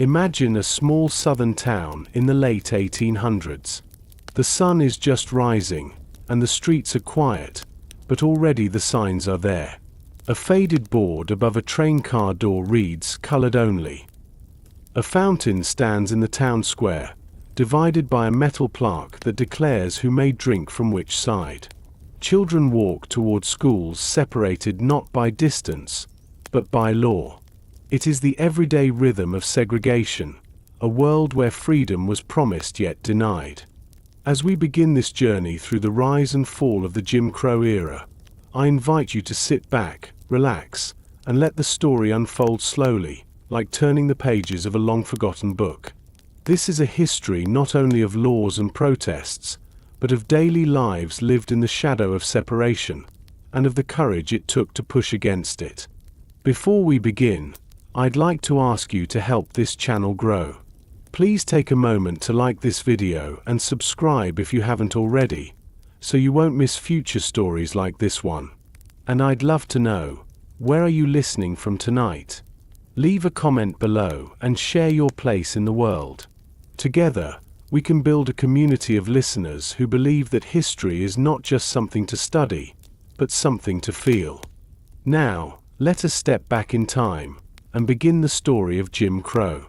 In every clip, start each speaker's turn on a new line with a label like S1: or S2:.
S1: Imagine a small southern town in the late 1800s. The sun is just rising, and the streets are quiet, but already the signs are there. A faded board above a train car door reads "Colored Only." A fountain stands in the town square, divided by a metal plaque that declares who may drink from which side. Children walk toward schools separated not by distance, but by law. It is the everyday rhythm of segregation, a world where freedom was promised yet denied. As we begin this journey through the rise and fall of the Jim Crow era, I invite you to sit back, relax, and let the story unfold slowly, like turning the pages of a long-forgotten book. This is a history not only of laws and protests, but of daily lives lived in the shadow of separation, and of the courage it took to push against it. Before we begin, I'd like to ask you to help this channel grow. Please take a moment to like this video and subscribe if you haven't already, so you won't miss future stories like this one. And I'd love to know, where are you listening from tonight? Leave a comment below and share your place in the world. Together, we can build a community of listeners who believe that history is not just something to study, but something to feel. Now, let us step back in time and begin the story of Jim Crow.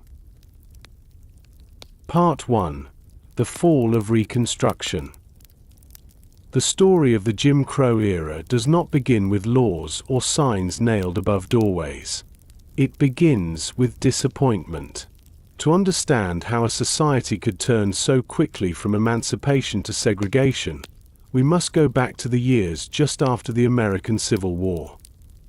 S1: Part 1. The Fall of Reconstruction. The story of the Jim Crow era does not begin with laws or signs nailed above doorways. It begins with disappointment. To understand how a society could turn so quickly from emancipation to segregation, we must go back to the years just after the American Civil War.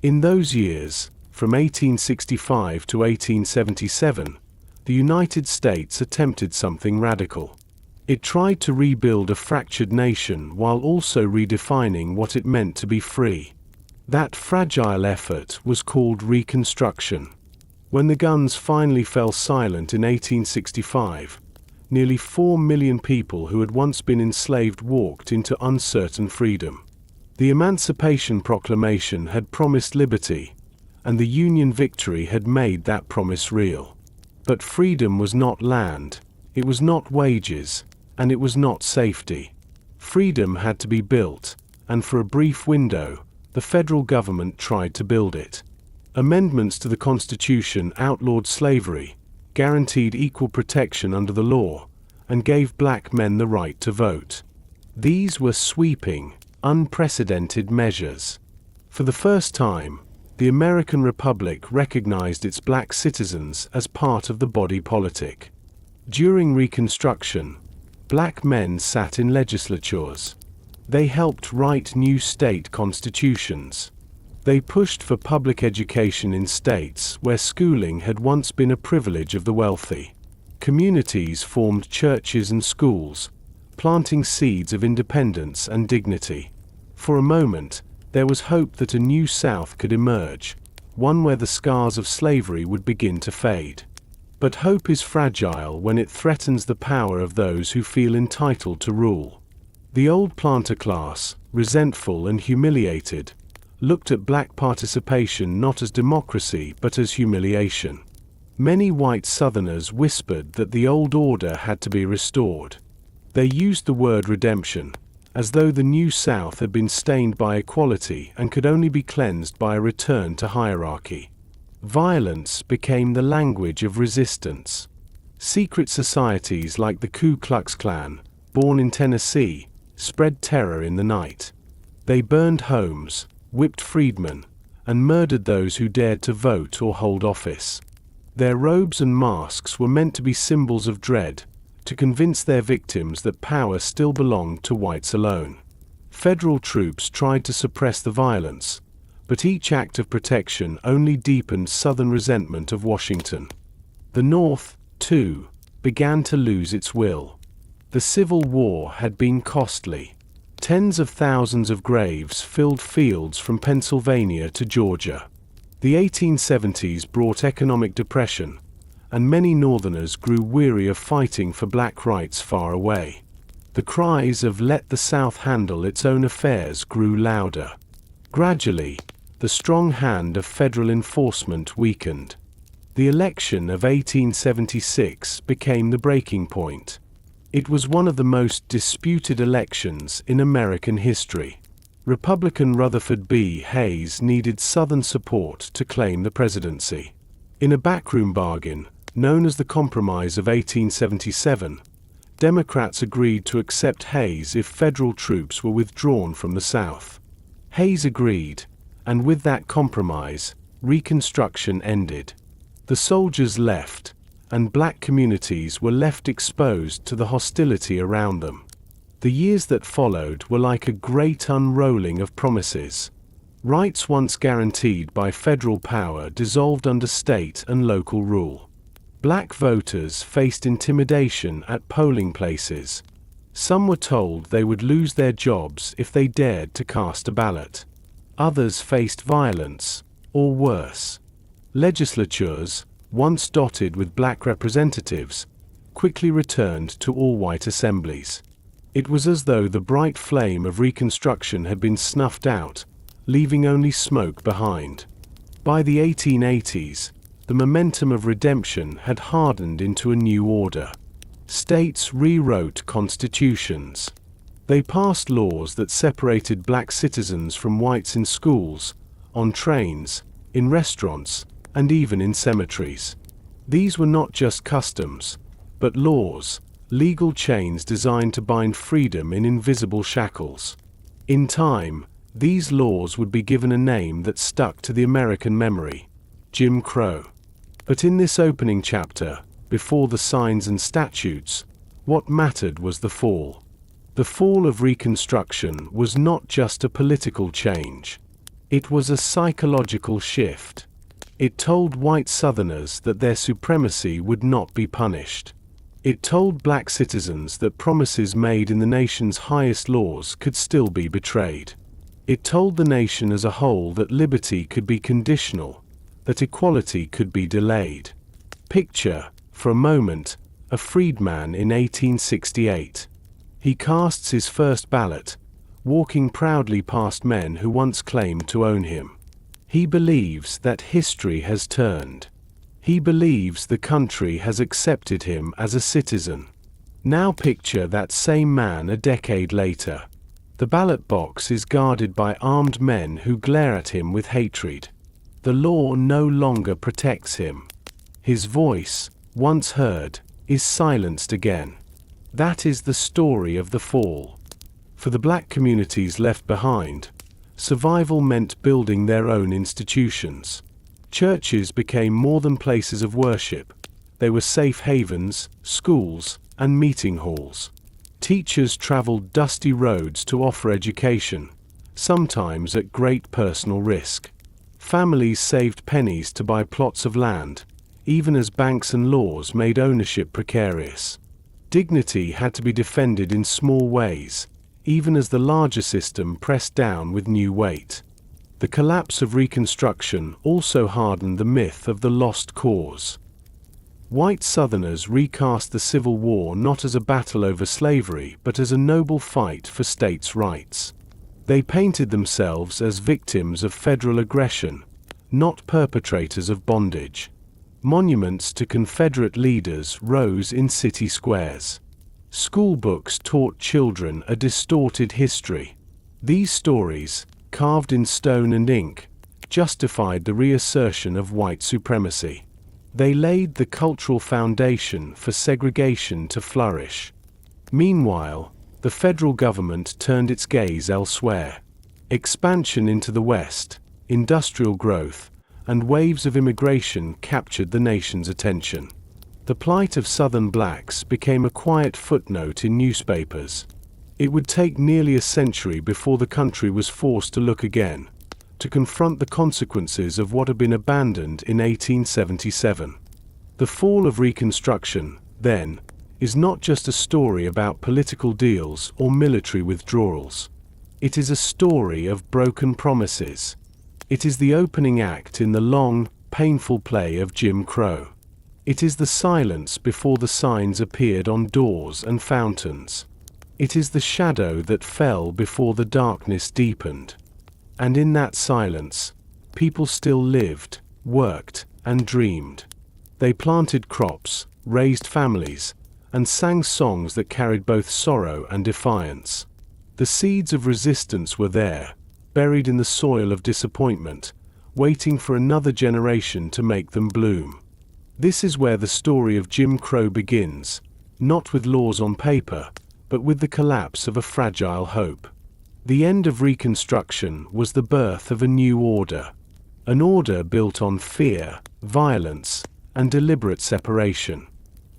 S1: In those years, from 1865 to 1877, the United States attempted something radical. It tried to rebuild a fractured nation while also redefining what it meant to be free. That fragile effort was called Reconstruction. When the guns finally fell silent in 1865, nearly 4 million people who had once been enslaved walked into uncertain freedom. The Emancipation Proclamation had promised liberty, and the Union victory had made that promise real. But freedom was not land, it was not wages, and it was not safety. Freedom had to be built, and for a brief window, the federal government tried to build it. Amendments to the Constitution outlawed slavery, guaranteed equal protection under the law, and gave black men the right to vote. These were sweeping, unprecedented measures. For the first time, the American Republic recognized its black citizens as part of the body politic. During Reconstruction, black men sat in legislatures. They helped write new state constitutions. They pushed for public education in states where schooling had once been a privilege of the wealthy. Communities formed churches and schools, planting seeds of independence and dignity. For a moment, there was hope that a new South could emerge, one where the scars of slavery would begin to fade. But hope is fragile when it threatens the power of those who feel entitled to rule. The old planter class, resentful and humiliated, looked at black participation not as democracy but as humiliation. Many white Southerners whispered that the old order had to be restored. They used the word redemption, as though the new South had been stained by equality and could only be cleansed by a return to hierarchy. Violence became the language of resistance. Secret societies like the Ku Klux Klan, born in Tennessee, spread terror in the night. They burned homes, whipped freedmen, and murdered those who dared to vote or hold office. Their robes and masks were meant to be symbols of dread, to convince their victims that power still belonged to whites alone. Federal troops tried to suppress the violence, but each act of protection only deepened Southern resentment of Washington. The North, too, began to lose its will. The Civil War had been costly. Tens of thousands of graves filled fields from Pennsylvania to Georgia. The 1870s brought economic depression, and many Northerners grew weary of fighting for black rights far away. The cries of "let the South handle its own affairs" grew louder. Gradually, the strong hand of federal enforcement weakened. The election of 1876 became the breaking point. It was one of the most disputed elections in American history. Republican Rutherford B. Hayes needed Southern support to claim the presidency. In a backroom bargain, known as the Compromise of 1877, Democrats agreed to accept Hayes if federal troops were withdrawn from the South. Hayes agreed, and with that compromise, Reconstruction ended. The soldiers left, and black communities were left exposed to the hostility around them. The years that followed were like a great unrolling of promises. Rights once guaranteed by federal power dissolved under state and local rule. Black voters faced intimidation at polling places. Some were told they would lose their jobs if they dared to cast a ballot. Others faced violence, or worse. Legislatures, once dotted with black representatives, quickly returned to all-white assemblies. It was as though the bright flame of Reconstruction had been snuffed out, leaving only smoke behind. By the 1880s, the momentum of redemption had hardened into a new order. States rewrote constitutions. They passed laws that separated black citizens from whites in schools, on trains, in restaurants, and even in cemeteries. These were not just customs, but laws, legal chains designed to bind freedom in invisible shackles. In time, these laws would be given a name that stuck to the American memory: Jim Crow. But in this opening chapter, before the signs and statutes, what mattered was the fall. The fall of Reconstruction was not just a political change. It was a psychological shift. It told white Southerners that their supremacy would not be punished. It told black citizens that promises made in the nation's highest laws could still be betrayed. It told the nation as a whole that liberty could be conditional, that equality could be delayed. Picture, for a moment, a freedman in 1868. He casts his first ballot, walking proudly past men who once claimed to own him. He believes that history has turned. He believes the country has accepted him as a citizen. Now picture that same man a decade later. The ballot box is guarded by armed men who glare at him with hatred. The law no longer protects him. His voice, once heard, is silenced again. That is the story of the fall. For the black communities left behind, survival meant building their own institutions. Churches became more than places of worship. They were safe havens, schools, and meeting halls. Teachers traveled dusty roads to offer education, sometimes at great personal risk. Families saved pennies to buy plots of land, even as banks and laws made ownership precarious. Dignity had to be defended in small ways, even as the larger system pressed down with new weight. The collapse of Reconstruction also hardened the myth of the lost cause. White Southerners recast the Civil War not as a battle over slavery but as a noble fight for states' rights. They painted themselves as victims of federal aggression, not perpetrators of bondage. Monuments to Confederate leaders rose in city squares. School books taught children a distorted history. These stories, carved in stone and ink, justified the reassertion of white supremacy. They laid the cultural foundation for segregation to flourish. Meanwhile, the federal government turned its gaze elsewhere. Expansion into the West, industrial growth, and waves of immigration captured the nation's attention. The plight of Southern blacks became a quiet footnote in newspapers. It would take nearly a century before the country was forced to look again, to confront the consequences of what had been abandoned in 1877. The fall of Reconstruction, then, is not just a story about political deals or military withdrawals. It is a story of broken promises. It is the opening act in the long, painful play of Jim Crow. It is the silence before the signs appeared on doors and fountains. It is the shadow that fell before the darkness deepened. And in that silence, people still lived, worked, and dreamed. They planted crops, raised families, and sang songs that carried both sorrow and defiance. The seeds of resistance were there, buried in the soil of disappointment, waiting for another generation to make them bloom. This is where the story of Jim Crow begins, not with laws on paper, but with the collapse of a fragile hope. The end of Reconstruction was the birth of a new order, an order built on fear, violence, and deliberate separation.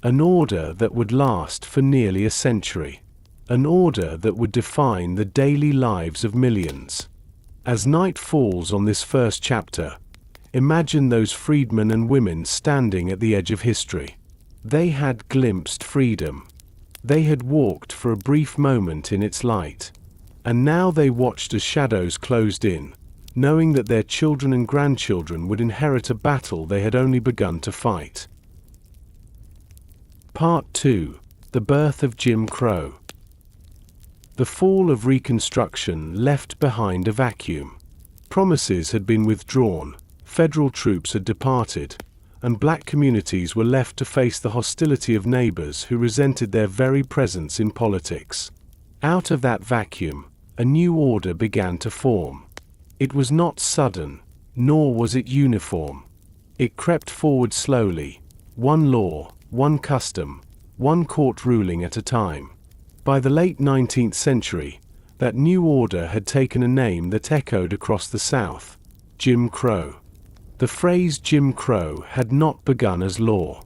S1: An order that would last for nearly a century. An order that would define the daily lives of millions. As night falls on this first chapter, imagine those freedmen and women standing at the edge of history. They had glimpsed freedom. They had walked for a brief moment in its light. And now they watched as shadows closed in, knowing that their children and grandchildren would inherit a battle they had only begun to fight. Part 2. The Birth of Jim Crow. The fall of Reconstruction left behind a vacuum. Promises had been withdrawn, federal troops had departed, and black communities were left to face the hostility of neighbors who resented their very presence in politics. Out of that vacuum, a new order began to form. It was not sudden, nor was it uniform. It crept forward slowly, one law, one custom, one court ruling at a time. By the late 19th century, that new order had taken a name that echoed across the South: Jim Crow. The phrase Jim Crow had not begun as law.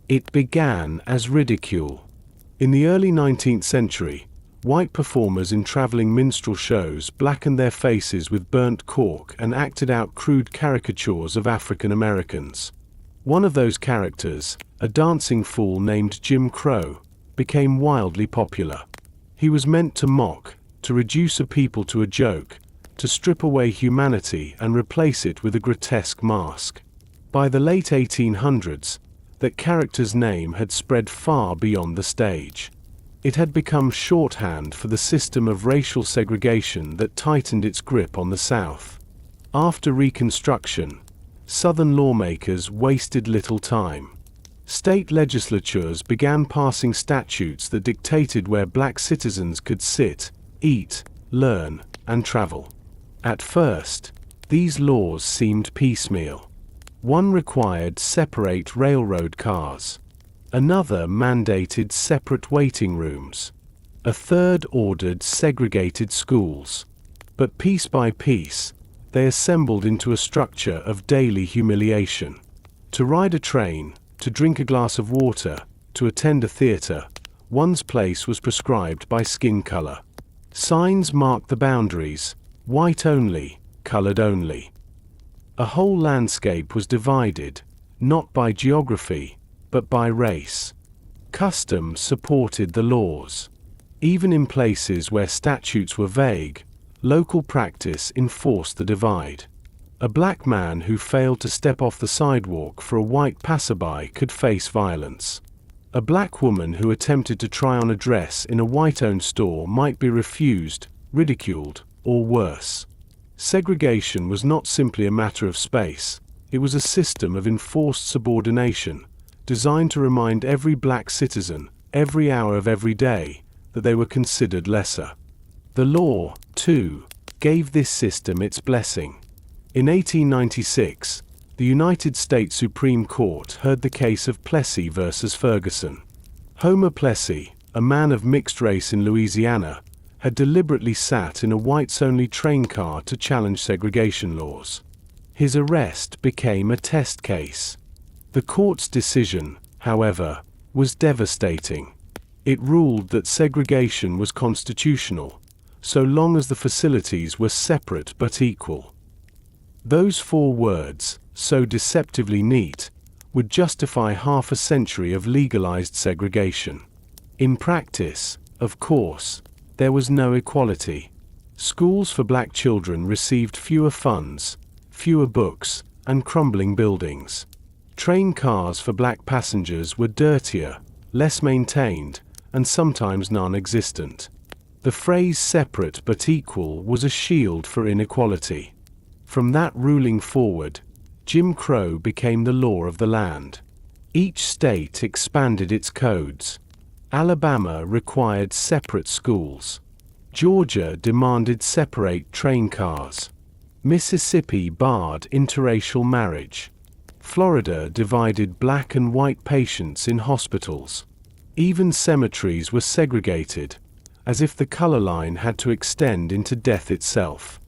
S1: It began as ridicule. In the early 19th century, white performers in traveling minstrel shows blackened their faces with burnt cork and acted out crude caricatures of African Americans. One of those characters, a dancing fool named Jim Crow, became wildly popular. He was meant to mock, to reduce a people to a joke, to strip away humanity and replace it with a grotesque mask. By the late 1800s, that character's name had spread far beyond the stage. It had become shorthand for the system of racial segregation that tightened its grip on the South. After Reconstruction, Southern lawmakers wasted little time. State legislatures began passing statutes that dictated where black citizens could sit, eat, learn, and travel. At first, these laws seemed piecemeal. One required separate railroad cars. Another mandated separate waiting rooms. A third ordered segregated schools. But piece by piece, they assembled into a structure of daily humiliation. To ride a train, to drink a glass of water, to attend a theater, one's place was prescribed by skin color. Signs marked the boundaries: white only, colored only. A whole landscape was divided, not by geography, but by race. Custom supported the laws. Even in places where statutes were vague, local practice enforced the divide. A black man who failed to step off the sidewalk for a white passerby could face violence. A black woman who attempted to try on a dress in a white-owned store might be refused, ridiculed, or worse. Segregation was not simply a matter of space. It was a system of enforced subordination, designed to remind every black citizen, every hour of every day, that they were considered lesser. The law, too, gave this system its blessing. In 1896, the United States Supreme Court heard the case of Plessy versus Ferguson. Homer Plessy, a man of mixed race in Louisiana, had deliberately sat in a whites-only train car to challenge segregation laws. His arrest became a test case. The court's decision, however, was devastating. It ruled that segregation was constitutional, so long as the facilities were separate but equal. Those 4 words, so deceptively neat, would justify half a century of legalized segregation. In practice, of course, there was no equality. Schools for black children received fewer funds, fewer books, and crumbling buildings. Train cars for black passengers were dirtier, less maintained, and sometimes non-existent. The phrase separate but equal was a shield for inequality. From that ruling forward, Jim Crow became the law of the land. Each state expanded its codes. Alabama required separate schools. Georgia demanded separate train cars. Mississippi barred interracial marriage. Florida divided black and white patients in hospitals. Even cemeteries were segregated, as if the color line had to extend into death itself.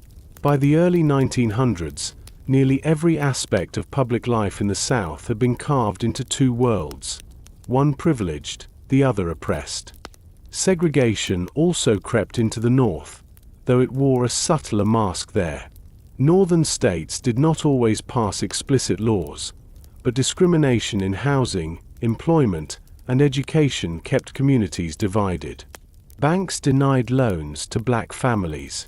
S1: By the early 1900s, nearly every aspect of public life in the South had been carved into two worlds, one privileged, the other oppressed. Segregation also crept into the North, though it wore a subtler mask there. Northern states did not always pass explicit laws, but discrimination in housing, employment, and education kept communities divided. Banks denied loans to black families.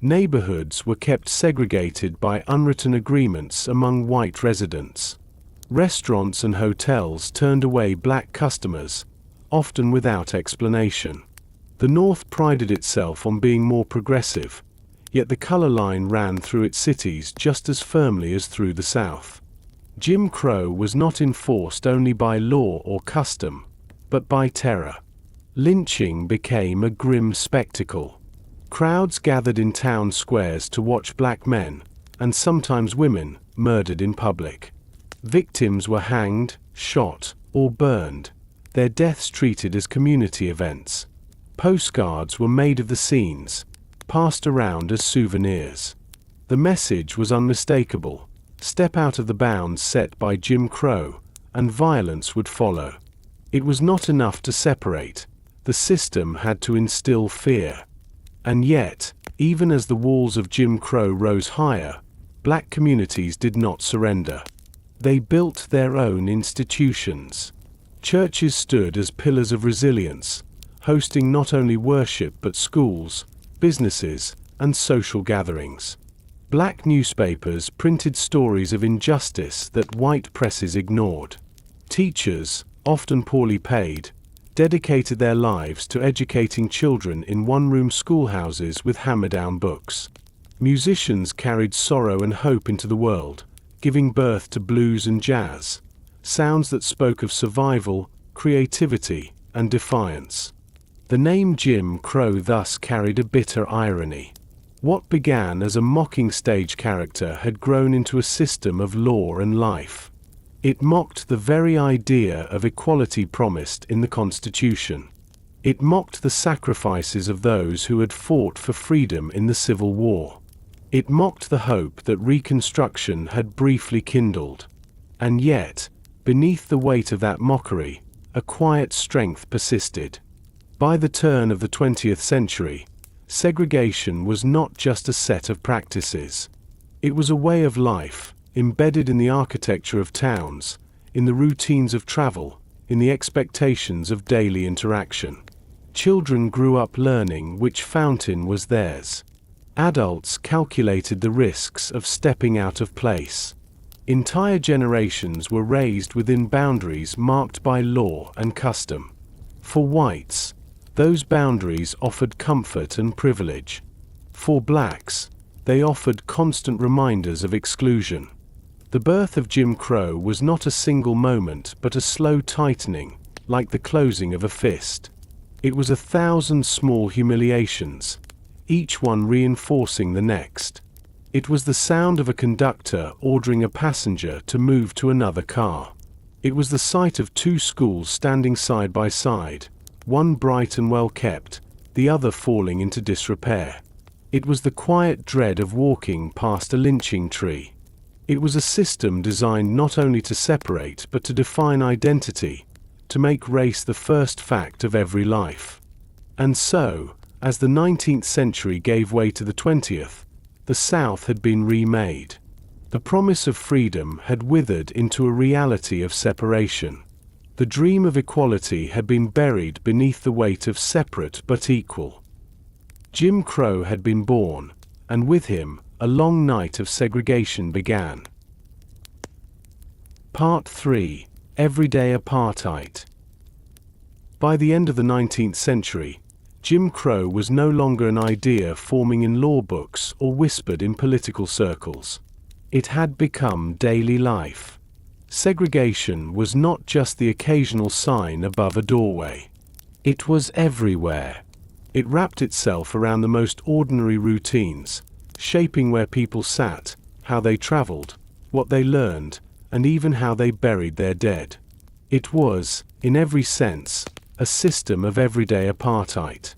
S1: Neighborhoods were kept segregated by unwritten agreements among white residents. Restaurants and hotels turned away black customers, often without explanation. The North prided itself on being more progressive, yet the color line ran through its cities just as firmly as through the South. Jim Crow was not enforced only by law or custom, but by terror. Lynching became a grim spectacle. Crowds gathered in town squares to watch black men, and sometimes women, murdered in public. Victims were hanged, shot, or burned, their deaths treated as community events. Postcards were made of the scenes, passed around as souvenirs. The message was unmistakable: step out of the bounds set by Jim Crow, and violence would follow. It was not enough to separate, the system had to instill fear. And yet, even as the walls of Jim Crow rose higher, black communities did not surrender. They built their own institutions. Churches stood as pillars of resilience, hosting not only worship but schools, businesses, and social gatherings. Black newspapers printed stories of injustice that white presses ignored. Teachers, often poorly paid, dedicated their lives to educating children in one-room schoolhouses with hammer-down books. Musicians carried sorrow and hope into the world, giving birth to blues and jazz, sounds that spoke of survival, creativity, and defiance. The name Jim Crow thus carried a bitter irony. What began as a mocking stage character had grown into a system of law and life. It mocked the very idea of equality promised in the Constitution. It mocked the sacrifices of those who had fought for freedom in the Civil War. It mocked the hope that Reconstruction had briefly kindled. And yet, beneath the weight of that mockery, a quiet strength persisted. By the turn of the 20th century, segregation was not just a set of practices. It was a way of life, embedded in the architecture of towns, in the routines of travel, in the expectations of daily interaction. Children grew up learning which fountain was theirs. Adults calculated the risks of stepping out of place. Entire generations were raised within boundaries marked by law and custom. For whites, those boundaries offered comfort and privilege. For blacks, they offered constant reminders of exclusion. The birth of Jim Crow was not a single moment but a slow tightening, like the closing of a fist. It was 1,000 small humiliations, each one reinforcing the next. It was the sound of a conductor ordering a passenger to move to another car. It was the sight of two schools standing side by side, one bright and well kept, the other falling into disrepair. It was the quiet dread of walking past a lynching tree. It was a system designed not only to separate but to define identity, to make race the first fact of every life. And so, as the 19th century gave way to the 20th, the South had been remade. The promise of freedom had withered into a reality of separation. The dream of equality had been buried beneath the weight of separate but equal. Jim Crow had been born, and with him, a long night of segregation began. Part 3: Everyday Apartheid. By the end of the 19th century, Jim Crow was no longer an idea forming in law books or whispered in political circles. It had become daily life. Segregation was not just the occasional sign above a doorway. It was everywhere. It wrapped itself around the most ordinary routines, shaping where people sat, how they traveled, what they learned, and even how they buried their dead. It was, in every sense, a system of everyday apartheid.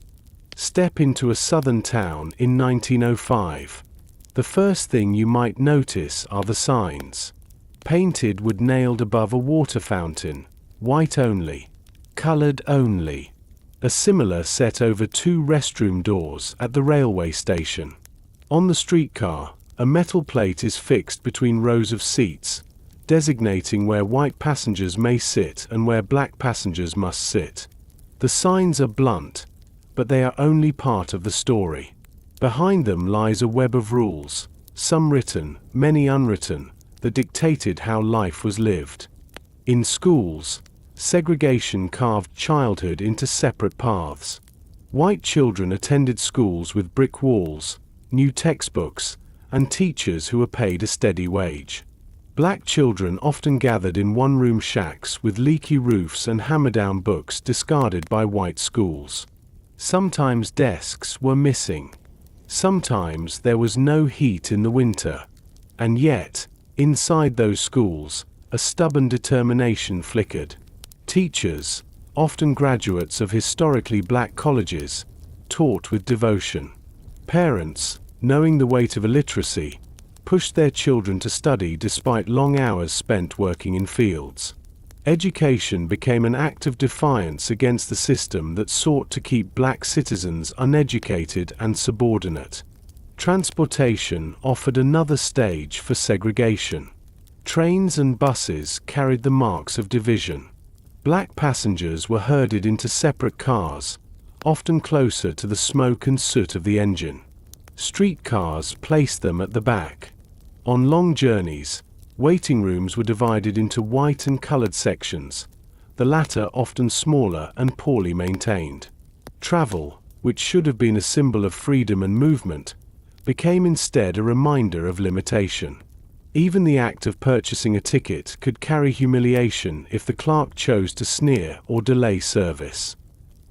S1: Step into a southern town in 1905. The first thing you might notice are the signs. Painted wood nailed above a water fountain, white only, colored only. A similar set over 2 restroom doors at the railway station. On the streetcar, a metal plate is fixed between rows of seats, designating where white passengers may sit and where black passengers must sit. The signs are blunt, but they are only part of the story. Behind them lies a web of rules, some written, many unwritten, that dictated how life was lived. In schools, segregation carved childhood into separate paths. White children attended schools with brick walls, new textbooks, and teachers who were paid a steady wage. Black children often gathered in one-room shacks with leaky roofs and hammer-down books discarded by white schools. Sometimes desks were missing. Sometimes there was no heat in the winter. And yet, inside those schools, a stubborn determination flickered. Teachers, often graduates of historically black colleges, taught with devotion. Parents, knowing the weight of illiteracy, pushed their children to study despite long hours spent working in fields. Education became an act of defiance against the system that sought to keep black citizens uneducated and subordinate. Transportation offered another stage for segregation. Trains and buses carried the marks of division. Black passengers were herded into separate cars, often closer to the smoke and soot of the engine. Streetcars placed them at the back. On long journeys, waiting rooms were divided into white and colored sections, the latter often smaller and poorly maintained. Travel, which should have been a symbol of freedom and movement, became instead a reminder of limitation. Even the act of purchasing a ticket could carry humiliation if the clerk chose to sneer or delay service.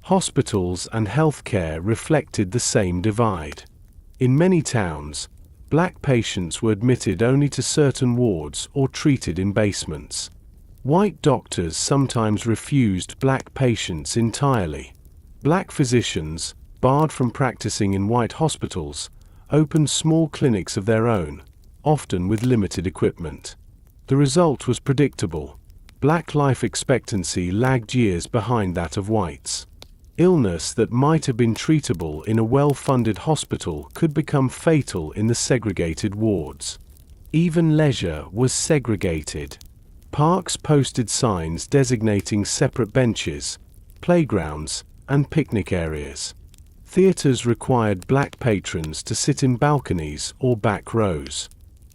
S1: Hospitals and healthcare reflected the same divide. In many towns, black patients were admitted only to certain wards or treated in basements. White doctors sometimes refused black patients entirely. Black physicians, barred from practicing in white hospitals, opened small clinics of their own, often with limited equipment. The result was predictable. Black life expectancy lagged years behind that of whites. Illness that might have been treatable in a well-funded hospital could become fatal in the segregated wards. Even leisure was segregated. Parks posted signs designating separate benches, playgrounds, and picnic areas. Theaters required black patrons to sit in balconies or back rows.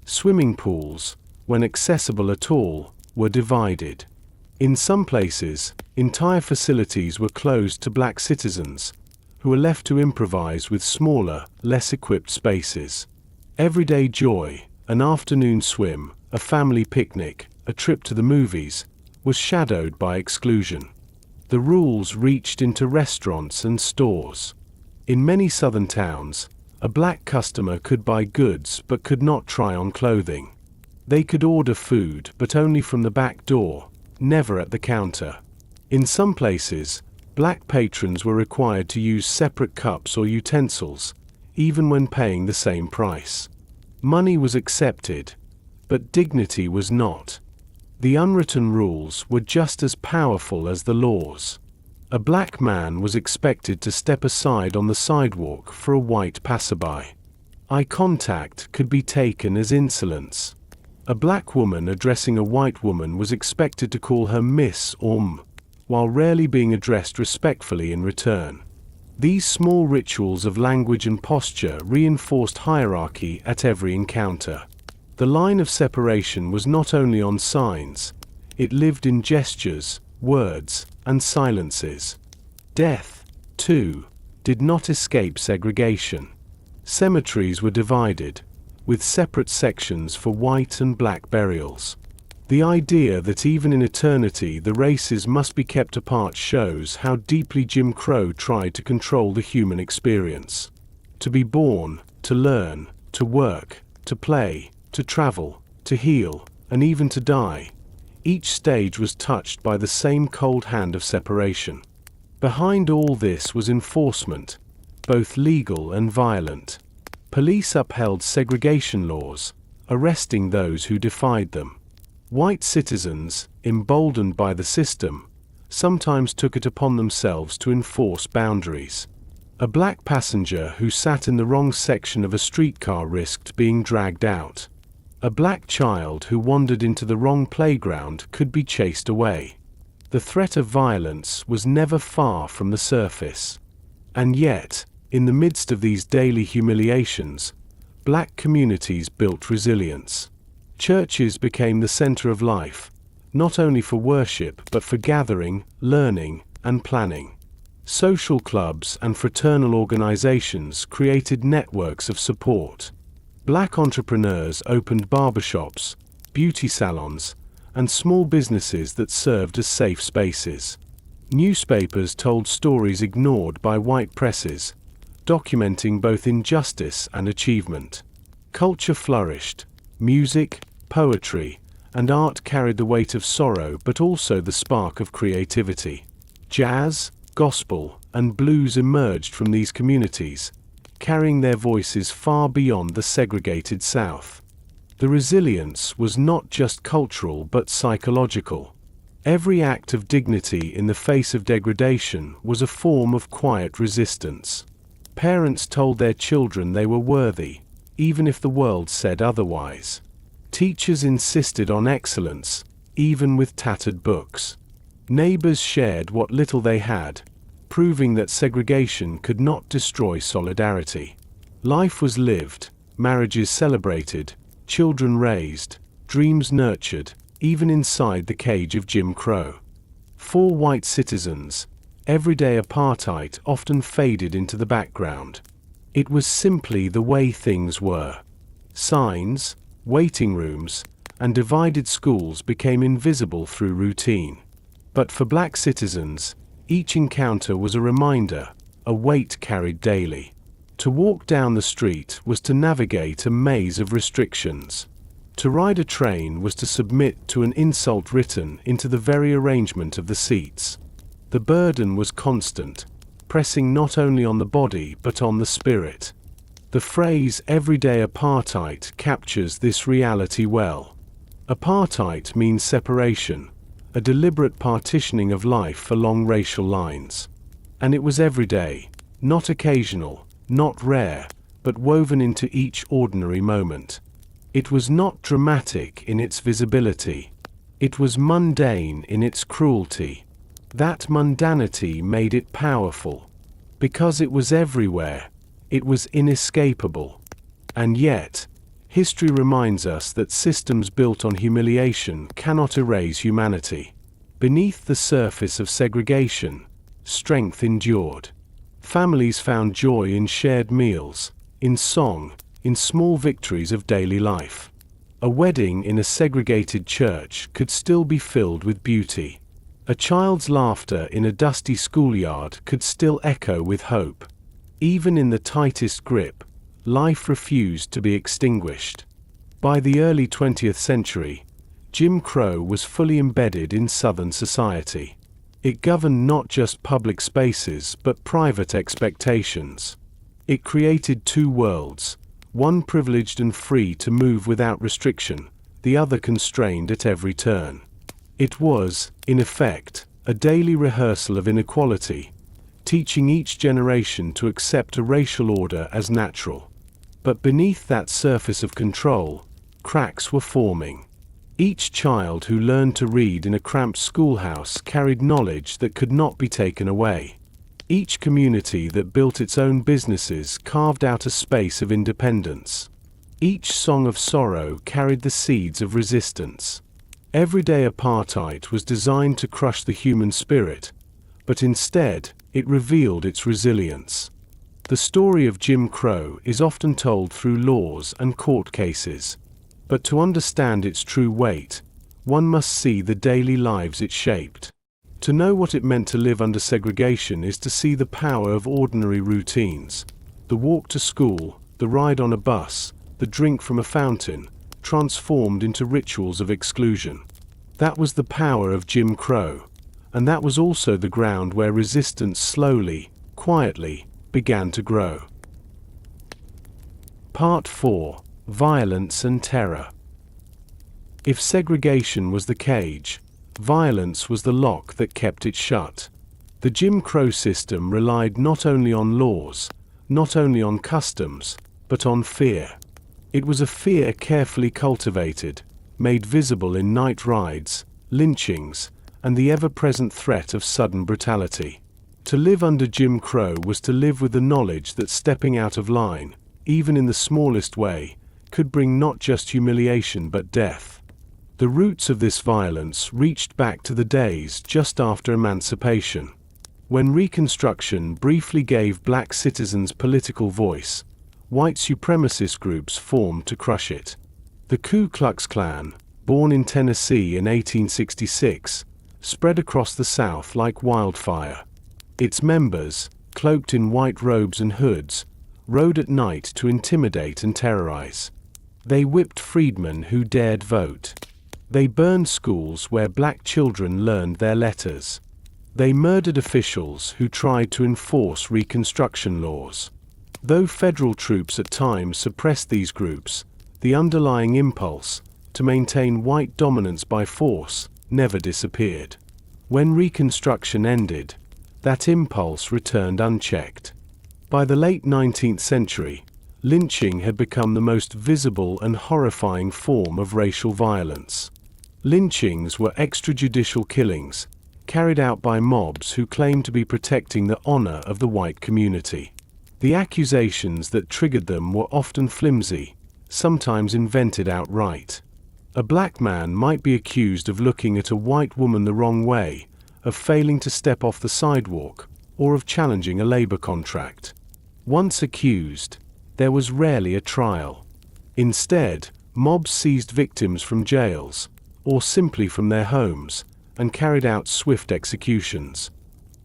S1: Swimming pools, when accessible at all, were divided. In some places, entire facilities were closed to black citizens, who were left to improvise with smaller, less equipped spaces. Everyday joy, an afternoon swim, a family picnic, a trip to the movies, was shadowed by exclusion. The rules reached into restaurants and stores. In many southern towns, a black customer could buy goods but could not try on clothing. They could order food but only from the back door, never at the counter. In some places, black patrons were required to use separate cups or utensils, even when paying the same price. Money was accepted, but dignity was not. The unwritten rules were just as powerful as the laws. A black man was expected to step aside on the sidewalk for a white passerby. Eye contact could be taken as insolence. A black woman addressing a white woman was expected to call her Miss or M, while rarely being addressed respectfully in return. These small rituals of language and posture reinforced hierarchy at every encounter. The line of separation was not only on signs, it lived in gestures, words, and silences. Death, too, did not escape segregation. Cemeteries were divided, with separate sections for white and black burials. The idea that even in eternity the races must be kept apart shows how deeply Jim Crow tried to control the human experience. To be born, to learn, to work, to play, to travel, to heal, and even to die, each stage was touched by the same cold hand of separation. Behind all this was enforcement, both legal and violent. Police upheld segregation laws, arresting those who defied them. White citizens, emboldened by the system, sometimes took it upon themselves to enforce boundaries. A black passenger who sat in the wrong section of a streetcar risked being dragged out. A black child who wandered into the wrong playground could be chased away. The threat of violence was never far from the surface. And yet, in the midst of these daily humiliations, black communities built resilience. Churches became the center of life, not only for worship but for gathering, learning, and planning. Social clubs and fraternal organizations created networks of support. Black entrepreneurs opened barbershops, beauty salons, and small businesses that served as safe spaces. Newspapers told stories ignored by white presses, documenting both injustice and achievement. Culture flourished. Music, poetry, and art carried the weight of sorrow but also the spark of creativity. Jazz, gospel, and blues emerged from these communities, carrying their voices far beyond the segregated South. The resilience was not just cultural but psychological. Every act of dignity in the face of degradation was a form of quiet resistance. Parents told their children they were worthy, even if the world said otherwise. Teachers insisted on excellence, even with tattered books. Neighbors shared what little they had, proving that segregation could not destroy solidarity. Life was lived, marriages celebrated, children raised, dreams nurtured, even inside the cage of Jim Crow. For white citizens, everyday apartheid often faded into the background. It was simply the way things were. Signs, waiting rooms, and divided schools became invisible through routine. But for black citizens, each encounter was a reminder, a weight carried daily. To walk down the street was to navigate a maze of restrictions. To ride a train was to submit to an insult written into the very arrangement of the seats. The burden was constant, pressing not only on the body but on the spirit. The phrase "everyday apartheid" captures this reality well. Apartheid means separation, a deliberate partitioning of life along racial lines. And it was everyday, not occasional, not rare, but woven into each ordinary moment. It was not dramatic in its visibility. It was mundane in its cruelty. That mundanity made it powerful. Because it was everywhere, it was inescapable. And yet, history reminds us that systems built on humiliation cannot erase humanity. Beneath the surface of segregation, strength endured. Families found joy in shared meals, in song, in small victories of daily life. A wedding in a segregated church could still be filled with beauty. A child's laughter in a dusty schoolyard could still echo with hope. Even in the tightest grip, life refused to be extinguished. By the early 20th century, Jim Crow was fully embedded in Southern society. It governed not just public spaces but private expectations. It created two worlds, one privileged and free to move without restriction, the other constrained at every turn. It was, in effect, a daily rehearsal of inequality, teaching each generation to accept a racial order as natural. But beneath that surface of control, cracks were forming. Each child who learned to read in a cramped schoolhouse carried knowledge that could not be taken away. Each community that built its own businesses carved out a space of independence. Each song of sorrow carried the seeds of resistance. Everyday apartheid was designed to crush the human spirit, but instead, it revealed its resilience. The story of Jim Crow is often told through laws and court cases. But to understand its true weight, one must see the daily lives it shaped. To know what it meant to live under segregation is to see the power of ordinary routines. The walk to school, the ride on a bus, the drink from a fountain, transformed into rituals of exclusion. That was the power of Jim Crow, and that was also the ground where resistance slowly, quietly, began to grow. Part 4. Violence and Terror. If segregation was the cage, violence was the lock that kept it shut. The Jim Crow system relied not only on laws, not only on customs, but on fear. It was a fear carefully cultivated, made visible in night rides, lynchings, and the ever-present threat of sudden brutality. To live under Jim Crow was to live with the knowledge that stepping out of line, even in the smallest way, could bring not just humiliation but death. The roots of this violence reached back to the days just after emancipation, when Reconstruction briefly gave black citizens political voice. White supremacist groups formed to crush it. The Ku Klux Klan, born in Tennessee in 1866, spread across the South like wildfire. Its members, cloaked in white robes and hoods, rode at night to intimidate and terrorize. They whipped freedmen who dared vote. They burned schools where black children learned their letters. They murdered officials who tried to enforce Reconstruction laws. Though federal troops at times suppressed these groups, the underlying impulse, to maintain white dominance by force, never disappeared. When Reconstruction ended, that impulse returned unchecked. By the late 19th century, lynching had become the most visible and horrifying form of racial violence. Lynchings were extrajudicial killings, carried out by mobs who claimed to be protecting the honor of the white community. The accusations that triggered them were often flimsy, sometimes invented outright. A black man might be accused of looking at a white woman the wrong way, of failing to step off the sidewalk, or of challenging a labor contract. Once accused, there was rarely a trial. Instead, mobs seized victims from jails, or simply from their homes, and carried out swift executions.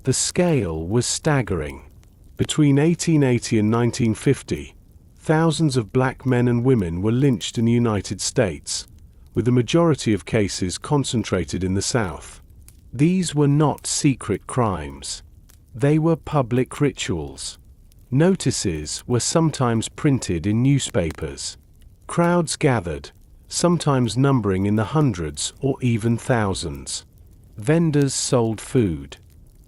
S1: The scale was staggering. Between 1880 and 1950, thousands of black men and women were lynched in the United States, with the majority of cases concentrated in the South. These were not secret crimes. They were public rituals. Notices were sometimes printed in newspapers. Crowds gathered, sometimes numbering in the hundreds or even thousands. Vendors sold food.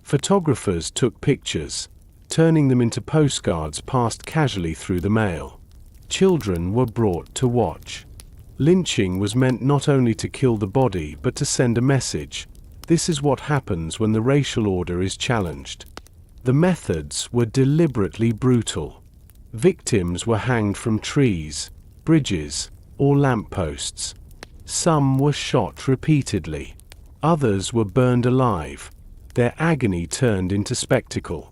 S1: Photographers took pictures, turning them into postcards passed casually through the mail. Children were brought to watch. Lynching was meant not only to kill the body but to send a message. This is what happens when the racial order is challenged. The methods were deliberately brutal. Victims were hanged from trees, bridges, or lampposts. Some were shot repeatedly. Others were burned alive, their agony turned into spectacle.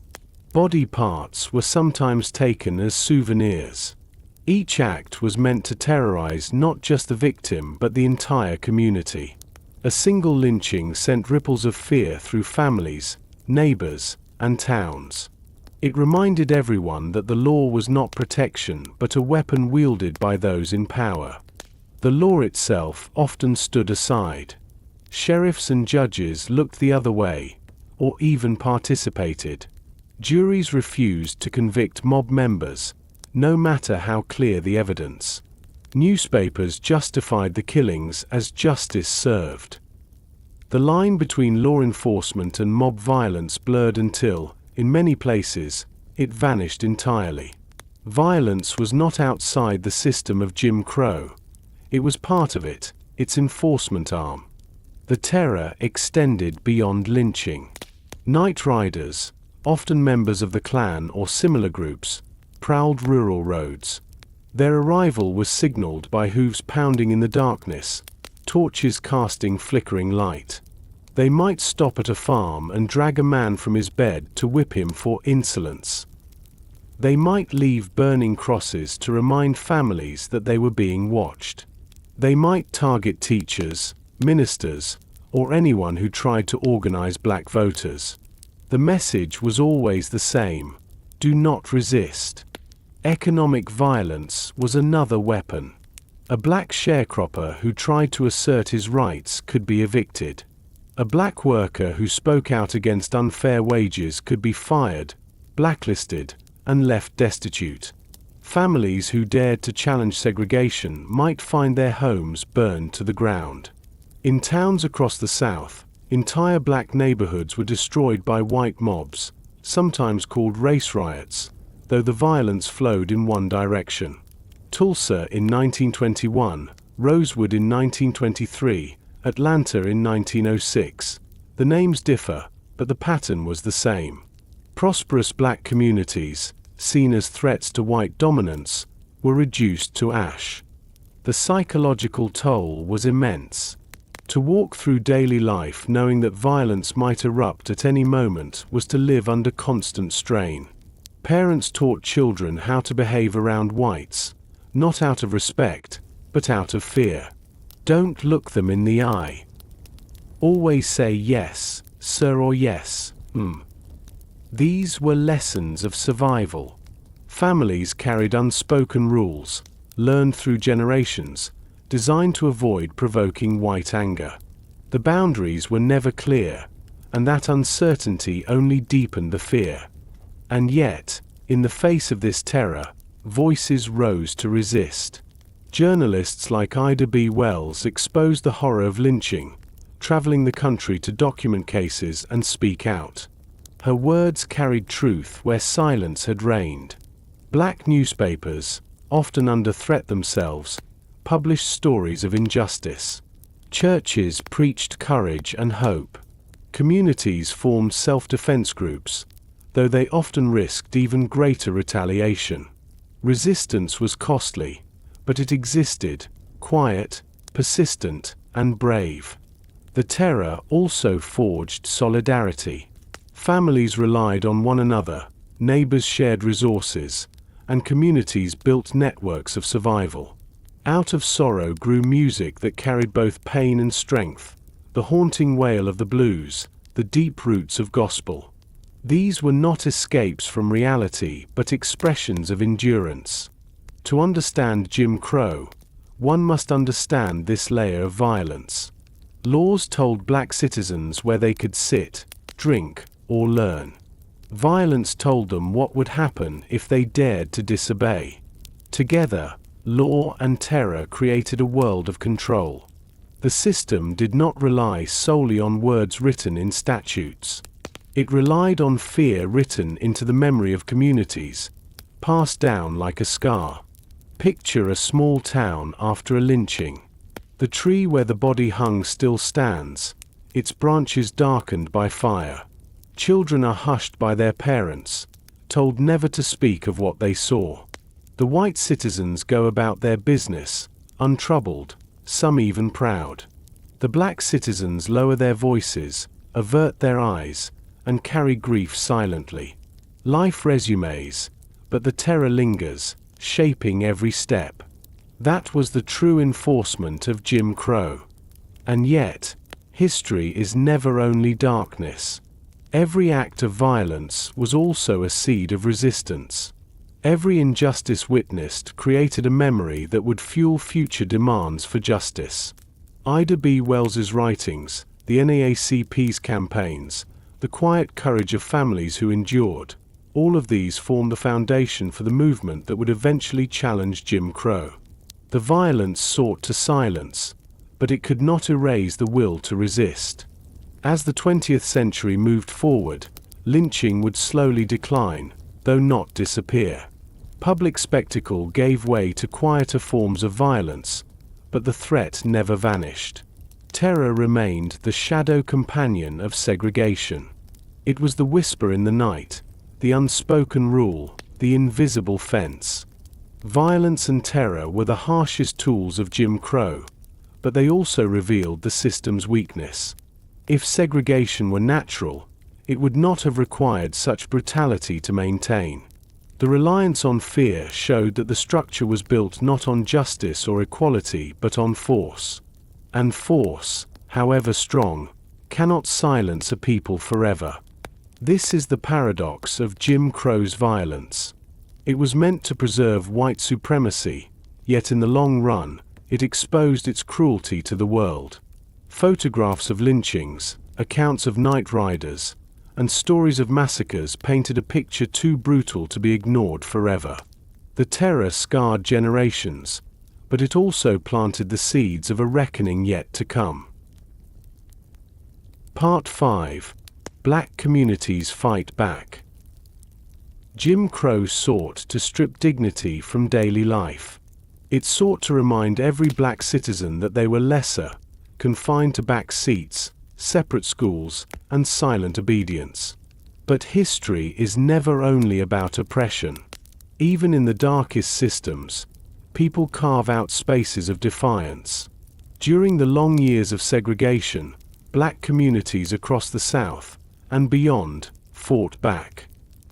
S1: Body parts were sometimes taken as souvenirs. Each act was meant to terrorize not just the victim but the entire community. A single lynching sent ripples of fear through families, neighbors, and towns. It reminded everyone that the law was not protection but a weapon wielded by those in power. The law itself often stood aside. Sheriffs and judges looked the other way, or even participated. Juries refused to convict mob members, no matter how clear the evidence. Newspapers justified the killings as justice served. The line between law enforcement and mob violence blurred until, in many places, it vanished entirely. Violence was not outside the system of Jim Crow. It was part of it, its enforcement arm. The terror extended beyond lynching. Night riders, often members of the Klan or similar groups, prowled rural roads. Their arrival was signaled by hooves pounding in the darkness, torches casting flickering light. They might stop at a farm and drag a man from his bed to whip him for insolence. They might leave burning crosses to remind families that they were being watched. They might target teachers, ministers, or anyone who tried to organize black voters. The message was always the same: do not resist. Economic violence was another weapon. A black sharecropper who tried to assert his rights could be evicted. A black worker who spoke out against unfair wages could be fired, blacklisted, and left destitute. Families who dared to challenge segregation might find their homes burned to the ground. In towns across the South, entire black neighborhoods were destroyed by white mobs, sometimes called race riots, though the violence flowed in one direction. Tulsa in 1921, Rosewood in 1923, Atlanta in 1906. The names differ, but the pattern was the same. Prosperous black communities, seen as threats to white dominance, were reduced to ash. The psychological toll was immense. To walk through daily life knowing that violence might erupt at any moment was to live under constant strain. Parents taught children how to behave around whites, not out of respect, but out of fear. Don't look them in the eye. Always say yes, sir, or yes, These were lessons of survival. Families carried unspoken rules, learned through generations, designed to avoid provoking white anger. The boundaries were never clear, and that uncertainty only deepened the fear. And yet, in the face of this terror, voices rose to resist. Journalists like Ida B. Wells exposed the horror of lynching, traveling the country to document cases and speak out. Her words carried truth where silence had reigned. Black newspapers, often under threat themselves, published stories of injustice. Churches preached courage and hope. Communities formed self-defense groups, though they often risked even greater retaliation. Resistance was costly, but it existed, quiet, persistent, and brave. The terror also forged solidarity. Families relied on one another, neighbors shared resources, and communities built networks of survival. Out of sorrow grew music that carried both pain and strength, the haunting wail of the blues, the deep roots of gospel. These were not escapes from reality, but expressions of endurance. To understand Jim Crow, one must understand this layer of violence. Laws told black citizens where they could sit, drink, or learn. Violence told them what would happen if they dared to disobey. Together, law and terror created a world of control. The system did not rely solely on words written in statutes. It relied on fear written into the memory of communities, passed down like a scar. Picture a small town after a lynching. The tree where the body hung still stands, its branches darkened by fire. Children are hushed by their parents, told never to speak of what they saw. The white citizens go about their business, untroubled, some even proud. The black citizens lower their voices, avert their eyes, and carry grief silently. Life resumes, but the terror lingers, shaping every step. That was the true enforcement of Jim Crow. And yet, history is never only darkness. Every act of violence was also a seed of resistance. Every injustice witnessed created a memory that would fuel future demands for justice. Ida B. Wells's writings, the NAACP's campaigns, the quiet courage of families who endured, all of these formed the foundation for the movement that would eventually challenge Jim Crow. The violence sought to silence, but it could not erase the will to resist. As the 20th century moved forward, lynching would slowly decline, though not disappear. Public spectacle gave way to quieter forms of violence, but the threat never vanished. Terror remained the shadow companion of segregation. It was the whisper in the night, the unspoken rule, the invisible fence. Violence and terror were the harshest tools of Jim Crow, but they also revealed the system's weakness. If segregation were natural, it would not have required such brutality to maintain. The reliance on fear showed that the structure was built not on justice or equality but on force. And force, however strong, cannot silence a people forever. This is the paradox of Jim Crow's violence. It was meant to preserve white supremacy, yet in the long run, it exposed its cruelty to the world. Photographs of lynchings, accounts of night riders, and stories of massacres painted a picture too brutal to be ignored forever. The terror scarred generations, but it also planted the seeds of a reckoning yet to come. Part 5. Black Communities Fight Back. Jim Crow sought to strip dignity from daily life. It sought to remind every black citizen that they were lesser, confined to back seats, separate schools, and silent obedience. But history is never only about oppression. Even in the darkest systems, people carve out spaces of defiance. During the long years of segregation, black communities across the South, and beyond, fought back.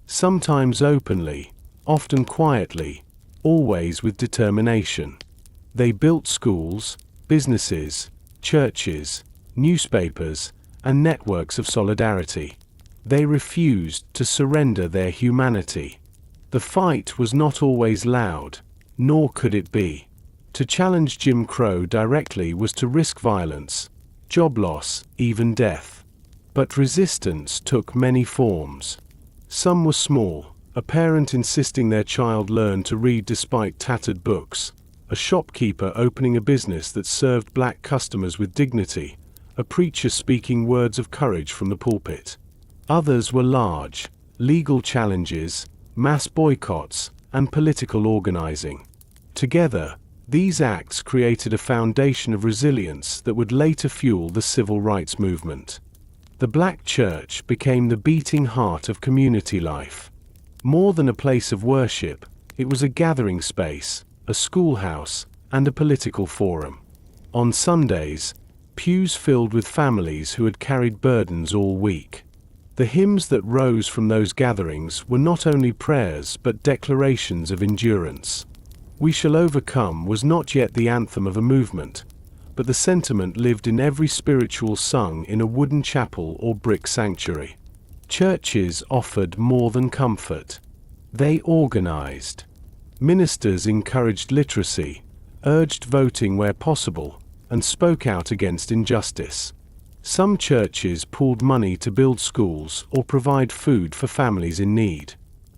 S1: Sometimes openly, often quietly, always with determination. They built schools, businesses, churches, newspapers, and networks of solidarity. They refused to surrender their humanity. The fight was not always loud, nor could it be. To challenge Jim Crow directly was to risk violence, job loss, even death. But resistance took many forms. Some were small, a parent insisting their child learn to read despite tattered books, a shopkeeper opening a business that served black customers with dignity, a preacher speaking words of courage from the pulpit. Others were large, legal challenges, mass boycotts, and political organizing. Together, these acts created a foundation of resilience that would later fuel the civil rights movement. The black church became the beating heart of community life. More than a place of worship, it was a gathering space, a schoolhouse, and a political forum. On Sundays, pews filled with families who had carried burdens all week. The hymns that rose from those gatherings were not only prayers but declarations of endurance. "We Shall Overcome" was not yet the anthem of a movement, but the sentiment lived in every spiritual sung in a wooden chapel or brick sanctuary. Churches offered more than comfort. They organized. Ministers encouraged literacy, urged voting where possible, and spoke out against injustice. Some churches pooled money to build schools or provide food for families in need.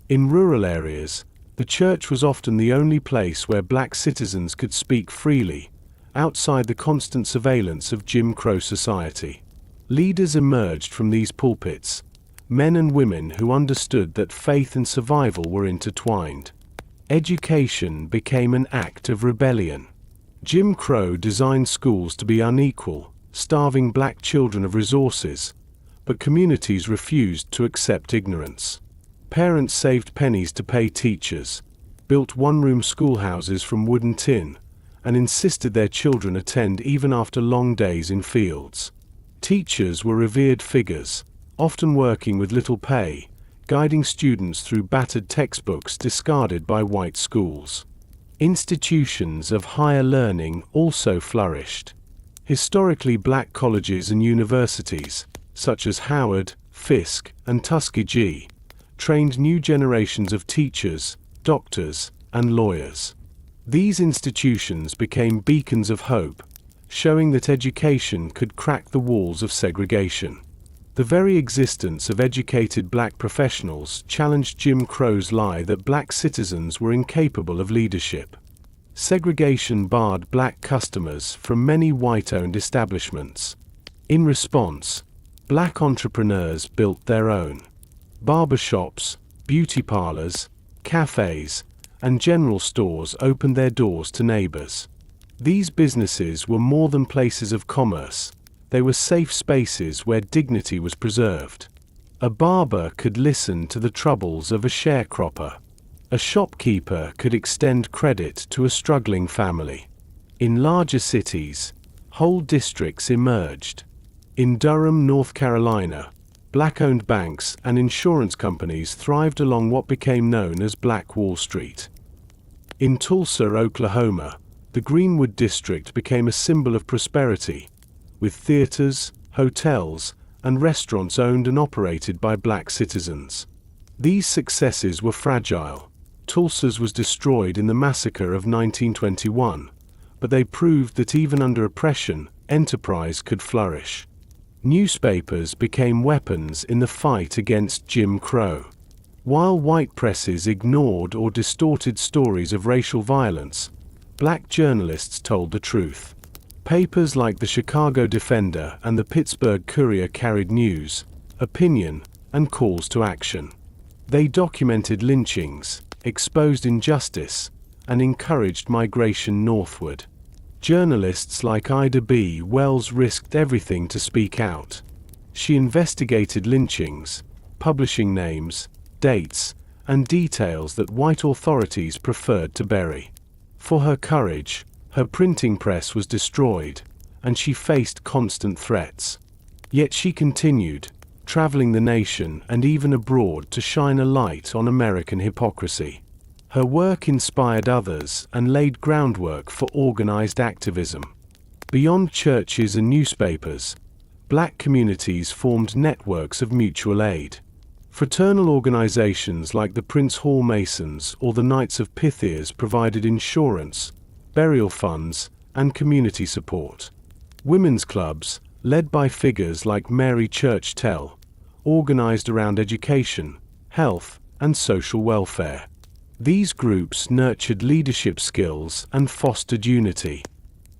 S1: In rural areas, the church was often the only place where black citizens could speak freely, outside the constant surveillance of Jim Crow society. Leaders emerged from these pulpits, men and women who understood that faith and survival were intertwined. Education became an act of rebellion. Jim Crow designed schools to be unequal, starving black children of resources, but communities refused to accept ignorance. Parents saved pennies to pay teachers, built one-room schoolhouses from wood and tin, and insisted their children attend even after long days in fields. Teachers were revered figures, often working with little pay, guiding students through battered textbooks discarded by white schools. Institutions of higher learning also flourished. Historically black colleges and universities, such as Howard, Fisk, and Tuskegee, trained new generations of teachers, doctors, and lawyers. These institutions became beacons of hope, showing that education could crack the walls of segregation. The very existence of educated black professionals challenged Jim Crow's lie that black citizens were incapable of leadership. Segregation barred black customers from many white-owned establishments. In response, black entrepreneurs built their own. Barbershops, beauty parlors, cafes, and general stores opened their doors to neighbors. These businesses were more than places of commerce. They were safe spaces where dignity was preserved. A barber could listen to the troubles of a sharecropper. A shopkeeper could extend credit to a struggling family. In larger cities, whole districts emerged. In Durham, North Carolina, black-owned banks and insurance companies thrived along what became known as Black Wall Street. In Tulsa, Oklahoma, The Greenwood district became a symbol of prosperity, with theaters, hotels, and restaurants owned and operated by black citizens. These successes were fragile. Tulsa's was destroyed in the massacre of 1921, but they proved that even under oppression, enterprise could flourish. Newspapers became weapons in the fight against Jim Crow. While white presses ignored or distorted stories of racial violence, black journalists told the truth. Papers like the Chicago Defender and the Pittsburgh Courier carried news, opinion, and calls to action. They documented lynchings, exposed injustice, and encouraged migration northward. Journalists like Ida B. Wells risked everything to speak out. She investigated lynchings, publishing names, dates, and details that white authorities preferred to bury. For her courage, her printing press was destroyed, and she faced constant threats. Yet she continued, traveling the nation and even abroad to shine a light on American hypocrisy. Her work inspired others and laid groundwork for organized activism. Beyond churches and newspapers, black communities formed networks of mutual aid. Fraternal organizations like the Prince Hall Masons or the Knights of Pythias provided insurance, burial funds, and community support. Women's clubs, led by figures like Mary Church Tell, organized around education, health, and social welfare. These groups nurtured leadership skills and fostered unity.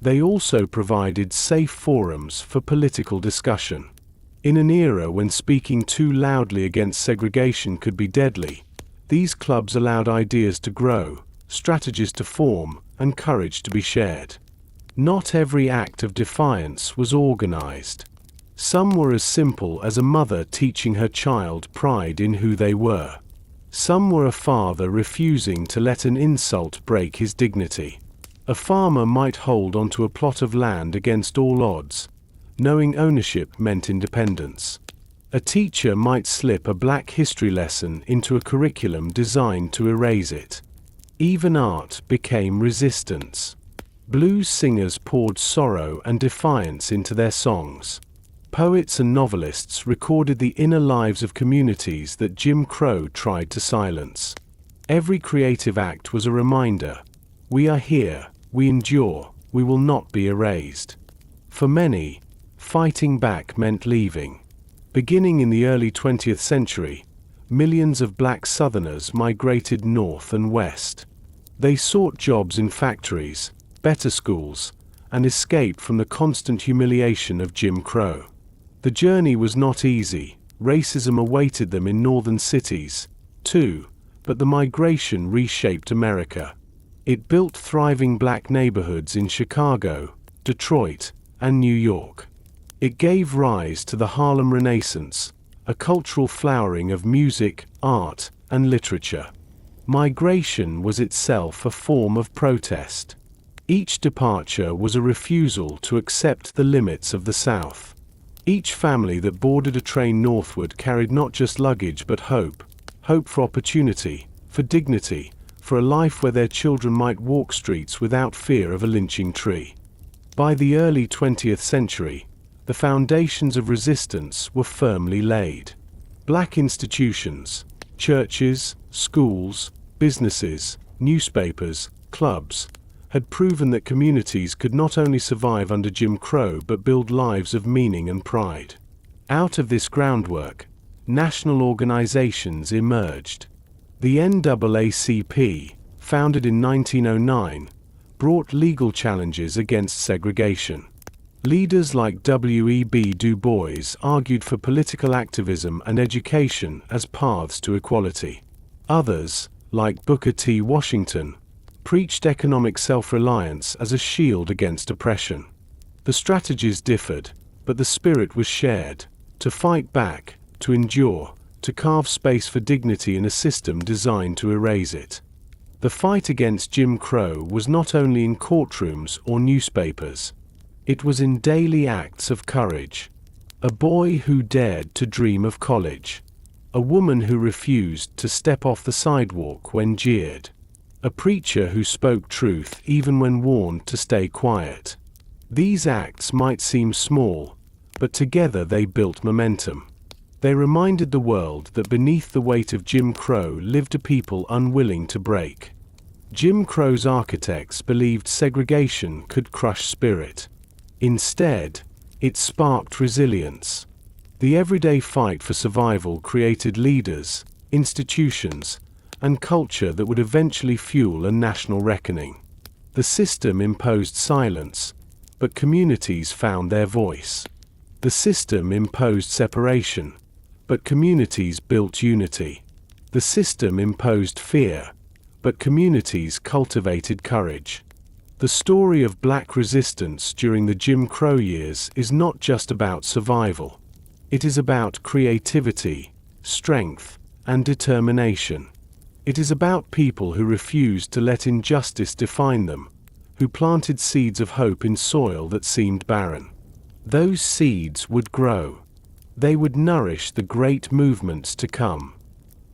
S1: They also provided safe forums for political discussion. In an era when speaking too loudly against segregation could be deadly, these clubs allowed ideas to grow, strategies to form, and courage to be shared. Not every act of defiance was organized. Some were as simple as a mother teaching her child pride in who they were. Some were a father refusing to let an insult break his dignity. A farmer might hold onto a plot of land against all odds, knowing ownership meant independence. A teacher might slip a black history lesson into a curriculum designed to erase it. Even art became resistance. Blues singers poured sorrow and defiance into their songs. Poets and novelists recorded the inner lives of communities that Jim Crow tried to silence. Every creative act was a reminder: we are here, we endure, we will not be erased. For many, fighting back meant leaving. Beginning in the early 20th century, millions of black Southerners migrated north and west. They sought jobs in factories, better schools, and escaped from the constant humiliation of Jim Crow. The journey was not easy. Racism awaited them in northern cities, too, but the migration reshaped America. It built thriving black neighborhoods in Chicago, Detroit, and New York. It gave rise to the Harlem Renaissance, a cultural flowering of music, art, and literature. Migration was itself a form of protest. Each departure was a refusal to accept the limits of the South. Each family that boarded a train northward carried not just luggage but hope for opportunity, for dignity, for a life where their children might walk streets without fear of a lynching tree. By the early 20th century, the foundations of resistance were firmly laid. Black institutions, churches, schools, businesses, newspapers, clubs, had proven that communities could not only survive under Jim Crow but build lives of meaning and pride. Out of this groundwork, national organizations emerged. The NAACP, founded in 1909, brought legal challenges against segregation. Leaders like W.E.B. Du Bois argued for political activism and education as paths to equality. Others, like Booker T. Washington, preached economic self-reliance as a shield against oppression. The strategies differed, but the spirit was shared: to fight back, to endure, to carve space for dignity in a system designed to erase it. The fight against Jim Crow was not only in courtrooms or newspapers. It was in daily acts of courage. A boy who dared to dream of college. A woman who refused to step off the sidewalk when jeered. a preacher who spoke truth even when warned to stay quiet. These acts might seem small, but together they built momentum. They reminded the world that beneath the weight of Jim Crow lived a people unwilling to break. Jim Crow's architects believed segregation could crush spirit. Instead, it sparked resilience. The everyday fight for survival created leaders, institutions, and culture that would eventually fuel a national reckoning. The system imposed silence, but communities found their voice. The system imposed separation, but communities built unity. The system imposed fear, but communities cultivated courage. The story of Black resistance during the Jim Crow years is not just about survival. It is about creativity, strength, and determination. It is about people who refused to let injustice define them, who planted seeds of hope in soil that seemed barren. Those seeds would grow. They would nourish the great movements to come.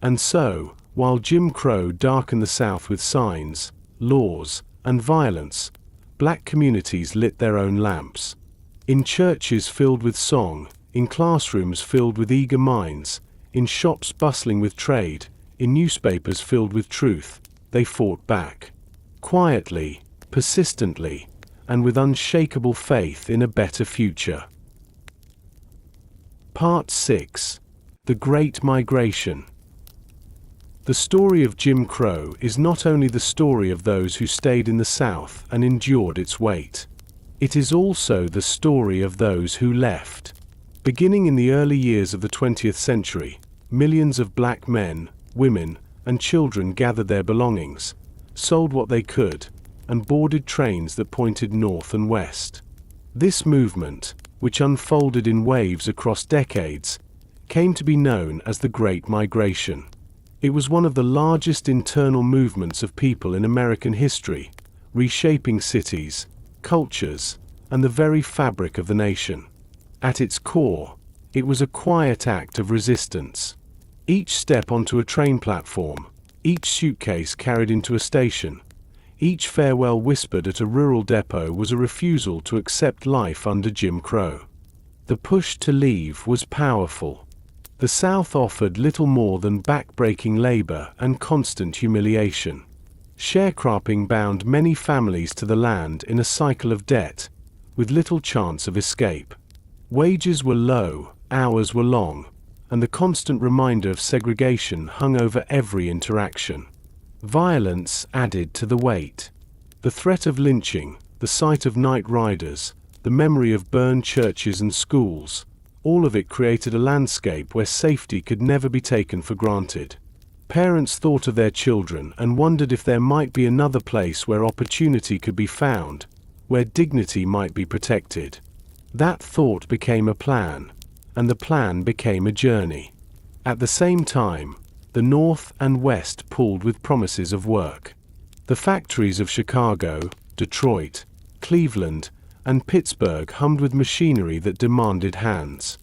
S1: And so, while Jim Crow darkened the South with signs, laws, and violence, Black communities lit their own lamps. In churches filled with song, in classrooms filled with eager minds, in shops bustling with trade, in newspapers filled with truth, they fought back. Quietly, persistently, and with unshakable faith in a better future. Part 6. The Great Migration. The story of Jim Crow is not only the story of those who stayed in the South and endured its weight. It is also the story of those who left. Beginning in the early years of the 20th century, millions of Black men, women, and children gathered their belongings, sold what they could, and boarded trains that pointed north and west. This movement, which unfolded in waves across decades, came to be known as the Great Migration. It was one of the largest internal movements of people in American history, reshaping cities, cultures, and the very fabric of the nation. At its core, it was a quiet act of resistance. Each step onto a train platform, each suitcase carried into a station, each farewell whispered at a rural depot was a refusal to accept life under Jim Crow. The push to leave was powerful. The South offered little more than back-breaking labor and constant humiliation. Sharecropping bound many families to the land in a cycle of debt, with little chance of escape. Wages were low, hours were long, and the constant reminder of segregation hung over every interaction. Violence added to the weight. The threat of lynching, the sight of night riders, the memory of burned churches and schools, all of it created a landscape where safety could never be taken for granted. Parents thought of their children and wondered if there might be another place where opportunity could be found, where dignity might be protected. That thought became a plan, and the plan became a journey. At the same time, the North and West pulled with promises of work. The factories of Chicago, Detroit, Cleveland, and Pittsburgh hummed with machinery that demanded hands.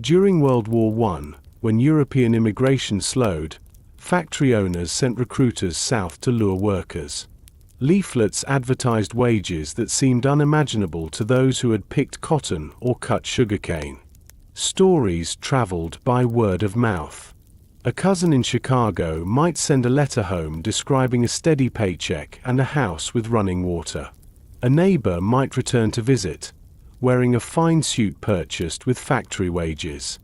S1: During World War I, when European immigration slowed, factory owners sent recruiters south to lure workers. Leaflets advertised wages that seemed unimaginable to those who had picked cotton or cut sugarcane. Stories traveled by word of mouth. A cousin in Chicago might send a letter home describing a steady paycheck and a house with running water. A neighbor might return to visit, wearing a fine suit purchased with factory wages.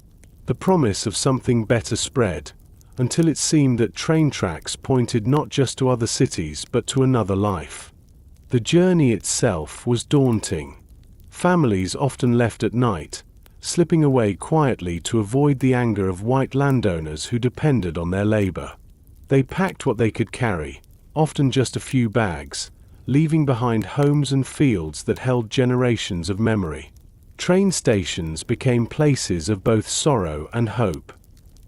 S1: The promise of something better spread, until it seemed that train tracks pointed not just to other cities but to another life. The journey itself was daunting. Families often left at night, slipping away quietly to avoid the anger of white landowners who depended on their labor. They packed what they could carry, often just a few bags, leaving behind homes and fields that held generations of memory. Train stations became places of both sorrow and hope.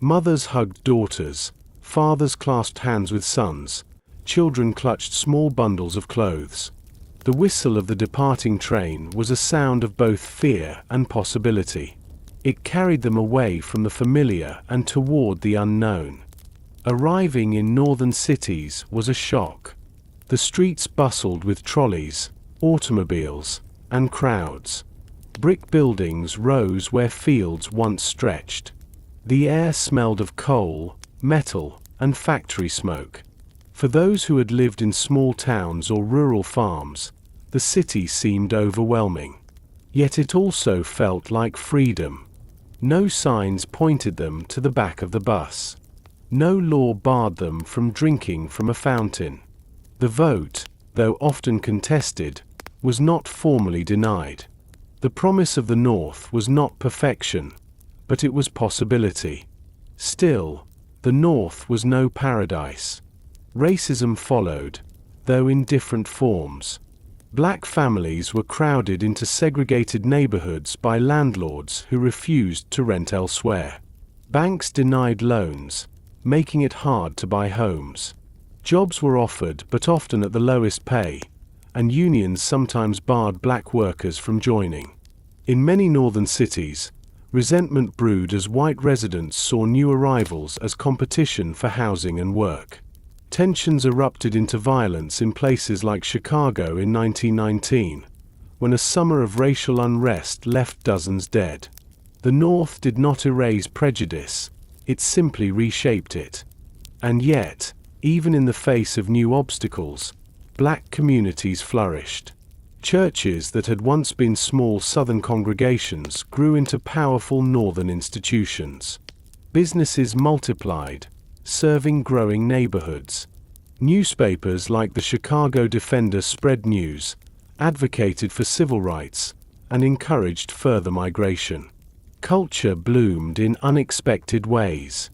S1: Mothers hugged daughters, fathers clasped hands with sons, children clutched small bundles of clothes. The whistle of the departing train was a sound of both fear and possibility. It carried them away from the familiar and toward the unknown. Arriving in northern cities was a shock. The streets bustled with trolleys, automobiles, and crowds. Brick buildings rose where fields once stretched. The air smelled of coal, metal, and factory smoke. For those who had lived in small towns or rural farms, the city seemed overwhelming. Yet it also felt like freedom. No signs pointed them to the back of the bus. No law barred them from drinking from a fountain. The vote, though often contested, was not formally denied. The promise of the North was not perfection, but it was possibility. Still, the North was no paradise. Racism followed, though in different forms. Black families were crowded into segregated neighborhoods by landlords who refused to rent elsewhere. Banks denied loans, making it hard to buy homes. Jobs were offered but often at the lowest pay, and unions sometimes barred black workers from joining. In many northern cities, resentment brewed as white residents saw new arrivals as competition for housing and work. Tensions erupted into violence in places like Chicago in 1919, when a summer of racial unrest left dozens dead. The North did not erase prejudice, it simply reshaped it. And yet, even in the face of new obstacles, black communities flourished. Churches that had once been small southern congregations grew into powerful northern institutions. Businesses multiplied, serving growing neighborhoods. Newspapers like the Chicago Defender spread news, advocated for civil rights, and encouraged further migration. Culture bloomed in unexpected ways.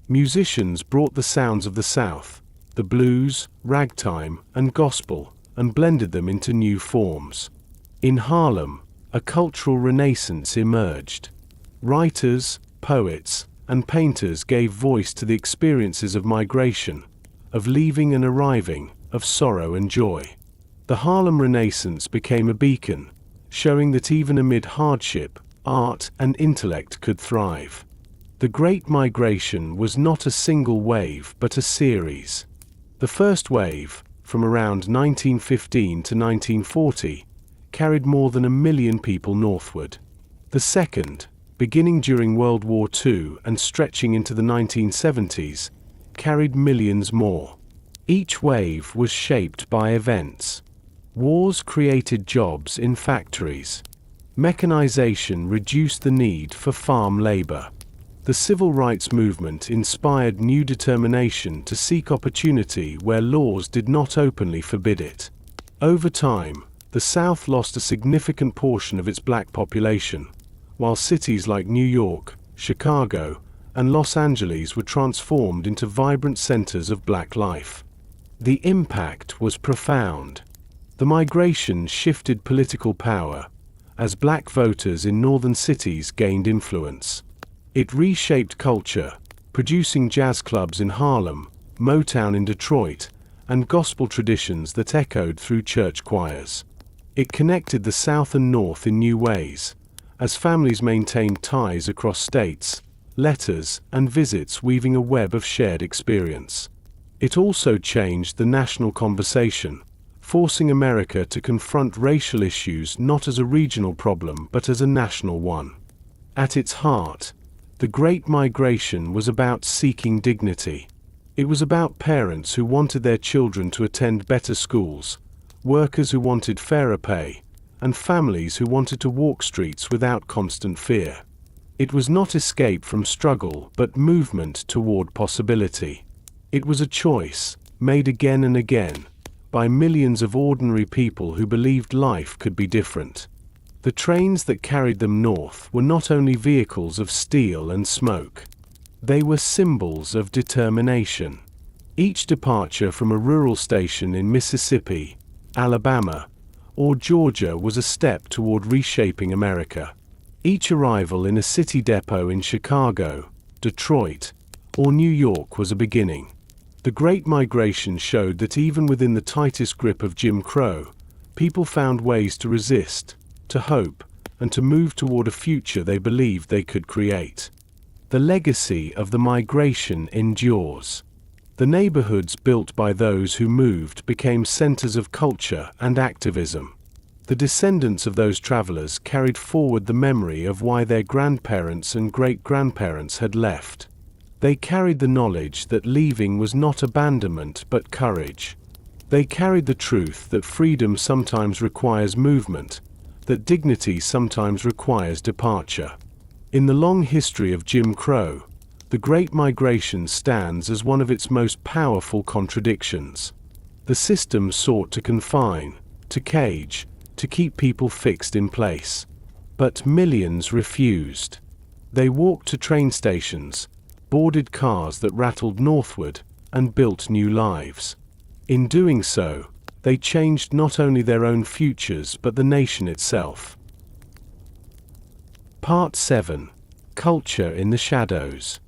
S1: Musicians brought the sounds of the South, the blues, ragtime, and gospel, and blended them into new forms. In Harlem, a cultural renaissance emerged. Writers, poets, and painters gave voice to the experiences of migration, of leaving and arriving, of sorrow and joy. The Harlem Renaissance became a beacon, showing that even amid hardship, art and intellect could thrive. The Great Migration was not a single wave but a series. The first wave, from around 1915 to 1940, carried more than 1 million people northward. The second, beginning during World War II and stretching into the 1970s, carried millions more. Each wave was shaped by events. Wars created jobs in factories. Mechanization reduced the need for farm labor. The civil rights movement inspired new determination to seek opportunity where laws did not openly forbid it. Over time, the South lost a significant portion of its black population, while cities like New York, Chicago, and Los Angeles were transformed into vibrant centers of black life. The impact was profound. The migration shifted political power, as black voters in northern cities gained influence. It reshaped culture, producing jazz clubs in Harlem, Motown in Detroit, and gospel traditions that echoed through church choirs. It connected the South and North in new ways, as families maintained ties across states, letters, and visits weaving a web of shared experience. It also changed the national conversation, forcing America to confront racial issues not as a regional problem but as a national one. At its heart, the Great Migration was about seeking dignity. It was about parents who wanted their children to attend better schools, workers who wanted fairer pay, and families who wanted to walk streets without constant fear. It was not escape from struggle but movement toward possibility. It was a choice, made again and again, by millions of ordinary people who believed life could be different. The trains that carried them north were not only vehicles of steel and smoke. They were symbols of determination. Each departure from a rural station in Mississippi, Alabama, or Georgia was a step toward reshaping America. Each arrival in a city depot in Chicago, Detroit, or New York was a beginning. The Great Migration showed that even within the tightest grip of Jim Crow, people found ways to resist, to hope, and to move toward a future they believed they could create. The legacy of the migration endures. The The neighborhoods built by those who moved became centers of culture and activism. The descendants of those travelers carried forward the memory of why their grandparents and great-grandparents had left. They carried the knowledge that leaving was not abandonment but courage. They carried the truth that freedom sometimes requires movement, that dignity sometimes requires departure. In the long history of Jim Crow, the Great Migration stands as one of its most powerful contradictions. The system sought to confine, to cage, to keep people fixed in place. But millions refused. They walked to train stations, boarded cars that rattled northward, and built new lives. In doing so, they changed not only their own futures but the nation itself. Part 7. Culture in the Shadows.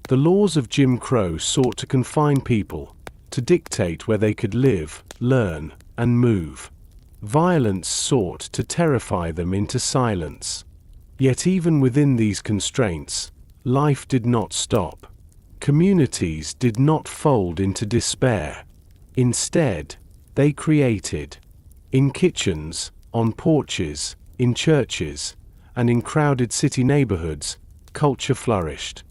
S1: The laws of Jim Crow sought to confine people, to dictate where they could live, learn, and move. Violence sought to terrify them into silence. Yet even within these constraints, life did not stop. Communities did not fold into despair. Instead, they created. In kitchens, on porches, in churches, and in crowded city neighborhoods, culture flourished.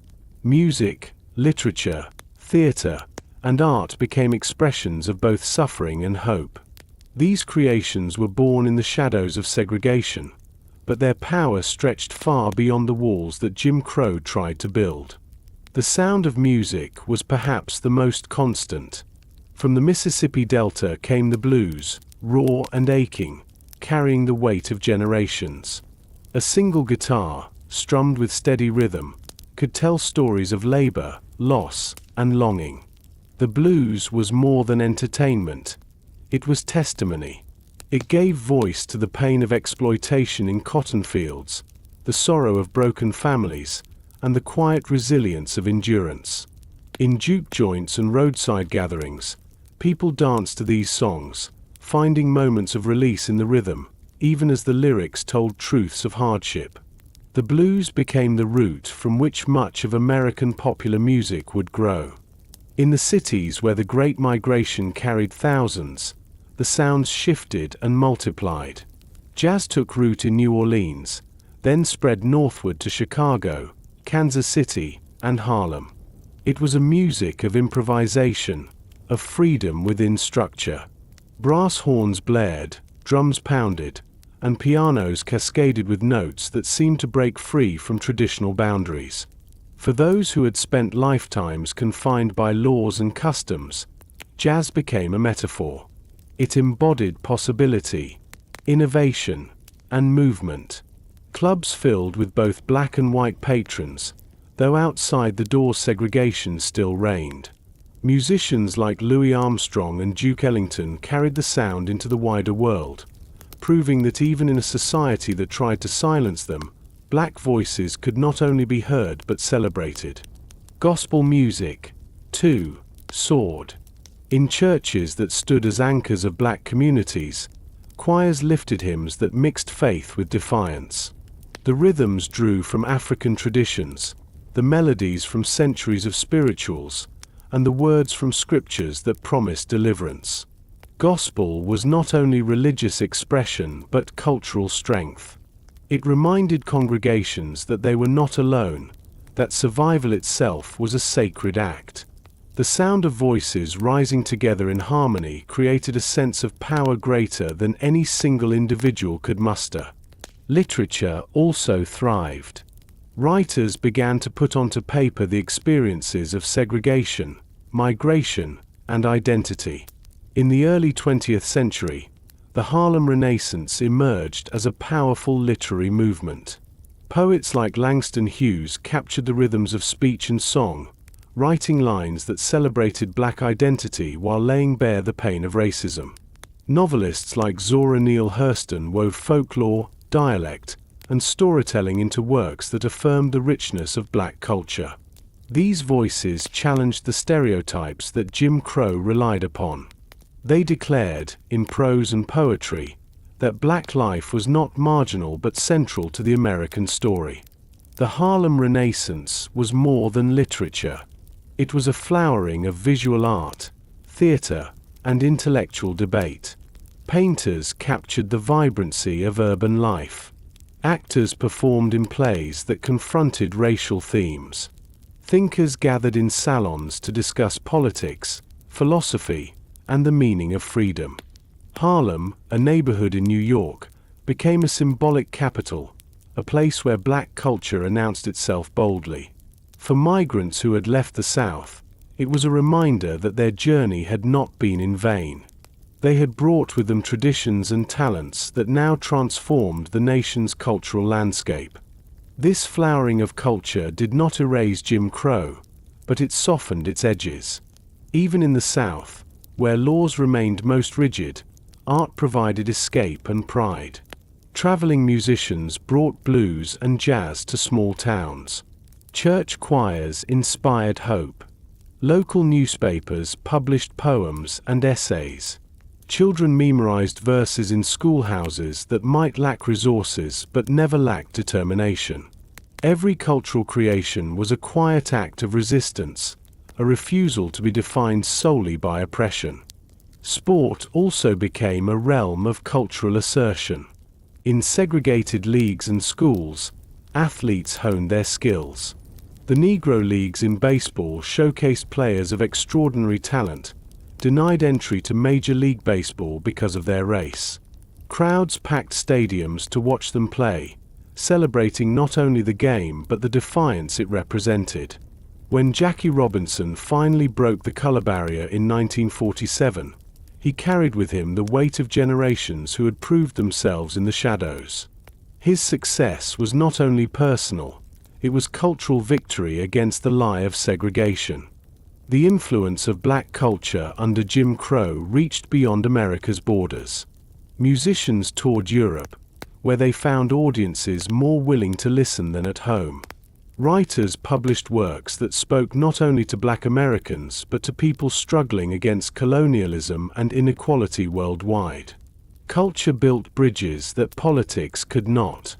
S1: Music, literature, theater, and art became expressions of both suffering and hope. These creations were born in the shadows of segregation, but their power stretched far beyond the walls that Jim Crow tried to build. The sound of music was perhaps the most constant. From the Mississippi Delta came the blues, raw and aching, carrying the weight of generations. A single guitar, strummed with steady rhythm, could tell stories of labor, loss, and longing. The blues was more than entertainment. It was testimony. It gave voice to the pain of exploitation in cotton fields, the sorrow of broken families, and the quiet resilience of endurance. In juke joints and roadside gatherings, people danced to these songs, finding moments of release in the rhythm, even as the lyrics told truths of hardship. The blues became the root from which much of American popular music would grow. In the cities where the Great Migration carried thousands, the sounds shifted and multiplied. Jazz took root in New Orleans, then spread northward to Chicago, Kansas City, and Harlem. It was a music of improvisation, of freedom within structure. Brass horns blared, drums pounded, and pianos cascaded with notes that seemed to break free from traditional boundaries. For those who had spent lifetimes confined by laws and customs, jazz became a metaphor. It embodied possibility, innovation, and movement. Clubs filled with both black and white patrons, though outside the door segregation still reigned. Musicians like Louis Armstrong and Duke Ellington carried the sound into the wider world, proving that even in a society that tried to silence them, black voices could not only be heard but celebrated. Gospel music, too, soared. In churches that stood as anchors of black communities, choirs lifted hymns that mixed faith with defiance. The rhythms drew from African traditions, the melodies from centuries of spirituals, and the words from scriptures that promised deliverance. Gospel was not only religious expression but cultural strength. It reminded congregations that they were not alone, that survival itself was a sacred act. The sound of voices rising together in harmony created a sense of power greater than any single individual could muster. Literature also thrived. Writers began to put onto paper the experiences of segregation, migration, and identity. In the early 20th century, the Harlem Renaissance emerged as a powerful literary movement. Poets like Langston Hughes captured the rhythms of speech and song, writing lines that celebrated black identity while laying bare the pain of racism. Novelists like Zora Neale Hurston wove folklore, dialect, and storytelling into works that affirmed the richness of black culture. These voices challenged the stereotypes that Jim Crow relied upon. They declared, in prose and poetry, that black life was not marginal but central to the American story. The Harlem Renaissance was more than literature. It was a flowering of visual art, theatre, and intellectual debate. Painters captured the vibrancy of urban life. Actors performed in plays that confronted racial themes. Thinkers gathered in salons to discuss politics, philosophy, and the meaning of freedom. Harlem, a neighborhood in New York, became a symbolic capital, a place where black culture announced itself boldly. For migrants who had left the South, it was a reminder that their journey had not been in vain. They had brought with them traditions and talents that now transformed the nation's cultural landscape. This flowering of culture did not erase Jim Crow, but it softened its edges. Even in the South, where laws remained most rigid, art provided escape and pride. Traveling musicians brought blues and jazz to small towns. Church choirs inspired hope. Local newspapers published poems and essays. Children memorized verses in schoolhouses that might lack resources but never lacked determination. Every cultural creation was a quiet act of resistance, a refusal to be defined solely by oppression. Sport also became a realm of cultural assertion. In segregated leagues and schools, athletes honed their skills. The Negro Leagues in baseball showcased players of extraordinary talent, denied entry to Major League Baseball because of their race. Crowds packed stadiums to watch them play, celebrating not only the game but the defiance it represented. When Jackie Robinson finally broke the color barrier in 1947, he carried with him the weight of generations who had proved themselves in the shadows. His success was not only personal, it was cultural victory against the lie of segregation. The influence of black culture under Jim Crow reached beyond America's borders. Musicians toured Europe, where they found audiences more willing to listen than at home. Writers published works that spoke not only to black Americans but to people struggling against colonialism and inequality worldwide. Culture built bridges that politics could not.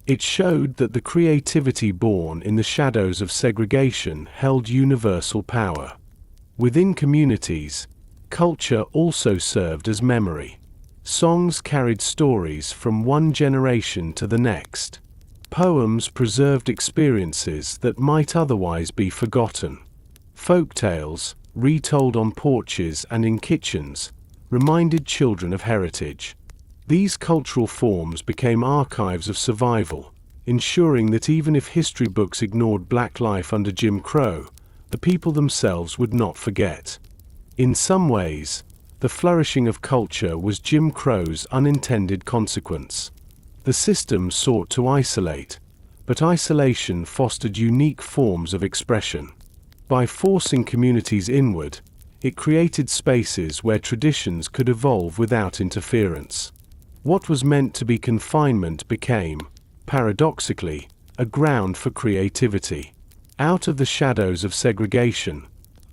S1: It showed that the creativity born in the shadows of segregation held universal power. Within communities, culture also served as memory. Songs carried stories from one generation to the next. Poems preserved experiences that might otherwise be forgotten. Folk tales, retold on porches and in kitchens, reminded children of heritage. These cultural forms became archives of survival, ensuring that even if history books ignored black life under Jim Crow, the people themselves would not forget. In some ways, the flourishing of culture was Jim Crow's unintended consequence. The system sought to isolate, but isolation fostered unique forms of expression. By forcing communities inward, it created spaces where traditions could evolve without interference. What was meant to be confinement became, paradoxically, a ground for creativity. Out of the shadows of segregation,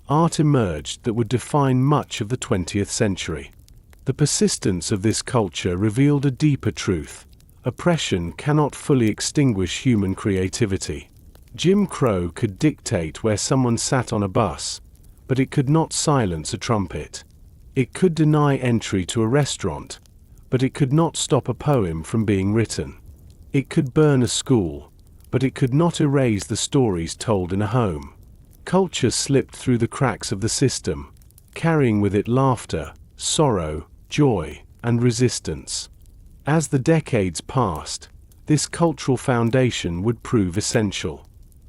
S1: art emerged that would define much of the 20th century. The persistence of this culture revealed a deeper truth. Oppression cannot fully extinguish human creativity. Jim Crow could dictate where someone sat on a bus, but it could not silence a trumpet. It could deny entry to a restaurant, but it could not stop a poem from being written. It could burn a school, but it could not erase the stories told in a home. Culture slipped through the cracks of the system, carrying with it laughter, sorrow, joy, and resistance. As the decades passed, this cultural foundation would prove essential.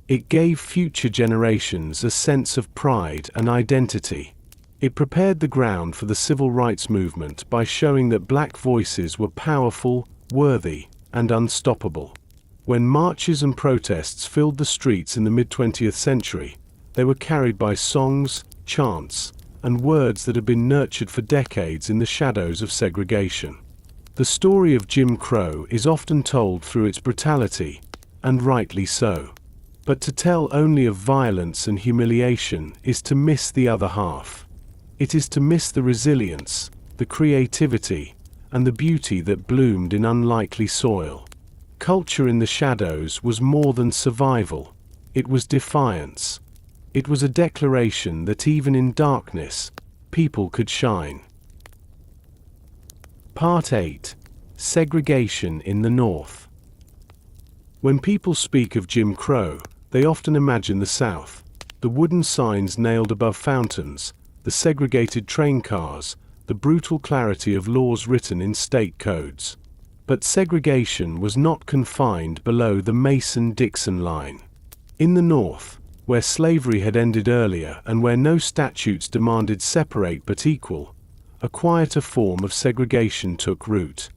S1: It gave future generations a sense of pride and identity. It prepared the ground for the civil rights movement by showing that black voices were powerful, worthy, and unstoppable. When marches and protests filled the streets in the mid-20th century, they were carried by songs, chants, and words that had been nurtured for decades in the shadows of segregation. The story of Jim Crow is often told through its brutality, and rightly so. But to tell only of violence and humiliation is to miss the other half. It is to miss the resilience, the creativity, and the beauty that bloomed in unlikely soil. Culture in the shadows was more than survival. It was defiance. It was a declaration that even in darkness, people could shine. Part 8. Segregation in the North. When people speak of Jim Crow, they often imagine the South. The wooden signs nailed above fountains, the segregated train cars, the brutal clarity of laws written in state codes. But segregation was not confined below the Mason-Dixon line. In the North, where slavery had ended earlier and where no statutes demanded separate but equal, a quieter form of segregation took root.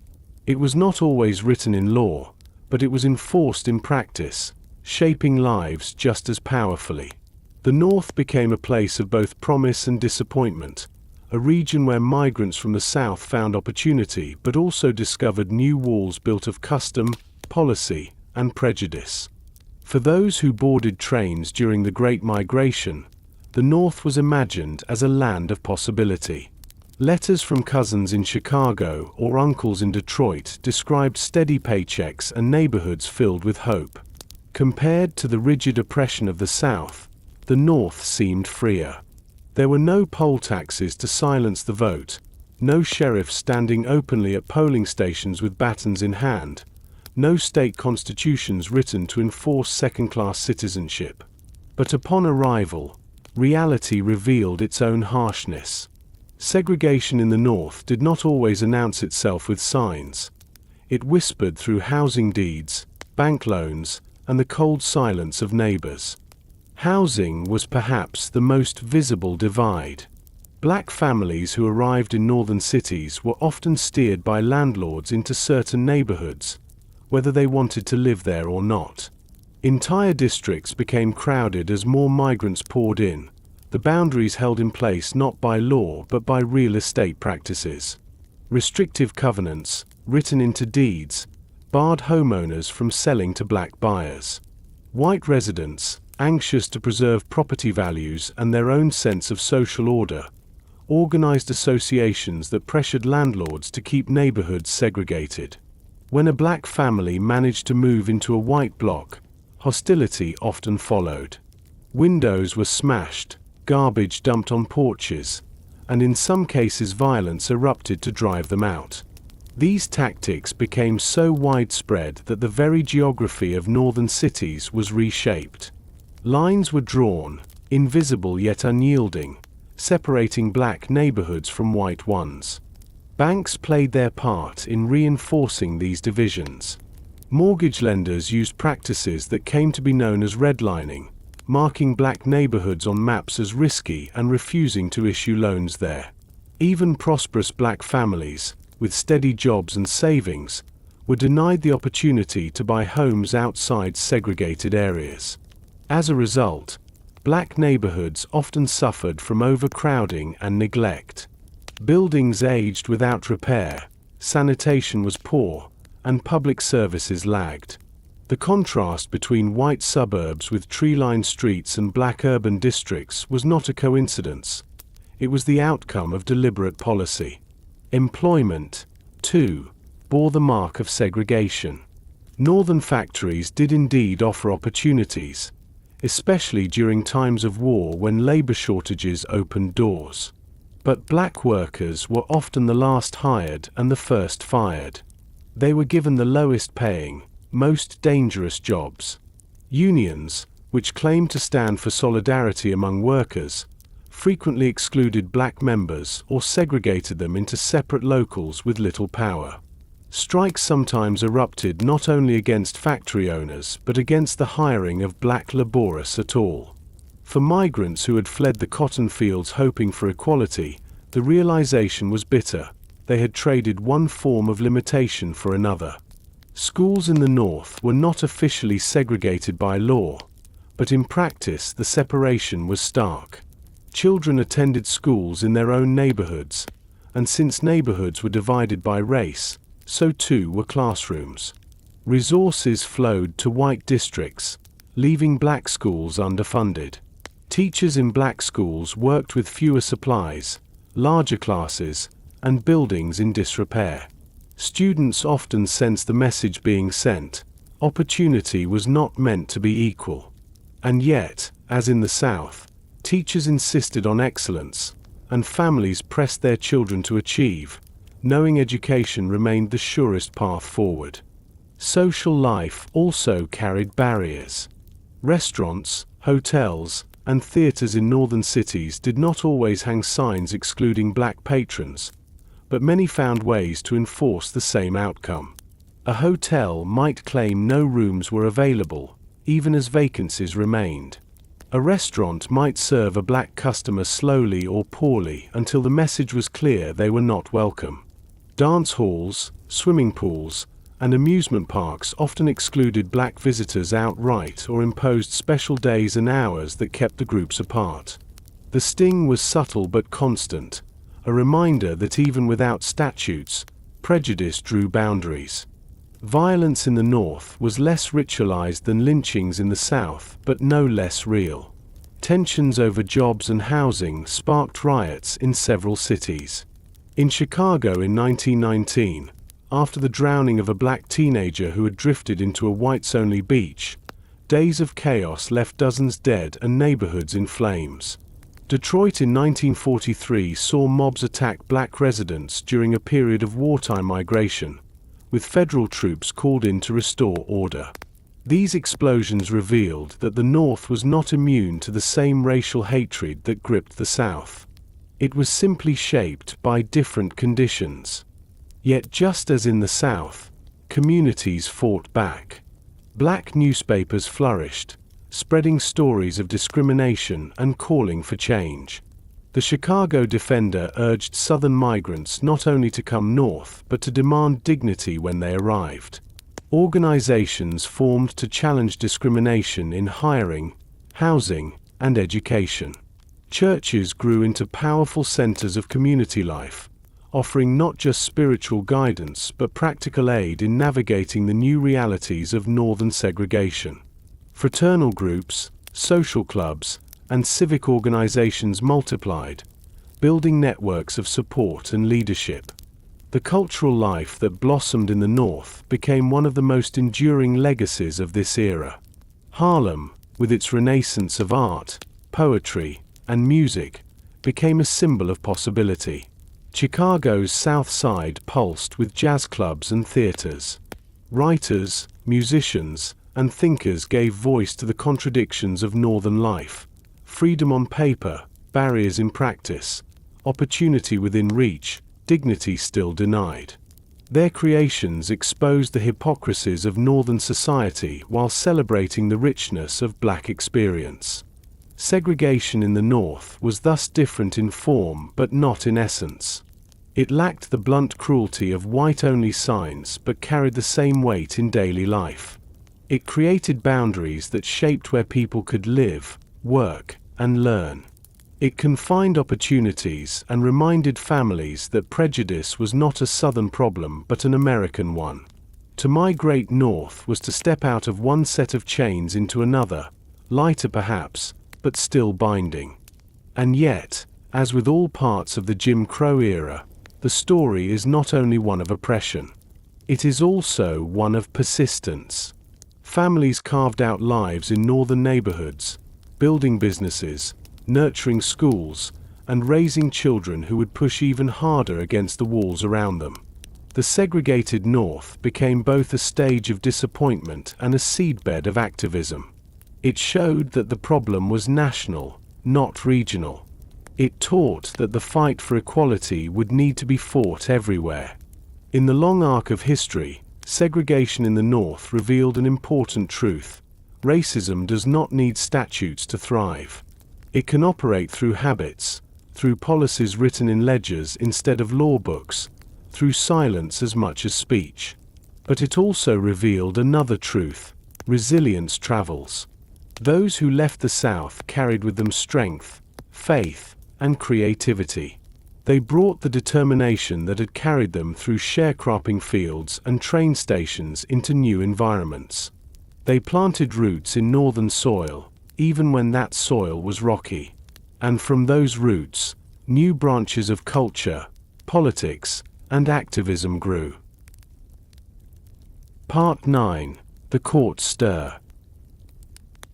S1: It was not always written in law, but it was enforced in practice, shaping lives just as powerfully. The North became a place of both promise and disappointment, a region where migrants from the South found opportunity but also discovered new walls built of custom, policy, and prejudice. For those who boarded trains during the Great Migration, the North was imagined as a land of possibility. Letters from cousins in Chicago or uncles in Detroit described steady paychecks and neighborhoods filled with hope. Compared to the rigid oppression of the South, the North seemed freer. There were no poll taxes to silence the vote, no sheriffs standing openly at polling stations with batons in hand, no state constitutions written to enforce second-class citizenship. But upon arrival, reality revealed its own harshness. Segregation in the North did not always announce itself with signs. It whispered through housing deeds, bank loans, and the cold silence of neighbors. Housing was perhaps the most visible divide. Black families who arrived in northern cities were often steered by landlords into certain neighborhoods, whether they wanted to live there or not. Entire districts became crowded as more migrants poured in, the boundaries held in place not by law but by real estate practices. Restrictive covenants, written into deeds, barred homeowners from selling to black buyers. White residents, anxious to preserve property values and their own sense of social order, organized associations that pressured landlords to keep neighborhoods segregated. When a black family managed to move into a white block, hostility often followed. Windows were smashed, garbage dumped on porches, and in some cases violence erupted to drive them out. These tactics became so widespread that the very geography of northern cities was reshaped. Lines were drawn, invisible yet unyielding, separating black neighborhoods from white ones. Banks played their part in reinforcing these divisions. Mortgage lenders used practices that came to be known as redlining, marking black neighborhoods on maps as risky and refusing to issue loans there. Even prosperous black families, with steady jobs and savings, were denied the opportunity to buy homes outside segregated areas. As a result, black neighborhoods often suffered from overcrowding and neglect. Buildings aged without repair, sanitation was poor, and public services lagged. The contrast between white suburbs with tree-lined streets and black urban districts was not a coincidence. It was the outcome of deliberate policy. Employment, too, bore the mark of segregation. Northern factories did indeed offer opportunities, especially during times of war when labor shortages opened doors. But black workers were often the last hired and the first fired. They were given the lowest paying, most dangerous jobs. Unions, which claimed to stand for solidarity among workers, frequently excluded black members or segregated them into separate locals with little power. Strikes sometimes erupted not only against factory owners but against the hiring of black laborers at all. For migrants who had fled the cotton fields hoping for equality, the realization was bitter. They had traded one form of limitation for another. Schools in the North were not officially segregated by law, but in practice the separation was stark. Children attended schools in their own neighborhoods, and since neighborhoods were divided by race, so too were classrooms. Resources flowed to white districts, leaving black schools underfunded. Teachers in black schools worked with fewer supplies, larger classes, and buildings in disrepair. Students often sensed the message being sent: opportunity was not meant to be equal. And yet, As in the South, teachers insisted on excellence, and families pressed their children to achieve, knowing education remained the surest path forward. Social life also carried barriers. Restaurants, hotels, and theaters in northern cities did not always hang signs excluding black patrons, but many found ways to enforce the same outcome. A hotel might claim no rooms were available, even as vacancies remained. A restaurant might serve a black customer slowly or poorly until the message was clear they were not welcome. Dance halls, swimming pools, and amusement parks often excluded black visitors outright or imposed special days and hours that kept the groups apart. The sting was subtle but constant, a reminder that even without statutes, prejudice drew boundaries. Violence in the North was less ritualized than lynchings in the South, but no less real. Tensions over jobs and housing sparked riots in several cities. In Chicago in 1919, after the drowning of a black teenager who had drifted into a whites-only beach, days of chaos left dozens dead and neighborhoods in flames. Detroit in 1943 saw mobs attack black residents during a period of wartime migration, with federal troops called in to restore order. These explosions revealed that the North was not immune to the same racial hatred that gripped the South. It was simply shaped by different conditions. Yet just as in the South, communities fought back. Black newspapers flourished, spreading stories of discrimination and calling for change. The Chicago Defender urged Southern migrants not only to come north but to demand dignity when they arrived. Organizations formed to challenge discrimination in hiring, housing, and education. Churches grew into powerful centers of community life, offering not just spiritual guidance but practical aid in navigating the new realities of Northern segregation. Fraternal groups, social clubs, and civic organizations multiplied, building networks of support and leadership. The cultural life that blossomed in the North became one of the most enduring legacies of this era. Harlem, with its renaissance of art, poetry, and music, became a symbol of possibility. Chicago's South Side pulsed with jazz clubs and theaters. Writers, musicians, and thinkers gave voice to the contradictions of Northern life. Freedom on paper, barriers in practice, opportunity within reach, dignity still denied. Their creations exposed the hypocrisies of Northern society while celebrating the richness of black experience. Segregation in the North was thus different in form but not in essence. It lacked the blunt cruelty of white-only signs but carried the same weight in daily life. It created boundaries that shaped where people could live, work, and learn. It confined opportunities and reminded families that prejudice was not a Southern problem but an American one. To migrate north was to step out of one set of chains into another, lighter perhaps, but still binding. And yet, as with all parts of the Jim Crow era, the story is not only one of oppression. It is also one of persistence. Families carved out lives in northern neighborhoods, building businesses, nurturing schools, and raising children who would push even harder against the walls around them. The segregated North became both a stage of disappointment and a seedbed of activism. It showed that the problem was national, not regional. It taught that the fight for equality would need to be fought everywhere. In the long arc of history, segregation in the North revealed an important truth. Racism does not need statutes to thrive. It can operate through habits, through policies written in ledgers instead of law books, through silence as much as speech. But it also revealed another truth: resilience travels. Those who left the South carried with them strength, faith, and creativity. They brought the determination that had carried them through sharecropping fields and train stations into new environments. They planted roots in northern soil, even when that soil was rocky. And from those roots, new branches of culture, politics, and activism grew. Part 9. The Court Stir.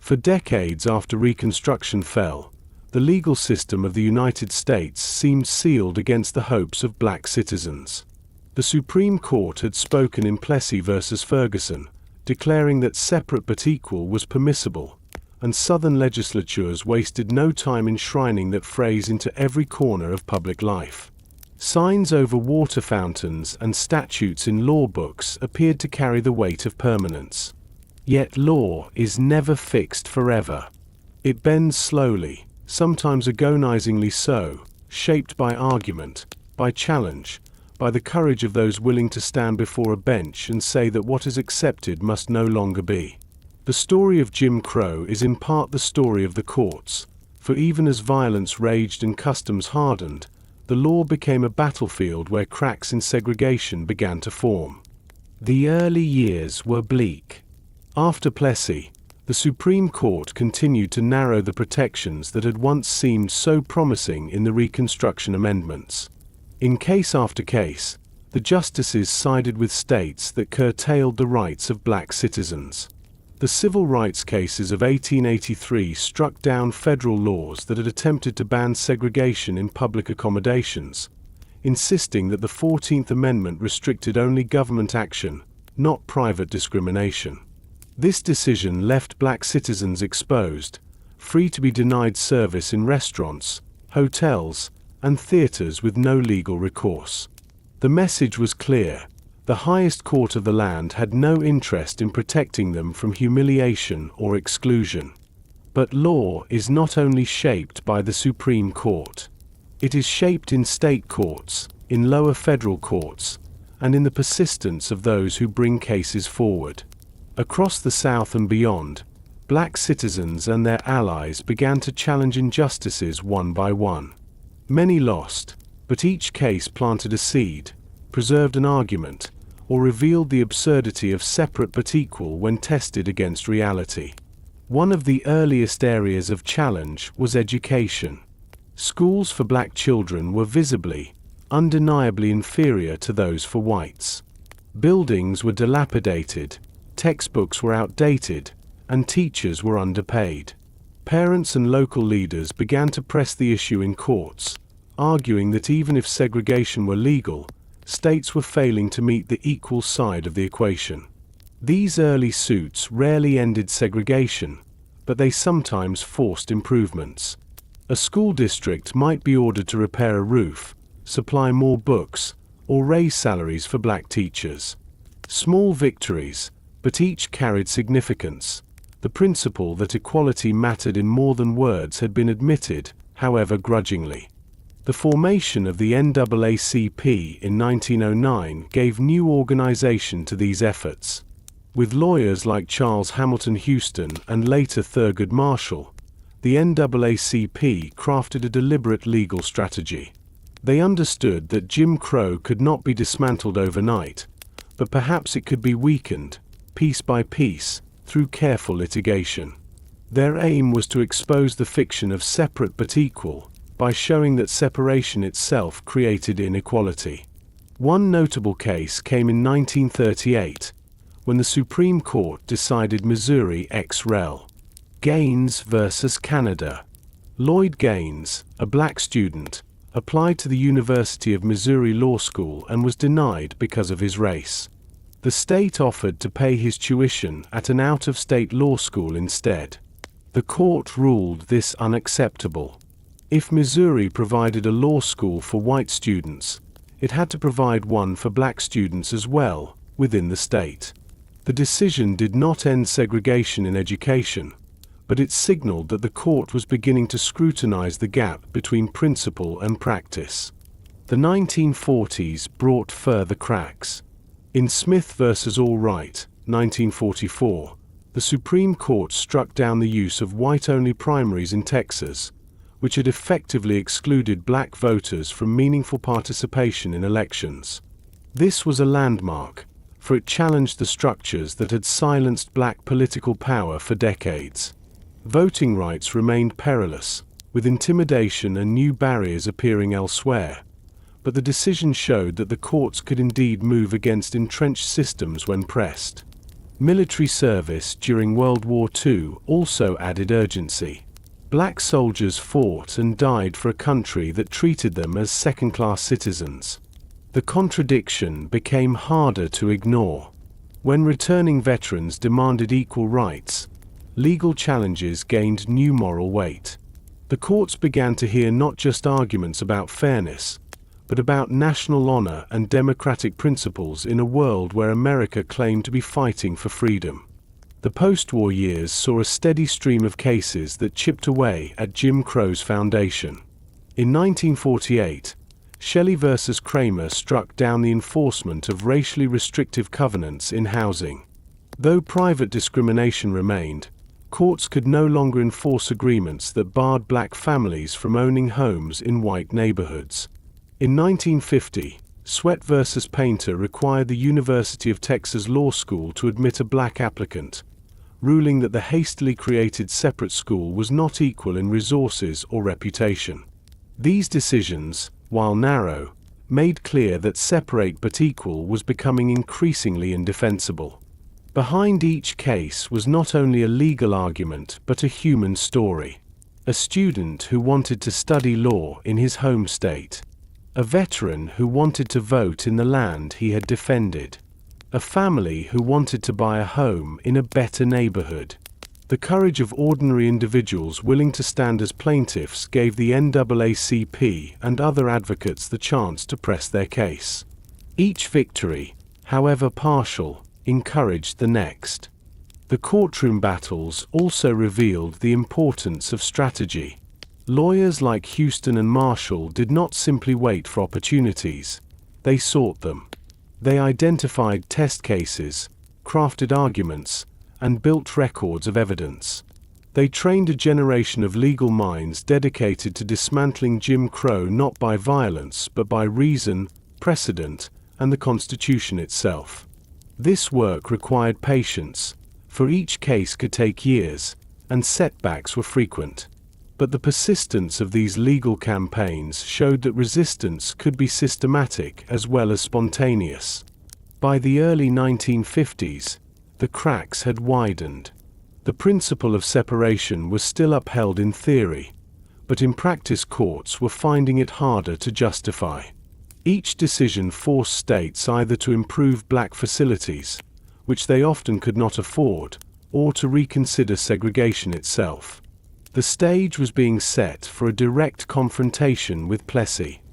S1: For decades after Reconstruction fell, the legal system of the United States seemed sealed against the hopes of black citizens. The Supreme Court had spoken in Plessy v. Ferguson, declaring that separate but equal was permissible, and Southern legislatures wasted no time enshrining that phrase into every corner of public life. Signs over water fountains and statutes in law books appeared to carry the weight of permanence. Yet law is never fixed forever. It bends slowly, sometimes agonizingly so, shaped by argument, by challenge, by the courage of those willing to stand before a bench and say that what is accepted must no longer be. The story of Jim Crow is in part the story of the courts, for even as violence raged and customs hardened, the law became a battlefield where cracks in segregation began to form. The early years were bleak. After Plessy, the Supreme Court continued to narrow the protections that had once seemed so promising in the Reconstruction amendments. In case after case, the justices sided with states that curtailed the rights of black citizens. The civil rights cases of 1883 struck down federal laws that had attempted to ban segregation in public accommodations, insisting that the 14th Amendment restricted only government action, not private discrimination. This decision left black citizens exposed, free to be denied service in restaurants, hotels, and theaters with no legal recourse. The message was clear: the highest court of the land had no interest in protecting them from humiliation or exclusion. But law is not only shaped by the Supreme Court. It is shaped in state courts, in lower federal courts, and in the persistence of those who bring cases forward. Across the South and beyond, black citizens and their allies began to challenge injustices one by one. Many lost, but each case planted a seed, preserved an argument, or revealed the absurdity of separate but equal when tested against reality. One of the earliest areas of challenge was education. Schools for black children were visibly, undeniably inferior to those for whites. Buildings were dilapidated, textbooks were outdated, and teachers were underpaid. Parents and local leaders began to press the issue in courts, arguing that even if segregation were legal, states were failing to meet the equal side of the equation. These early suits rarely ended segregation, but they sometimes forced improvements. A school district might be ordered to repair a roof, supply more books, or raise salaries for black teachers. Small victories, but each carried significance. The principle that equality mattered in more than words had been admitted, however grudgingly. The formation of the NAACP in 1909 gave new organization to these efforts. With lawyers like Charles Hamilton Houston and later Thurgood Marshall, the NAACP crafted a deliberate legal strategy. They understood that Jim Crow could not be dismantled overnight, but perhaps it could be weakened, piece by piece, through careful litigation. Their aim was to expose the fiction of separate but equal, by showing that separation itself created inequality. One notable case came in 1938, when the Supreme Court decided Missouri ex rel. Gaines versus Canada. Lloyd Gaines, a black student, applied to the University of Missouri Law School and was denied because of his race. The state offered to pay his tuition at an out-of-state law school instead. The court ruled this unacceptable. If Missouri provided a law school for white students, it had to provide one for black students as well, within the state. The decision did not end segregation in education, but it signaled that the court was beginning to scrutinize the gap between principle and practice. The 1940s brought further cracks. In Smith v. Allwright, 1944, the Supreme Court struck down the use of white-only primaries in Texas, which had effectively excluded black voters from meaningful participation in elections. This was a landmark, for it challenged the structures that had silenced black political power for decades. Voting rights remained perilous, with intimidation and new barriers appearing elsewhere, but the decision showed that the courts could indeed move against entrenched systems when pressed. Military service during World War II also added urgency. Black soldiers fought and died for a country that treated them as second-class citizens. The contradiction became harder to ignore. When returning veterans demanded equal rights, legal challenges gained new moral weight. The courts began to hear not just arguments about fairness, but about national honor and democratic principles in a world where America claimed to be fighting for freedom. The post-war years saw a steady stream of cases that chipped away at Jim Crow's foundation. In 1948, Shelley versus Kramer struck down the enforcement of racially restrictive covenants in housing. Though private discrimination remained, courts could no longer enforce agreements that barred black families from owning homes in white neighborhoods. In 1950, Sweat versus Painter required the University of Texas Law School to admit a black applicant, ruling that the hastily created separate school was not equal in resources or reputation. These decisions, while narrow, made clear that separate but equal was becoming increasingly indefensible. Behind each case was not only a legal argument but a human story. A student who wanted to study law in his home state. A veteran who wanted to vote in the land he had defended. A family who wanted to buy a home in a better neighborhood. The courage of ordinary individuals willing to stand as plaintiffs gave the NAACP and other advocates the chance to press their case. Each victory, however partial, encouraged the next. The courtroom battles also revealed the importance of strategy. Lawyers like Houston and Marshall did not simply wait for opportunities, they sought them. They identified test cases, crafted arguments, and built records of evidence. They trained a generation of legal minds dedicated to dismantling Jim Crow not by violence but by reason, precedent, and the Constitution itself. This work required patience, for each case could take years, and setbacks were frequent. But the persistence of these legal campaigns showed that resistance could be systematic as well as spontaneous. By the early 1950s, the cracks had widened. The principle of separation was still upheld in theory, but in practice courts were finding it harder to justify. Each decision forced states either to improve black facilities, which they often could not afford, or to reconsider segregation itself. The stage was being set for a direct confrontation with Plessy.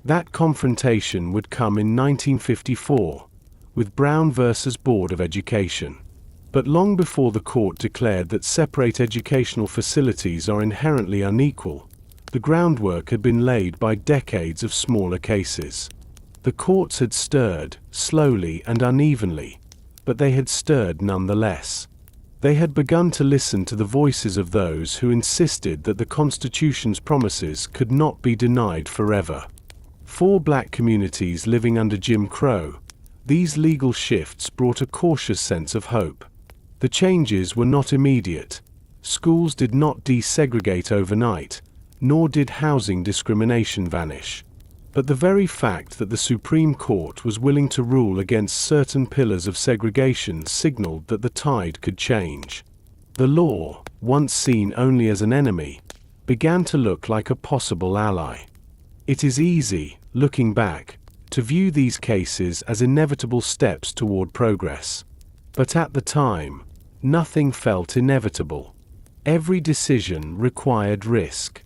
S1: That confrontation would come in 1954, with Brown versus Board of Education. But long before the court declared that separate educational facilities are inherently unequal, the groundwork had been laid by decades of smaller cases. The courts had stirred, slowly and unevenly, but they had stirred nonetheless. They had begun to listen to the voices of those who insisted that the Constitution's promises could not be denied forever. For black communities living under Jim Crow, these legal shifts brought a cautious sense of hope. The changes were not immediate. Schools did not desegregate overnight, nor did housing discrimination vanish. But the very fact that the Supreme Court was willing to rule against certain pillars of segregation signaled that the tide could change. The law, once seen only as an enemy, began to look like a possible ally. It is easy, looking back, to view these cases as inevitable steps toward progress. But at the time, nothing felt inevitable. Every decision required risk.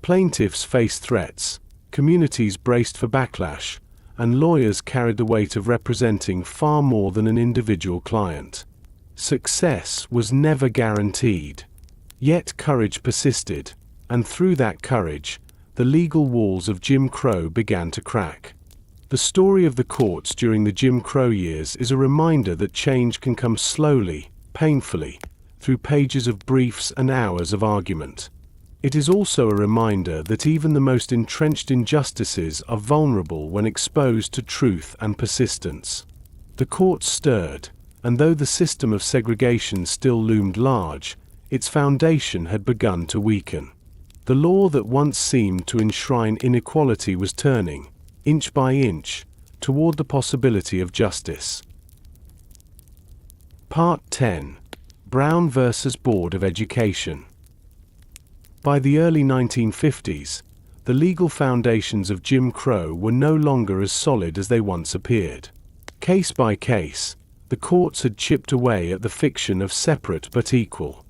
S1: Plaintiffs faced threats, communities braced for backlash, and lawyers carried the weight of representing far more than an individual client. Success was never guaranteed. Yet courage persisted, and through that courage, the legal walls of Jim Crow began to crack. The story of the courts during the Jim Crow years is a reminder that change can come slowly, painfully, through pages of briefs and hours of argument. It is also a reminder that even the most entrenched injustices are vulnerable when exposed to truth and persistence. The courts stirred, and though the system of segregation still loomed large, its foundation had begun to weaken. The law that once seemed to enshrine inequality was turning, inch by inch, toward the possibility of justice. Part 10. Brown versus Board of Education. By the early 1950s, the legal foundations of Jim Crow were no longer as solid as they once appeared. Case by case, the courts had chipped away at the fiction of separate but equal.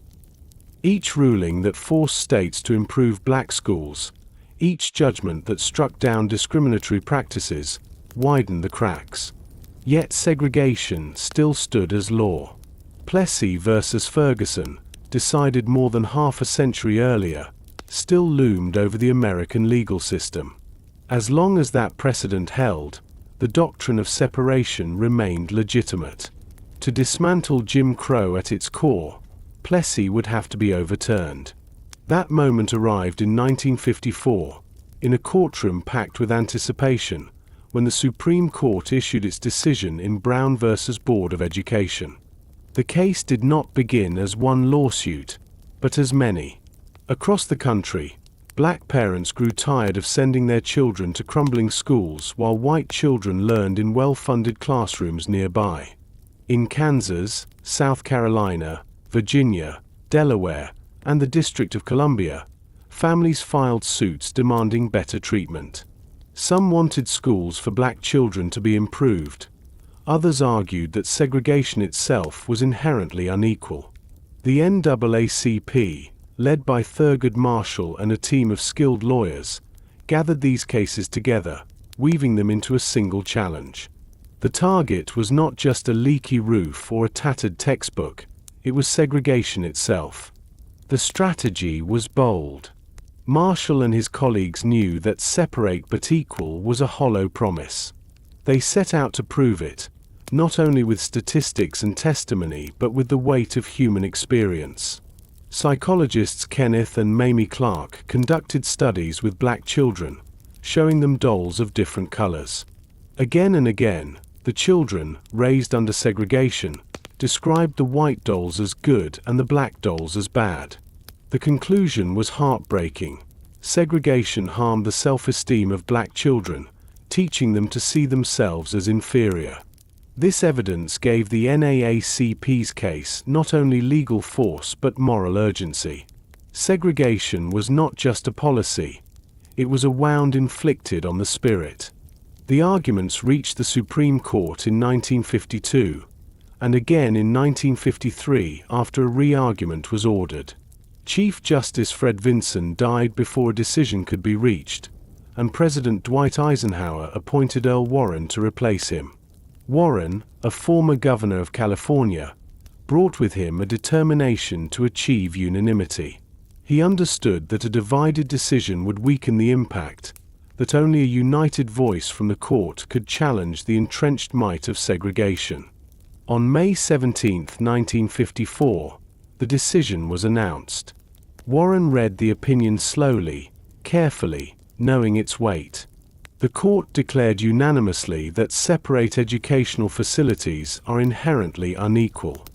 S1: Each ruling that forced states to improve black schools, each judgment that struck down discriminatory practices, widened the cracks. Yet segregation still stood as law. Plessy versus Ferguson, decided more than half a century earlier, still loomed over the American legal system. As long as that precedent held, the doctrine of separation remained legitimate. To dismantle Jim Crow at its core, Plessy would have to be overturned. That moment arrived in 1954, in a courtroom packed with anticipation, when the Supreme Court issued its decision in Brown versus Board of Education. The case did not begin as one lawsuit, but as many. Across the country, black parents grew tired of sending their children to crumbling schools while white children learned in well-funded classrooms nearby. In Kansas, South Carolina, Virginia, Delaware, and the District of Columbia, families filed suits demanding better treatment. Some wanted schools for black children to be improved. Others argued that segregation itself was inherently unequal. The NAACP, led by Thurgood Marshall and a team of skilled lawyers, gathered these cases together, weaving them into a single challenge. The target was not just a leaky roof or a tattered textbook, it was segregation itself. The strategy was bold. Marshall and his colleagues knew that separate but equal was a hollow promise. They set out to prove it, not only with statistics and testimony but with the weight of human experience. Psychologists Kenneth and Mamie Clark conducted studies with black children, showing them dolls of different colors. Again and again, the children, raised under segregation, described the white dolls as good and the black dolls as bad. The conclusion was heartbreaking. Segregation harmed the self-esteem of black children, teaching them to see themselves as inferior. This evidence gave the NAACP's case not only legal force but moral urgency. Segregation was not just a policy, it was a wound inflicted on the spirit. The arguments reached the Supreme Court in 1952, and again in 1953 after a re-argument was ordered. Chief Justice Fred Vinson died before a decision could be reached, and President Dwight Eisenhower appointed Earl Warren to replace him. Warren, a former governor of California, brought with him a determination to achieve unanimity. He understood that a divided decision would weaken the impact, that only a united voice from the court could challenge the entrenched might of segregation. On May 17, 1954, the decision was announced. Warren read the opinion slowly, carefully, knowing its weight. The court declared unanimously that separate educational facilities are inherently unequal.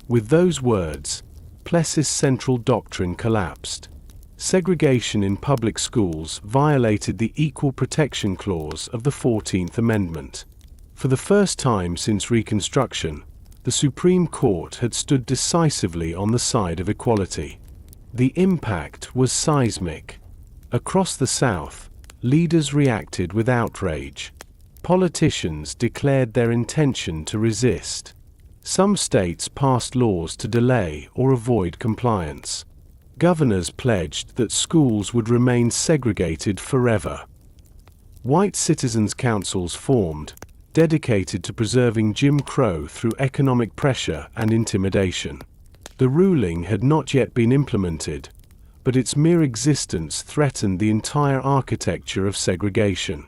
S1: With those words, Plessy's central doctrine collapsed. Segregation in public schools violated the Equal Protection Clause of the 14th Amendment. For the first time since Reconstruction, the Supreme Court had stood decisively on the side of equality. The impact was seismic. Across the South, leaders reacted with outrage. Politicians declared their intention to resist. Some states passed laws to delay or avoid compliance. Governors pledged that schools would remain segregated forever. White citizens' councils formed, dedicated to preserving Jim Crow through economic pressure and intimidation. The ruling had not yet been implemented, but its mere existence threatened the entire architecture of segregation.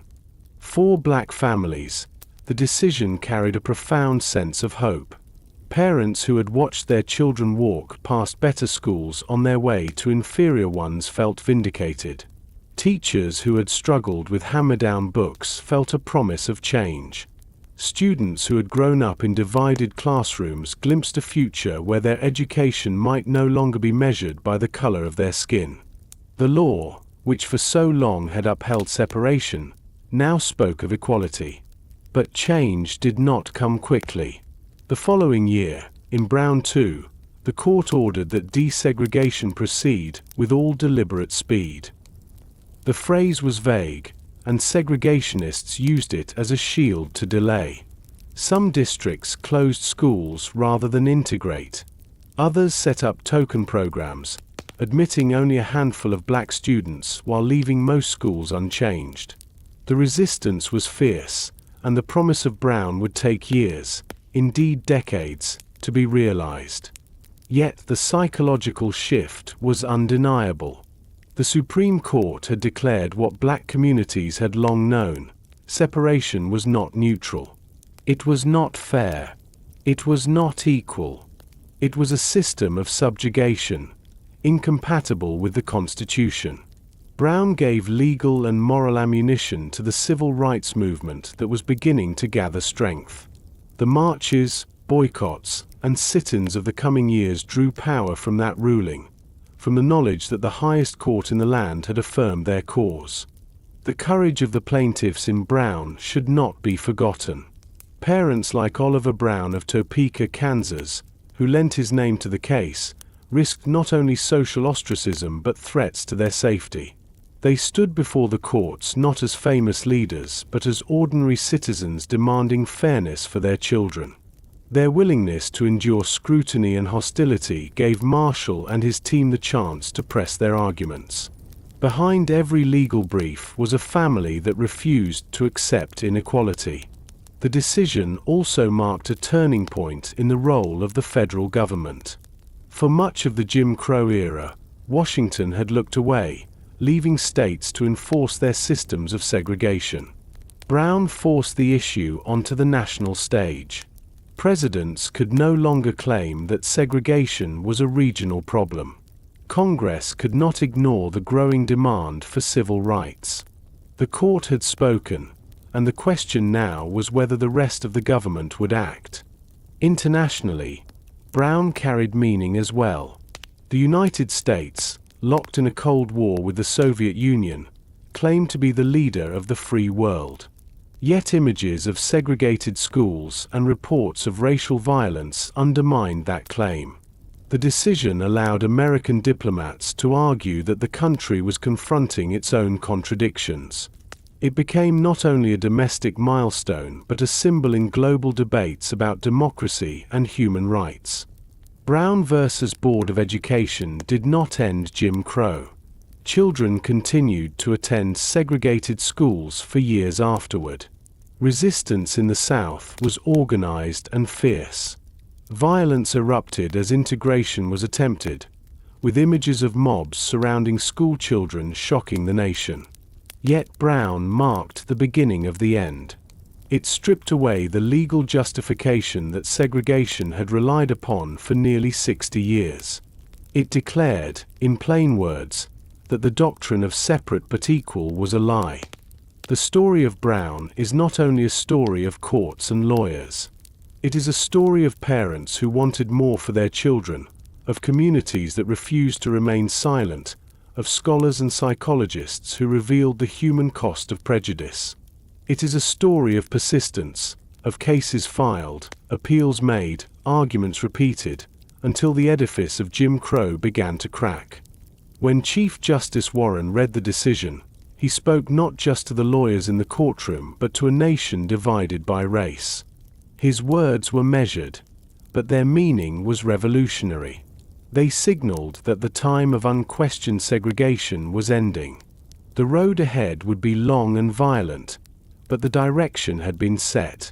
S1: For black families, the decision carried a profound sense of hope. Parents who had watched their children walk past better schools on their way to inferior ones felt vindicated. Teachers who had struggled with hammer-down books felt a promise of change. Students who had grown up in divided classrooms glimpsed a future where their education might no longer be measured by the color of their skin. The law, which for so long had upheld separation, now spoke of equality. But change did not come quickly. The following year, In Brown 2, the court ordered that desegregation proceed with all deliberate speed. The phrase was vague, and segregationists used it as a shield to delay. Some districts closed schools rather than integrate. Others set up token programs, admitting only a handful of black students while leaving most schools unchanged. The resistance was fierce, and the promise of Brown would take years, indeed decades, to be realized. Yet the psychological shift was undeniable. The Supreme Court had declared what black communities had long known: separation was not neutral. It was not fair. It was not equal. It was a system of subjugation, incompatible with the Constitution. Brown gave legal and moral ammunition to the civil rights movement that was beginning to gather strength. The marches, boycotts, and sit-ins of the coming years drew power from that ruling, from the knowledge that the highest court in the land had affirmed their cause. The courage of the plaintiffs in Brown should not be forgotten. Parents like Oliver Brown of Topeka, Kansas, who lent his name to the case, risked not only social ostracism but threats to their safety. They stood before the courts not as famous leaders but as ordinary citizens demanding fairness for their children. Their willingness to endure scrutiny and hostility gave Marshall and his team the chance to press their arguments. Behind every legal brief was a family that refused to accept inequality. The decision also marked a turning point in the role of the federal government. For much of the Jim Crow era, Washington had looked away, leaving states to enforce their systems of segregation. Brown forced the issue onto the national stage. Presidents could no longer claim that segregation was a regional problem. Congress could not ignore the growing demand for civil rights. The court had spoken, and the question now was whether the rest of the government would act. Internationally, Brown carried meaning as well. The United States, locked in a Cold War with the Soviet Union, claimed to be the leader of the free world. Yet images of segregated schools and reports of racial violence undermined that claim. The decision allowed American diplomats to argue that the country was confronting its own contradictions. It became not only a domestic milestone but a symbol in global debates about democracy and human rights. Brown versus Board of Education did not end Jim Crow. Children continued to attend segregated schools for years afterward. Resistance in the South was organized and fierce. Violence erupted as integration was attempted, with images of mobs surrounding school children shocking the nation. Yet Brown marked the beginning of the end. It stripped away the legal justification that segregation had relied upon for nearly 60 years. It declared, in plain words, that the doctrine of separate but equal was a lie. The story of Brown is not only a story of courts and lawyers. It is a story of parents who wanted more for their children, of communities that refused to remain silent, of scholars and psychologists who revealed the human cost of prejudice. It is a story of persistence, of cases filed, appeals made, arguments repeated, until the edifice of Jim Crow began to crack. When Chief Justice Warren read the decision, he spoke not just to the lawyers in the courtroom but to a nation divided by race. His words were measured, but their meaning was revolutionary. They signaled that the time of unquestioned segregation was ending. The road ahead would be long and violent, but the direction had been set.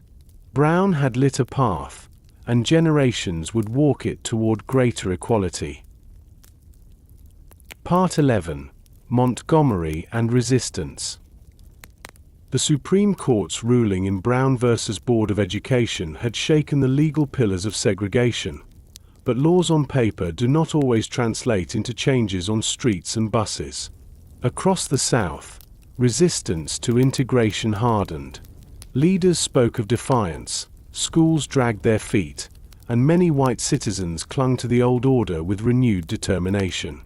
S1: Brown had lit a path, and generations would walk it toward greater equality. Part 11. Montgomery and Resistance. The Supreme Court's ruling in Brown v. Board of Education had shaken the legal pillars of segregation, but laws on paper do not always translate into changes on streets and buses. Across the South, resistance to integration hardened. Leaders spoke of defiance, schools dragged their feet, and many white citizens clung to the old order with renewed determination.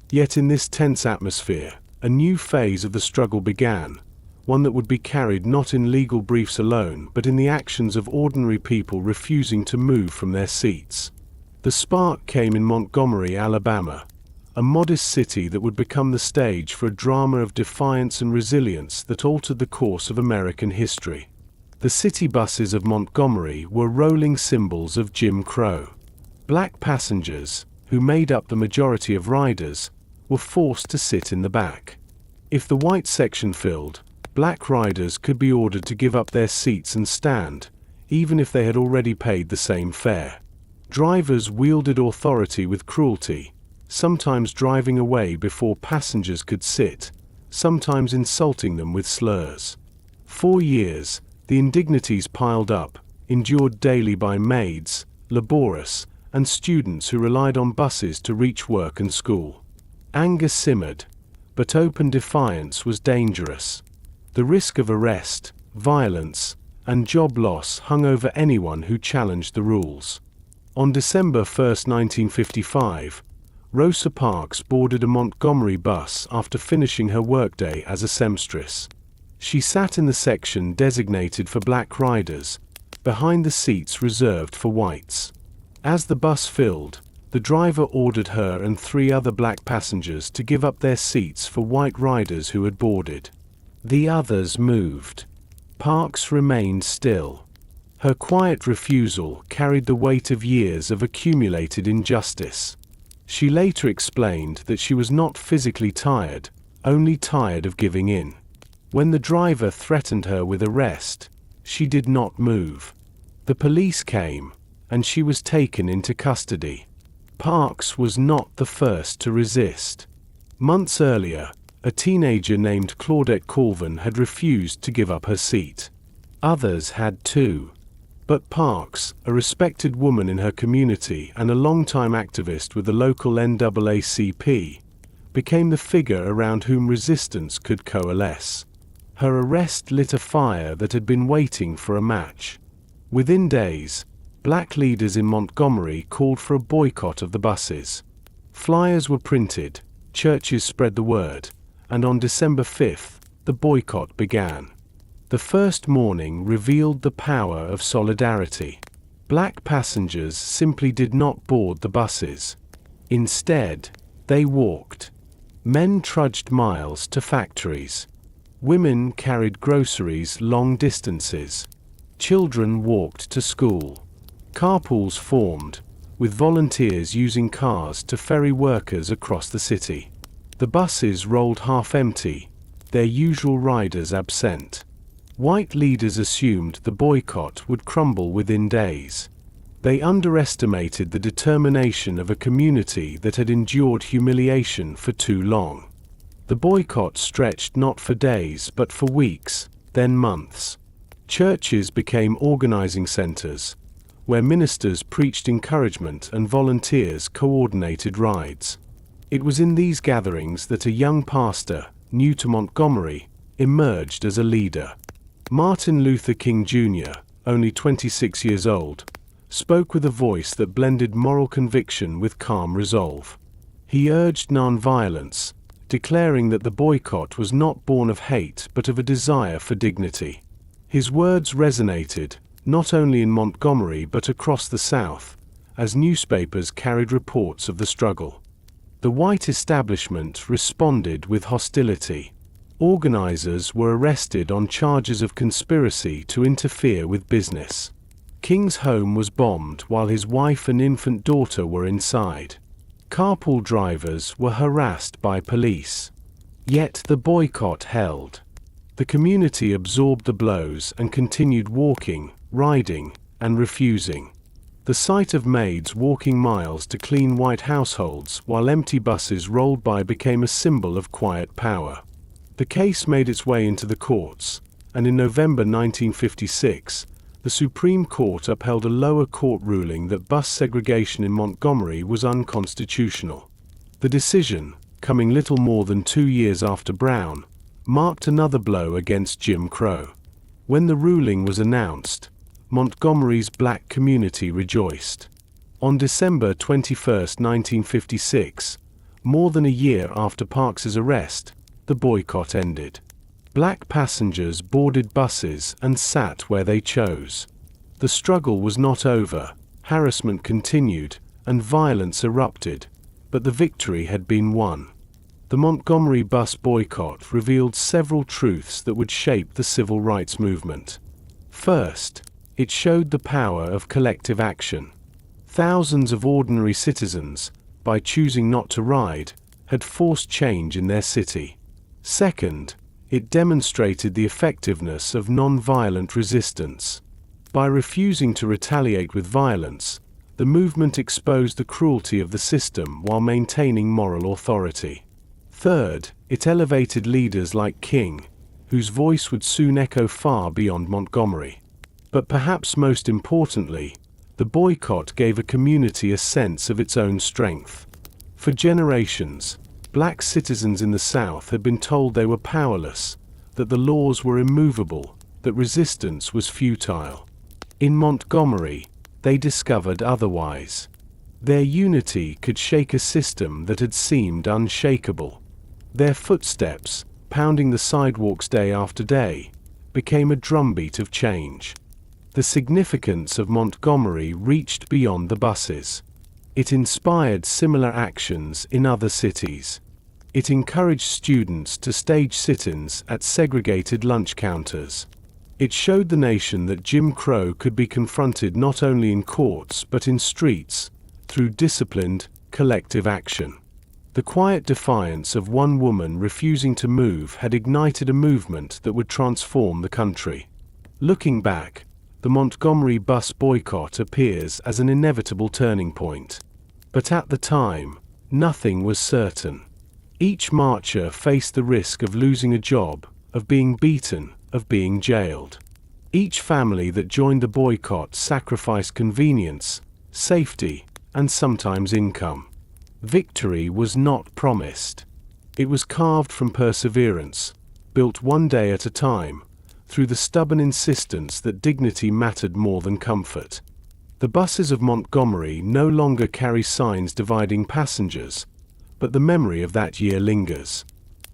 S1: Yet in this tense atmosphere, a new phase of the struggle began, one that would be carried not in legal briefs alone but in the actions of ordinary people refusing to move from their seats. The spark came in Montgomery, Alabama, a modest city that would become the stage for a drama of defiance and resilience that altered the course of American history. The city buses of Montgomery were rolling symbols of Jim Crow. Black passengers, who made up the majority of riders, were forced to sit in the back. If the white section filled, black riders could be ordered to give up their seats and stand, even if they had already paid the same fare. Drivers wielded authority with cruelty, sometimes driving away before passengers could sit, sometimes insulting them with slurs. For years, the indignities piled up, endured daily by maids, labourers, and students who relied on buses to reach work and school. Anger simmered, but open defiance was dangerous. The risk of arrest, violence, and job loss hung over anyone who challenged the rules. On December 1, 1955, Rosa Parks boarded a Montgomery bus after finishing her workday as a seamstress. She sat in the section designated for black riders, behind the seats reserved for whites. As the bus filled, the driver ordered her and 3 other black passengers to give up their seats for white riders who had boarded. The others moved. Parks remained still. Her quiet refusal carried the weight of years of accumulated injustice. She later explained that she was not physically tired, only tired of giving in. When the driver threatened her with arrest, she did not move. The police came, and she was taken into custody. Parks was not the first to resist. Months earlier, a teenager named Claudette Colvin had refused to give up her seat. Others had too. But Parks, a respected woman in her community and a longtime activist with the local NAACP, became the figure around whom resistance could coalesce. Her arrest lit a fire that had been waiting for a match. Within days, black leaders in Montgomery called for a boycott of the buses. Flyers were printed, churches spread the word, and on December 5, the boycott began. The first morning revealed the power of solidarity. Black passengers simply did not board the buses. Instead, they walked. Men trudged miles to factories. Women carried groceries long distances. Children walked to school. Carpools formed, with volunteers using cars to ferry workers across the city. The buses rolled half empty, their usual riders absent. White leaders assumed the boycott would crumble within days. They underestimated the determination of a community that had endured humiliation for too long. The boycott stretched not for days but for weeks, then months. Churches became organizing centers, where ministers preached encouragement and volunteers coordinated rides. It was in these gatherings that a young pastor, new to Montgomery, emerged as a leader. Martin Luther King Jr., only 26 years old, spoke with a voice that blended moral conviction with calm resolve. He urged nonviolence, declaring that the boycott was not born of hate but of a desire for dignity. His words resonated, not only in Montgomery but across the South, as newspapers carried reports of the struggle. The white establishment responded with hostility. Organizers were arrested on charges of conspiracy to interfere with business. King's home was bombed while his wife and infant daughter were inside. Carpool drivers were harassed by police. Yet the boycott held. The community absorbed the blows and continued walking, riding, and refusing. The sight of maids walking miles to clean white households while empty buses rolled by became a symbol of quiet power. The case made its way into the courts, and in November 1956, the Supreme Court upheld a lower court ruling that bus segregation in Montgomery was unconstitutional. The decision, coming little more than 2 years after Brown, marked another blow against Jim Crow. When the ruling was announced, Montgomery's black community rejoiced. On December 21, 1956, more than a year after Parks's arrest, the boycott ended. Black passengers boarded buses and sat where they chose. The struggle was not over, harassment continued, and violence erupted, but the victory had been won. The Montgomery bus boycott revealed several truths that would shape the civil rights movement. First, it showed the power of collective action. Thousands of ordinary citizens, by choosing not to ride, had forced change in their city. Second, it demonstrated the effectiveness of non-violent resistance. By refusing to retaliate with violence, the movement exposed the cruelty of the system while maintaining moral authority. Third, it elevated leaders like King, whose voice would soon echo far beyond Montgomery. But perhaps most importantly, the boycott gave a community a sense of its own strength. For generations, black citizens in the South had been told they were powerless, that the laws were immovable, that resistance was futile. In Montgomery, they discovered otherwise. Their unity could shake a system that had seemed unshakable. Their footsteps, pounding the sidewalks day after day, became a drumbeat of change. The significance of Montgomery reached beyond the buses. It inspired similar actions in other cities. It encouraged students to stage sit-ins at segregated lunch counters. It showed the nation that Jim Crow could be confronted not only in courts but in streets, through disciplined, collective action. The quiet defiance of one woman refusing to move had ignited a movement that would transform the country. Looking back, the Montgomery bus boycott appears as an inevitable turning point. But at the time, nothing was certain. Each marcher faced the risk of losing a job, of being beaten, of being jailed. Each family that joined the boycott sacrificed convenience, safety, and sometimes income. Victory was not promised. It was carved from perseverance, built one day at a time, through the stubborn insistence that dignity mattered more than comfort. The buses of Montgomery no longer carry signs dividing passengers, but the memory of that year lingers.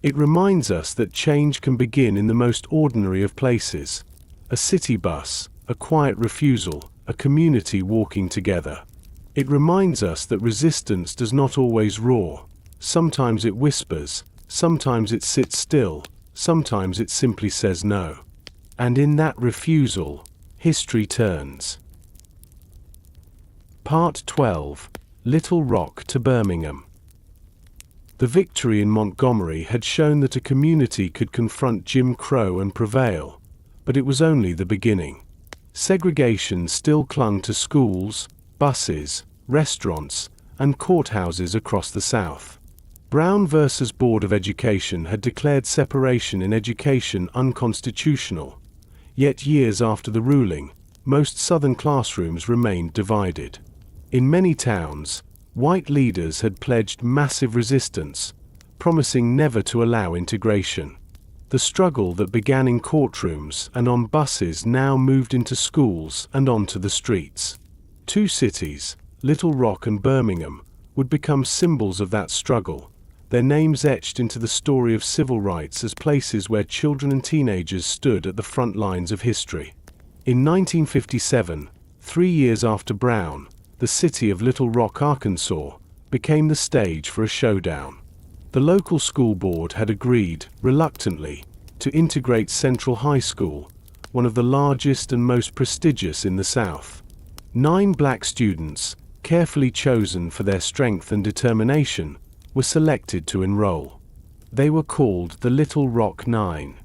S1: It reminds us that change can begin in the most ordinary of places: a city bus, a quiet refusal, a community walking together. It reminds us that resistance does not always roar. Sometimes it whispers, sometimes it sits still, sometimes it simply says no. And in that refusal, history turns. Part 12. Little Rock to Birmingham. The victory in Montgomery had shown that a community could confront Jim Crow and prevail, but it was only the beginning. Segregation still clung to schools, buses, restaurants, and courthouses across the South. Brown v. Board of Education had declared separation in education unconstitutional, yet years after the ruling, most Southern classrooms remained divided. In many towns, white leaders had pledged massive resistance, promising never to allow integration. The struggle that began in courtrooms and on buses now moved into schools and onto the streets. Two cities, Little Rock and Birmingham, would become symbols of that struggle, their names etched into the story of civil rights as places where children and teenagers stood at the front lines of history. In 1957, 3 years after Brown, the city of Little Rock, Arkansas, became the stage for a showdown. The local school board had agreed, reluctantly, to integrate Central High School, one of the largest and most prestigious in the South. 9 black students, carefully chosen for their strength and determination, were selected to enroll. They were called the Little Rock Nine.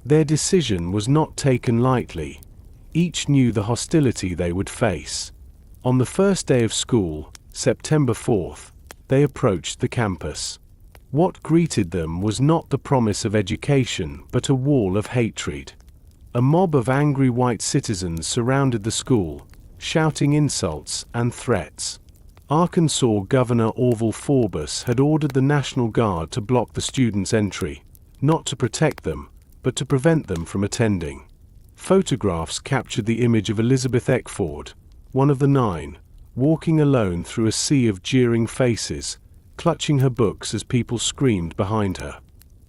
S1: Their decision was not taken lightly. Each knew the hostility they would face. On the first day of school, September 4th, they approached the campus. What greeted them was not the promise of education but a wall of hatred. A mob of angry white citizens surrounded the school, shouting insults and threats. Arkansas Governor Orval Forbes had ordered the National Guard to block the students' entry, not to protect them, but to prevent them from attending. Photographs captured the image of Elizabeth Eckford, one of the 9, walking alone through a sea of jeering faces, clutching her books as people screamed behind her.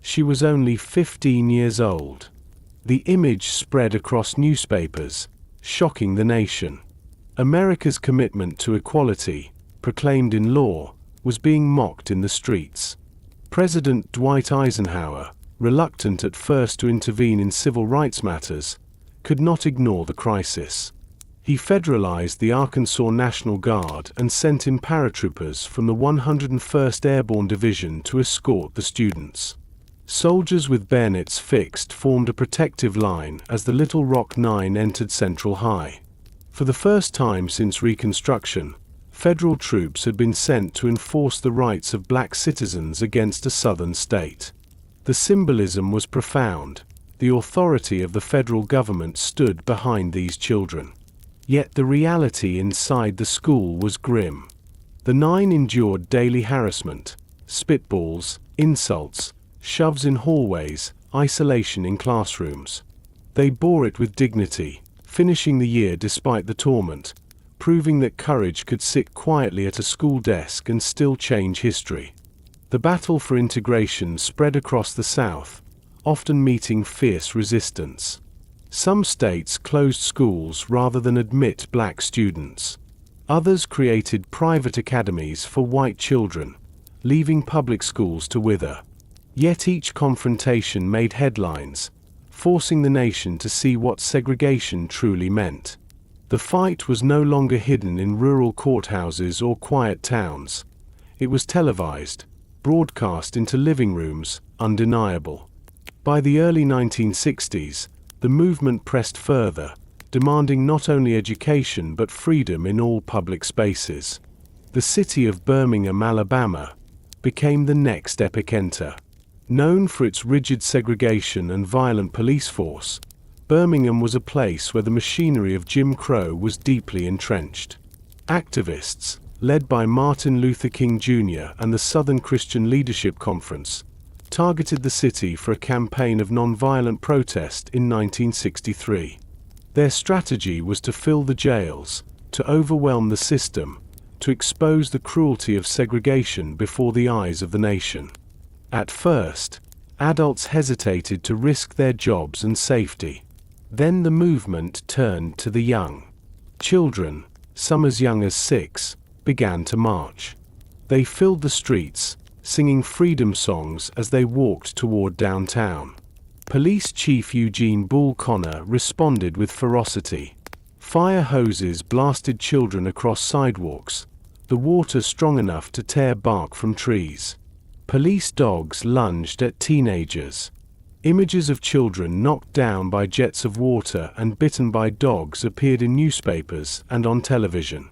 S1: She was only 15 years old. The image spread across newspapers, shocking the nation. America's commitment to equality, proclaimed in law, was being mocked in the streets. President Dwight Eisenhower, reluctant at first to intervene in civil rights matters, could not ignore the crisis. He federalized the Arkansas National Guard and sent in paratroopers from the 101st Airborne Division to escort the students. Soldiers with bayonets fixed formed a protective line as the Little Rock Nine entered Central High. For the first time since Reconstruction, federal troops had been sent to enforce the rights of black citizens against a southern state. The symbolism was profound. The authority of the federal government stood behind these children. Yet the reality inside the school was grim. The nine endured daily harassment, spitballs, insults, shoves in hallways, isolation in classrooms. They bore it with dignity, finishing the year despite the torment, proving that courage could sit quietly at a school desk and still change history. The battle for integration spread across the South, often meeting fierce resistance. Some states closed schools rather than admit black students. Others created private academies for white children, leaving public schools to wither. Yet each confrontation made headlines, forcing the nation to see what segregation truly meant. The fight was no longer hidden in rural courthouses or quiet towns. It was televised, broadcast into living rooms, undeniable. By the early 1960s, the movement pressed further, demanding not only education but freedom in all public spaces. The city of Birmingham, Alabama, became the next epicenter. Known for its rigid segregation and violent police force, Birmingham was a place where the machinery of Jim Crow was deeply entrenched. Activists, led by Martin Luther King Jr. and the Southern Christian Leadership Conference, targeted the city for a campaign of nonviolent protest in 1963. Their strategy was to fill the jails, to overwhelm the system, to expose the cruelty of segregation before the eyes of the nation. At first, adults hesitated to risk their jobs and safety. Then the movement turned to the young. Children, some as young as 6, began to march. They filled the streets, singing freedom songs as they walked toward downtown. Police Chief Eugene Bull Connor responded with ferocity. Fire hoses blasted children across sidewalks, the water strong enough to tear bark from trees. Police dogs lunged at teenagers. Images of children knocked down by jets of water and bitten by dogs appeared in newspapers and on television.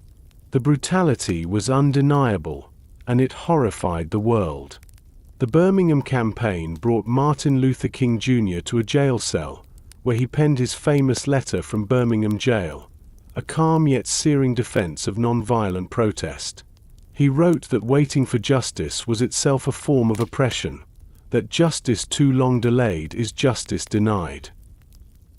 S1: The brutality was undeniable, and it horrified the world. The Birmingham campaign brought Martin Luther King Jr. to a jail cell, where he penned his famous letter from Birmingham jail, a calm yet searing defense of nonviolent protest. He wrote that waiting for justice was itself a form of oppression, that justice too long delayed is justice denied.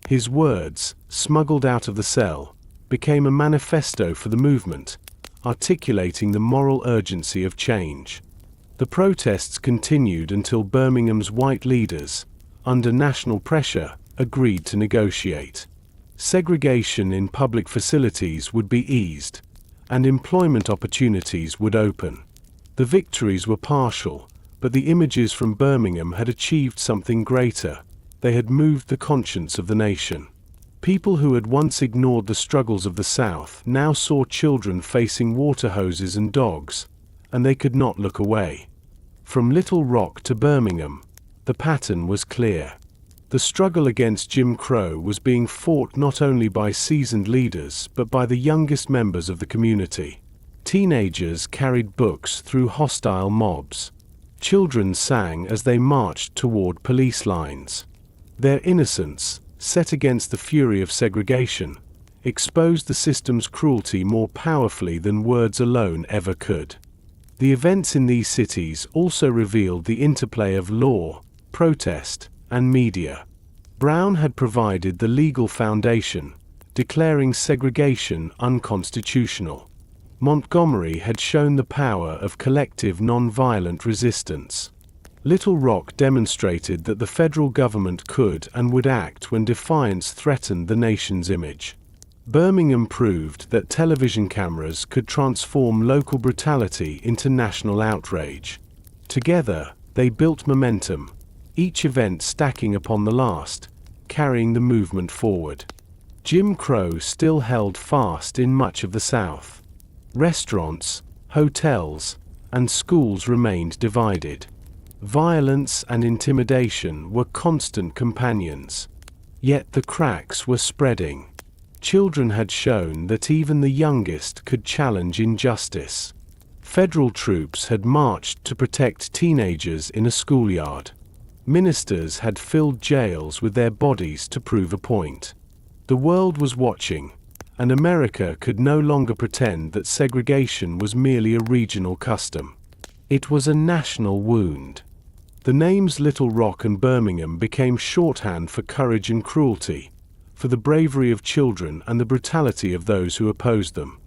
S1: His words, smuggled out of the cell, became a manifesto for the movement, articulating the moral urgency of change. The protests continued until Birmingham's white leaders, under national pressure, agreed to negotiate. Segregation in public facilities would be eased, and employment opportunities would open. The victories were partial, but the images from Birmingham had achieved something greater. They had moved the conscience of the nation. People who had once ignored the struggles of the South now saw children facing water hoses and dogs, and they could not look away. From Little Rock to Birmingham, the pattern was clear. The struggle against Jim Crow was being fought not only by seasoned leaders but by the youngest members of the community. Teenagers carried books through hostile mobs. Children sang as they marched toward police lines. Their innocence, set against the fury of segregation, exposed the system's cruelty more powerfully than words alone ever could. The events in these cities also revealed the interplay of law, protest, and media. Brown had provided the legal foundation, declaring segregation unconstitutional. Montgomery had shown the power of collective nonviolent resistance. Little Rock demonstrated that the federal government could and would act when defiance threatened the nation's image. Birmingham proved that television cameras could transform local brutality into national outrage. Together, they built momentum, each event stacking upon the last, carrying the movement forward. Jim Crow still held fast in much of the South. Restaurants, hotels, and schools remained divided. Violence and intimidation were constant companions. Yet the cracks were spreading. Children had shown that even the youngest could challenge injustice. Federal troops had marched to protect teenagers in a schoolyard. Ministers had filled jails with their bodies to prove a point. The world was watching, and America could no longer pretend that segregation was merely a regional custom. It was a national wound. The names Little Rock and Birmingham became shorthand for courage and cruelty, for the bravery of children and the brutality of those who opposed them.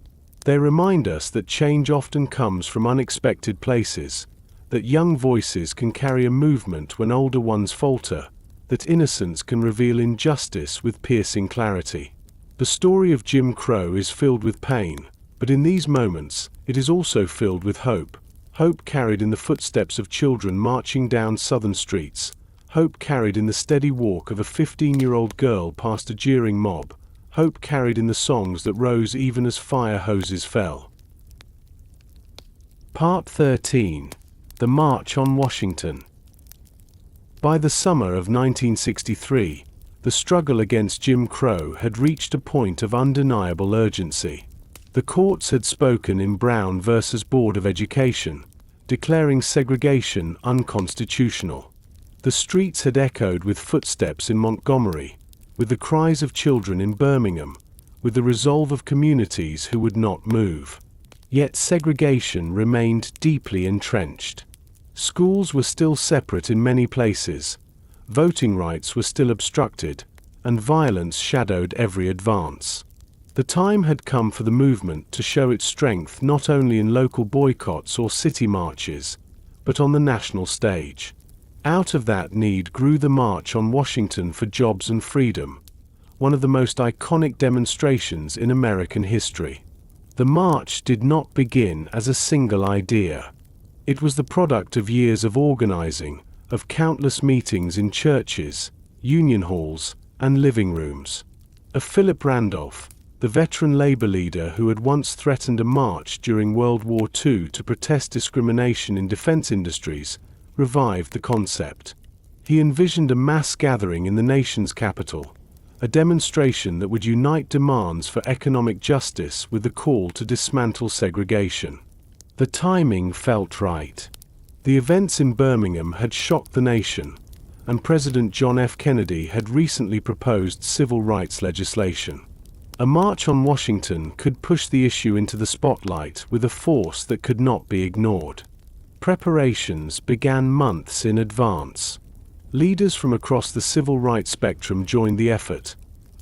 S1: They remind us that change often comes from unexpected places, that young voices can carry a movement when older ones falter, that innocence can reveal injustice with piercing clarity. The story of Jim Crow is filled with pain, but in these moments, it is also filled with hope. Hope carried in the footsteps of children marching down southern streets. Hope carried in the steady walk of a 15-year-old girl past a jeering mob. Hope carried in the songs that rose even as fire hoses fell. Part 13. The March on Washington. By the summer of 1963, the struggle against Jim Crow had reached a point of undeniable urgency. The courts had spoken in Brown v. Board of Education, declaring segregation unconstitutional. The streets had echoed with footsteps in Montgomery, with the cries of children in Birmingham, with the resolve of communities who would not move. Yet segregation remained deeply entrenched. Schools were still separate in many places, voting rights were still obstructed, and violence shadowed every advance. The time had come for the movement to show its strength not only in local boycotts or city marches, but on the national stage. Out of that need grew the March on Washington for Jobs and Freedom, one of the most iconic demonstrations in American history. The march did not begin as a single idea. It was the product of years of organizing, of countless meetings in churches, union halls, and living rooms. Of Philip Randolph, the veteran labor leader who had once threatened a march during World War II to protest discrimination in defense industries, revived the concept. He envisioned a mass gathering in the nation's capital, a demonstration that would unite demands for economic justice with the call to dismantle segregation. The timing felt right. The events in Birmingham had shocked the nation, and President John F. Kennedy had recently proposed civil rights legislation. A march on Washington could push the issue into the spotlight with a force that could not be ignored. Preparations began months in advance. Leaders from across the civil rights spectrum joined the effort.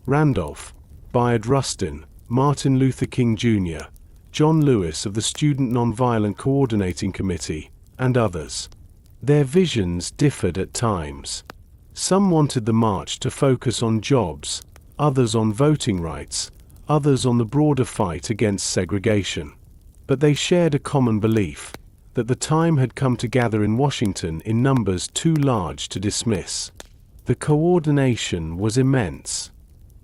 S1: Randolph, Bayard Rustin, Martin Luther King Jr., John Lewis of the Student Nonviolent Coordinating Committee, and others. Their visions differed at times. Some wanted the march to focus on jobs, others on voting rights, others on the broader fight against segregation. But they shared a common belief, that the time had come to gather in Washington in numbers too large to dismiss. The coordination was immense.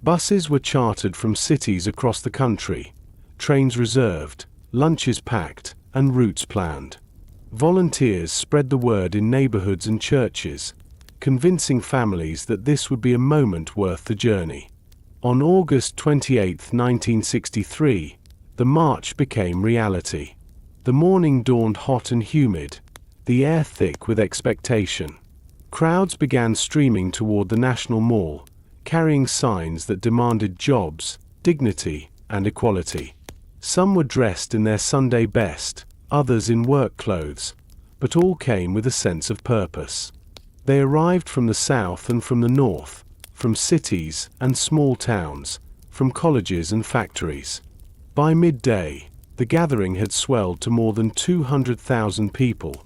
S1: Buses were chartered from cities across the country, trains reserved, lunches packed, and routes planned. Volunteers spread the word in neighborhoods and churches, convincing families that this would be a moment worth the journey. On August 28, 1963, the march became reality. The morning dawned hot and humid, the air thick with expectation. Crowds began streaming toward the National Mall, carrying signs that demanded jobs, dignity, and equality. Some were dressed in their Sunday best, others in work clothes, but all came with a sense of purpose. They arrived from the South and from the North, from cities and small towns, from colleges and factories. By midday, the gathering had swelled to more than 200,000 people,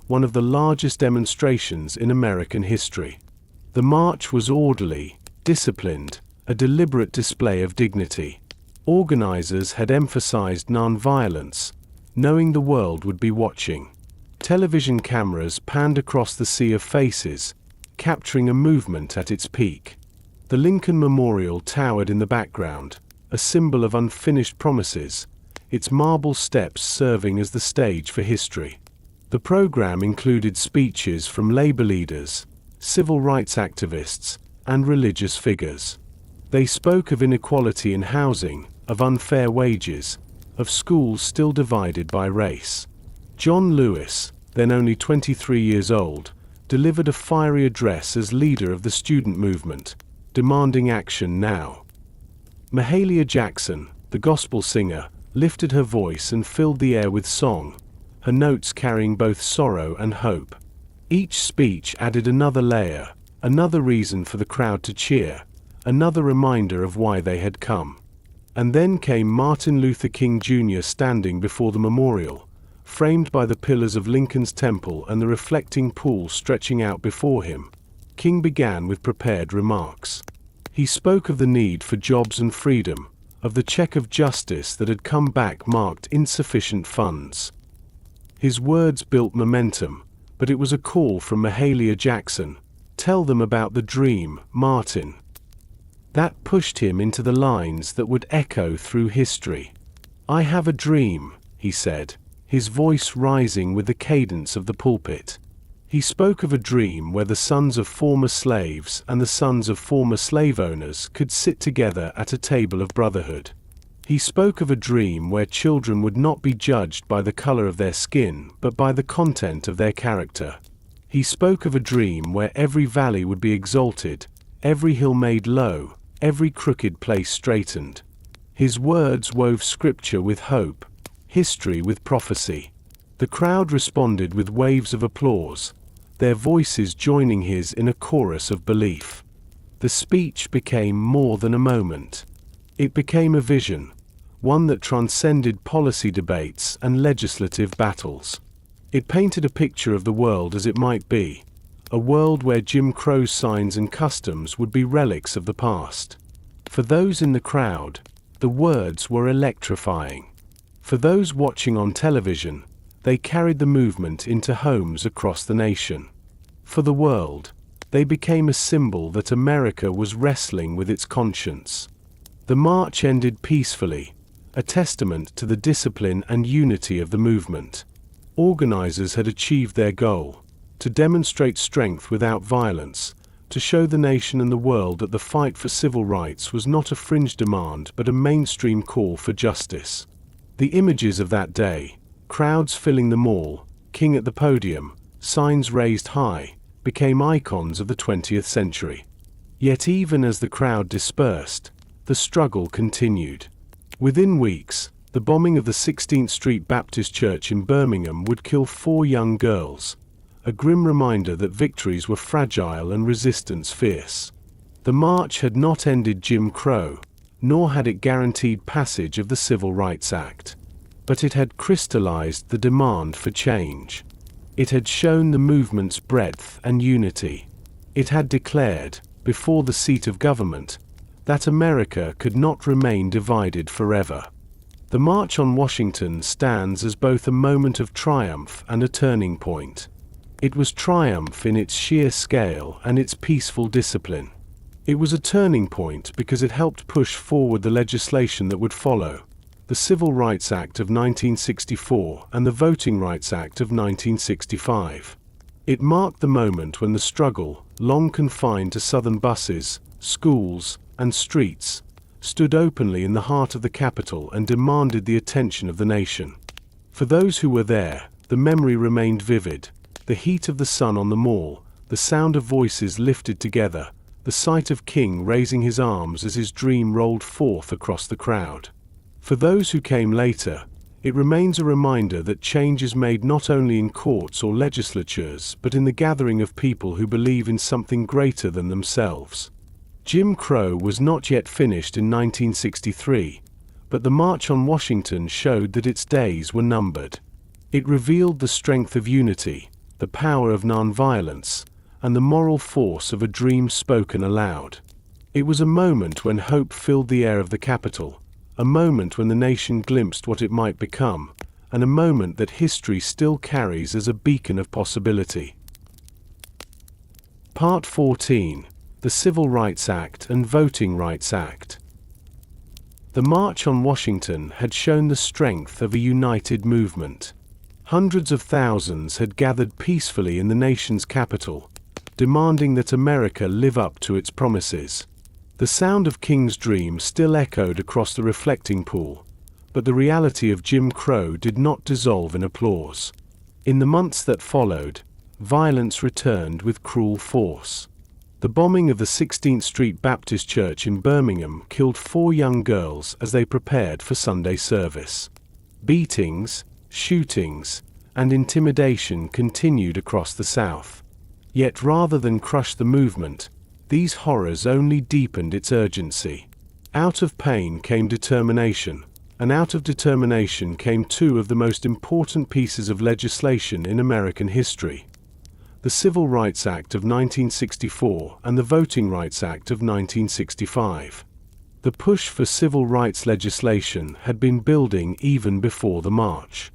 S1: one of the largest demonstrations in American history. The march was orderly, disciplined, a deliberate display of dignity. Organizers had emphasized nonviolence, knowing the world would be watching. Television cameras panned across the sea of faces, capturing a movement at its peak. The Lincoln Memorial towered in the background, a symbol of unfinished promises, its marble steps serving as the stage for history. The program included speeches from labor leaders, civil rights activists, and religious figures. They spoke of inequality in housing, of unfair wages, of schools still divided by race. John Lewis, then only 23 years old, delivered a fiery address as leader of the student movement, demanding action now. Mahalia Jackson, the gospel singer, lifted her voice and filled the air with song, her notes carrying both sorrow and hope. Each speech added another layer, another reason for the crowd to cheer, another reminder of why they had come. And then came Martin Luther King Jr. standing before the memorial, framed by the pillars of Lincoln's Temple and the reflecting pool stretching out before him. King began with prepared remarks. He spoke of the need for jobs and freedom, of the check of justice that had come back marked insufficient funds. His words built momentum, but it was a call from Mahalia Jackson. Tell them about the dream, Martin. That pushed him into the lines that would echo through history. I have a dream, he said, his voice rising with the cadence of the pulpit. He spoke of a dream where the sons of former slaves and the sons of former slave owners could sit together at a table of brotherhood. He spoke of a dream where children would not be judged by the color of their skin, but by the content of their character. He spoke of a dream where every valley would be exalted, every hill made low, every crooked place straightened. His words wove scripture with hope, history with prophecy. The crowd responded with waves of applause, their voices joining his in a chorus of belief. The speech became more than a moment. It became a vision, one that transcended policy debates and legislative battles. It painted a picture of the world as it might be, a world where Jim Crow's signs and customs would be relics of the past. For those in the crowd, the words were electrifying. For those watching on television, they carried the movement into homes across the nation. For the world, they became a symbol that America was wrestling with its conscience. The march ended peacefully, a testament to the discipline and unity of the movement. Organizers had achieved their goal, to demonstrate strength without violence, to show the nation and the world that the fight for civil rights was not a fringe demand but a mainstream call for justice. The images of that day, crowds filling the mall, King at the podium, signs raised high, became icons of the 20th century. Yet even as the crowd dispersed, the struggle continued. Within weeks, the bombing of the 16th Street Baptist Church in Birmingham would kill 4 young girls, a grim reminder that victories were fragile and resistance fierce. The march had not ended Jim Crow, nor had it guaranteed passage of the Civil Rights Act. But it had crystallized the demand for change. It had shown the movement's breadth and unity. It had declared, before the seat of government, that America could not remain divided forever. The March on Washington stands as both a moment of triumph and a turning point. It was triumph in its sheer scale and its peaceful discipline. It was a turning point because it helped push forward the legislation that would follow, the Civil Rights Act of 1964 and the Voting Rights Act of 1965. It marked the moment when the struggle, long confined to southern buses, schools, and streets, stood openly in the heart of the capital and demanded the attention of the nation. For those who were there, the memory remained vivid. The heat of the sun on the mall, the sound of voices lifted together, the sight of King raising his arms as his dream rolled forth across the crowd. For those who came later, it remains a reminder that change is made not only in courts or legislatures but in the gathering of people who believe in something greater than themselves. Jim Crow was not yet finished in 1963, but the March on Washington showed that its days were numbered. It revealed the strength of unity, the power of nonviolence, and the moral force of a dream spoken aloud. It was a moment when hope filled the air of the Capitol, a moment when the nation glimpsed what it might become, and a moment that history still carries as a beacon of possibility. Part 14. The Civil Rights Act and Voting Rights Act. The March on Washington had shown the strength of a united movement. Hundreds of thousands had gathered peacefully in the nation's capital, demanding that America live up to its promises. The sound of King's Dream still echoed across the reflecting pool, but the reality of Jim Crow did not dissolve in applause. In the months that followed, violence returned with cruel force. The bombing of the 16th Street Baptist Church in Birmingham killed 4 young girls as they prepared for Sunday service. Beatings, shootings, and intimidation continued across the South. Yet rather than crush the movement, these horrors only deepened its urgency. Out of pain came determination, and out of determination came 2 of the most important pieces of legislation in American history: the Civil Rights Act of 1964 and the Voting Rights Act of 1965. The push for civil rights legislation had been building even before the march.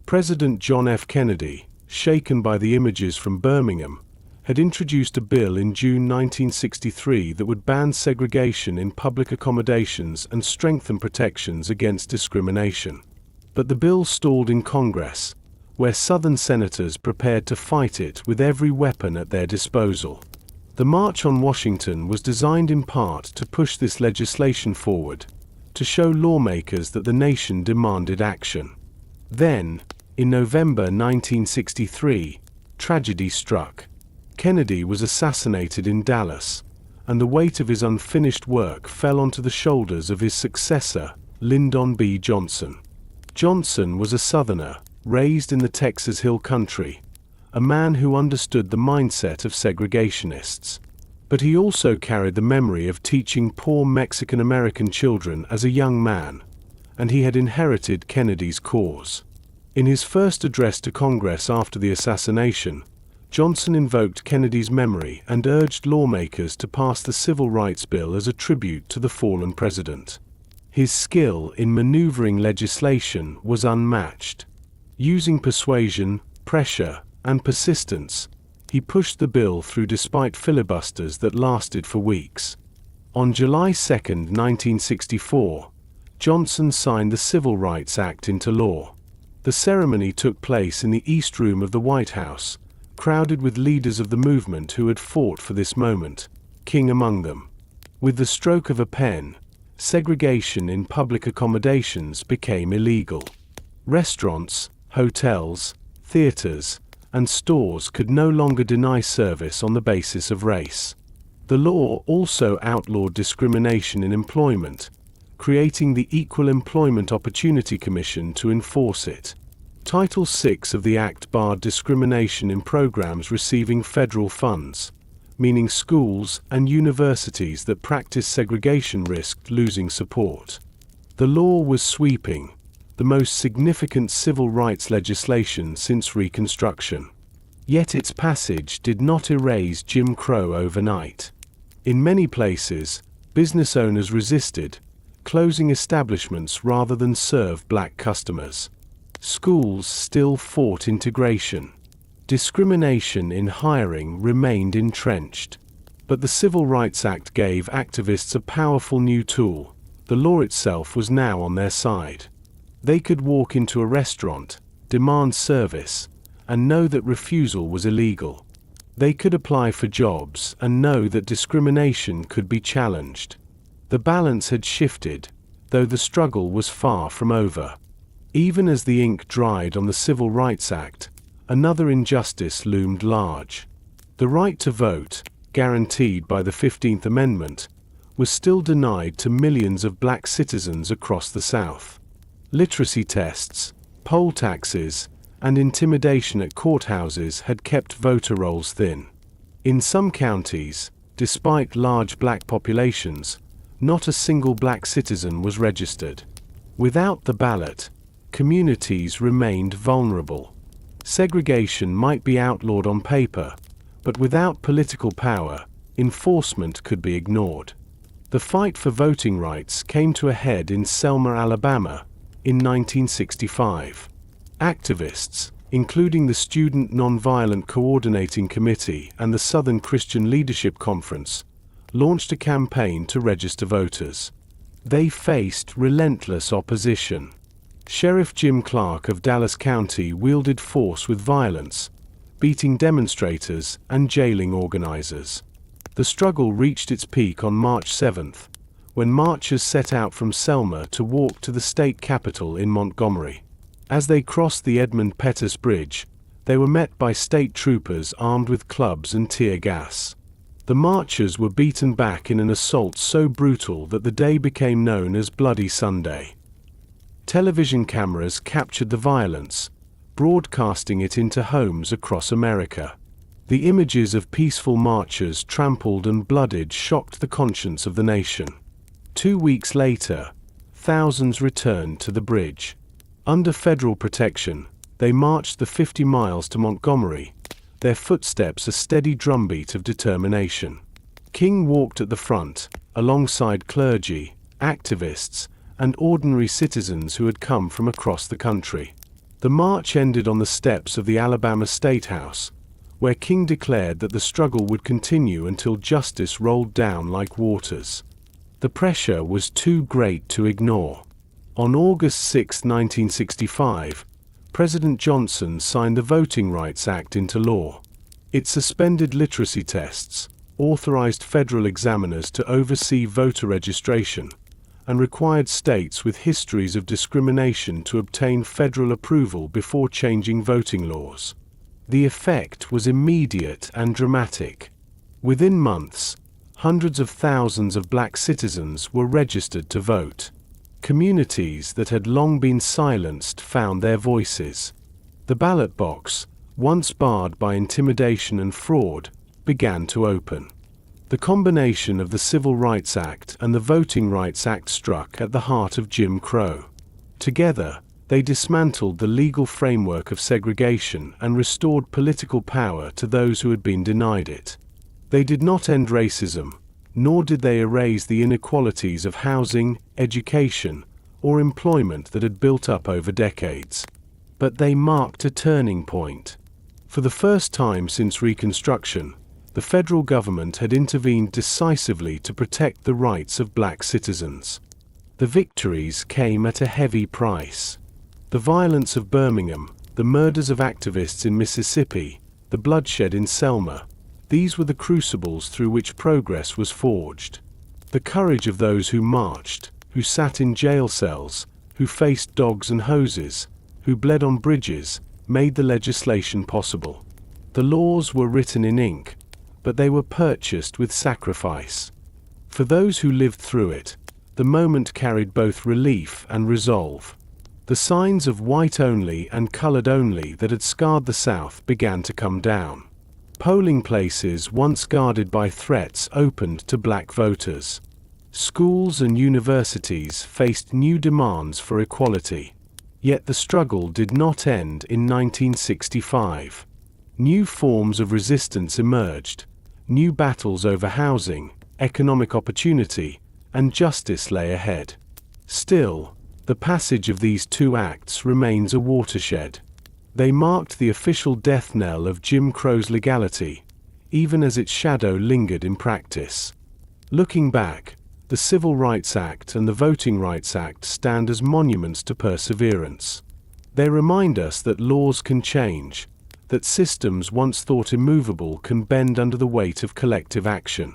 S1: President John F. Kennedy, shaken by the images from Birmingham, had introduced a bill in June 1963 that would ban segregation in public accommodations and strengthen protections against discrimination. But the bill stalled in Congress, where Southern senators prepared to fight it with every weapon at their disposal. The March on Washington was designed in part to push this legislation forward, to show lawmakers that the nation demanded action. Then, in November 1963, tragedy struck. Kennedy was assassinated in Dallas, and the weight of his unfinished work fell onto the shoulders of his successor, Lyndon B. Johnson. Johnson was a Southerner, raised in the Texas Hill Country, a man who understood the mindset of segregationists. But he also carried the memory of teaching poor Mexican-American children as a young man, and he had inherited Kennedy's cause. In his first address to Congress after the assassination, Johnson invoked Kennedy's memory and urged lawmakers to pass the Civil Rights Bill as a tribute to the fallen president. His skill in maneuvering legislation was unmatched. Using persuasion, pressure, and persistence, he pushed the bill through despite filibusters that lasted for weeks. On July 2, 1964, Johnson signed the Civil Rights Act into law. The ceremony took place in the East Room of the White House, crowded with leaders of the movement who had fought for this moment, King among them. With the stroke of a pen, segregation in public accommodations became illegal. Restaurants, hotels, theaters, and stores could no longer deny service on the basis of race. The law also outlawed discrimination in employment, creating the Equal Employment Opportunity Commission to enforce it. Title VI of the Act barred discrimination in programs receiving federal funds, meaning schools and universities that practiced segregation risked losing support. The law was sweeping, the most significant civil rights legislation since Reconstruction. Yet its passage did not erase Jim Crow overnight. In many places, business owners resisted, closing establishments rather than serve black customers. Schools still fought integration. Discrimination in hiring remained entrenched. But the Civil Rights Act gave activists a powerful new tool. The law itself was now on their side. They could walk into a restaurant, demand service, and know that refusal was illegal. They could apply for jobs and know that discrimination could be challenged. The balance had shifted, though the struggle was far from over. Even as the ink dried on the Civil Rights Act, another injustice loomed large. The right to vote, guaranteed by the 15th Amendment, was still denied to millions of black citizens across the South. Literacy tests, poll taxes, and intimidation at courthouses had kept voter rolls thin. In some counties, despite large black populations, not a single black citizen was registered. Without the ballot, communities remained vulnerable. Segregation might be outlawed on paper, but without political power, enforcement could be ignored. The fight for voting rights came to a head in Selma, Alabama, in 1965. Activists, including the Student Nonviolent Coordinating Committee and the Southern Christian Leadership Conference, launched a campaign to register voters. They faced relentless opposition. Sheriff Jim Clark of Dallas County wielded force with violence, beating demonstrators and jailing organizers. The struggle reached its peak on March 7th, when marchers set out from Selma to walk to the state capitol in Montgomery. As they crossed the Edmund Pettus Bridge, they were met by state troopers armed with clubs and tear gas. The marchers were beaten back in an assault so brutal that the day became known as Bloody Sunday. Television cameras captured the violence, broadcasting it into homes across America. The images of peaceful marchers trampled and bloodied shocked the conscience of the nation. 2 weeks later, thousands returned to the bridge. Under federal protection, they marched the 50 miles to Montgomery, their footsteps a steady drumbeat of determination. King walked at the front, alongside clergy, activists, and ordinary citizens who had come from across the country. The march ended on the steps of the Alabama State House, where King declared that the struggle would continue until justice rolled down like waters. The pressure was too great to ignore. On August 6, 1965, President Johnson signed the Voting Rights Act into law. It suspended literacy tests, authorized federal examiners to oversee voter registration, and required states with histories of discrimination to obtain federal approval before changing voting laws. The effect was immediate and dramatic. Within months, hundreds of thousands of black citizens were registered to vote. Communities that had long been silenced found their voices. The ballot box, once barred by intimidation and fraud, began to open. The combination of the Civil Rights Act and the Voting Rights Act struck at the heart of Jim Crow. Together, they dismantled the legal framework of segregation and restored political power to those who had been denied it. They did not end racism, nor did they erase the inequalities of housing, education, or employment that had built up over decades. But they marked a turning point. For the first time since Reconstruction, the federal government had intervened decisively to protect the rights of black citizens. The victories came at a heavy price. The violence of Birmingham, the murders of activists in Mississippi, the bloodshed in Selma, these were the crucibles through which progress was forged. The courage of those who marched, who sat in jail cells, who faced dogs and hoses, who bled on bridges, made the legislation possible. The laws were written in ink, but they were purchased with sacrifice. For those who lived through it, the moment carried both relief and resolve. The signs of white only and colored only that had scarred the South began to come down. Polling places once guarded by threats opened to black voters. Schools and universities faced new demands for equality. Yet the struggle did not end in 1965. New forms of resistance emerged. New battles over housing, economic opportunity, and justice lay ahead. Still, the passage of these two acts remains a watershed. They marked the official death knell of Jim Crow's legality, even as its shadow lingered in practice. Looking back, the Civil Rights Act and the Voting Rights Act stand as monuments to perseverance. They remind us that laws can change, that systems once thought immovable can bend under the weight of collective action.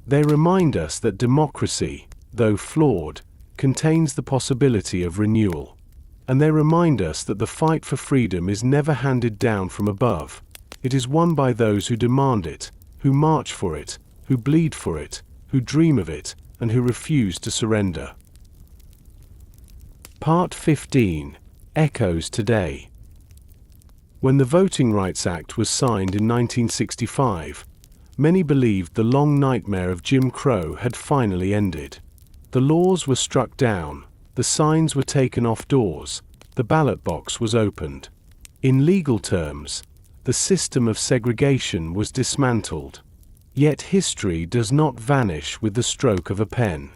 S1: They remind us that democracy, though flawed, contains the possibility of renewal. And they remind us that the fight for freedom is never handed down from above. It is won by those who demand it, who march for it, who bleed for it, who dream of it, and who refuse to surrender. Part 15. Echoes Today. When the Voting Rights Act was signed in 1965, many believed the long nightmare of Jim Crow had finally ended. The laws were struck down, the signs were taken off doors, the ballot box was opened. In legal terms, the system of segregation was dismantled. Yet history does not vanish with the stroke of a pen.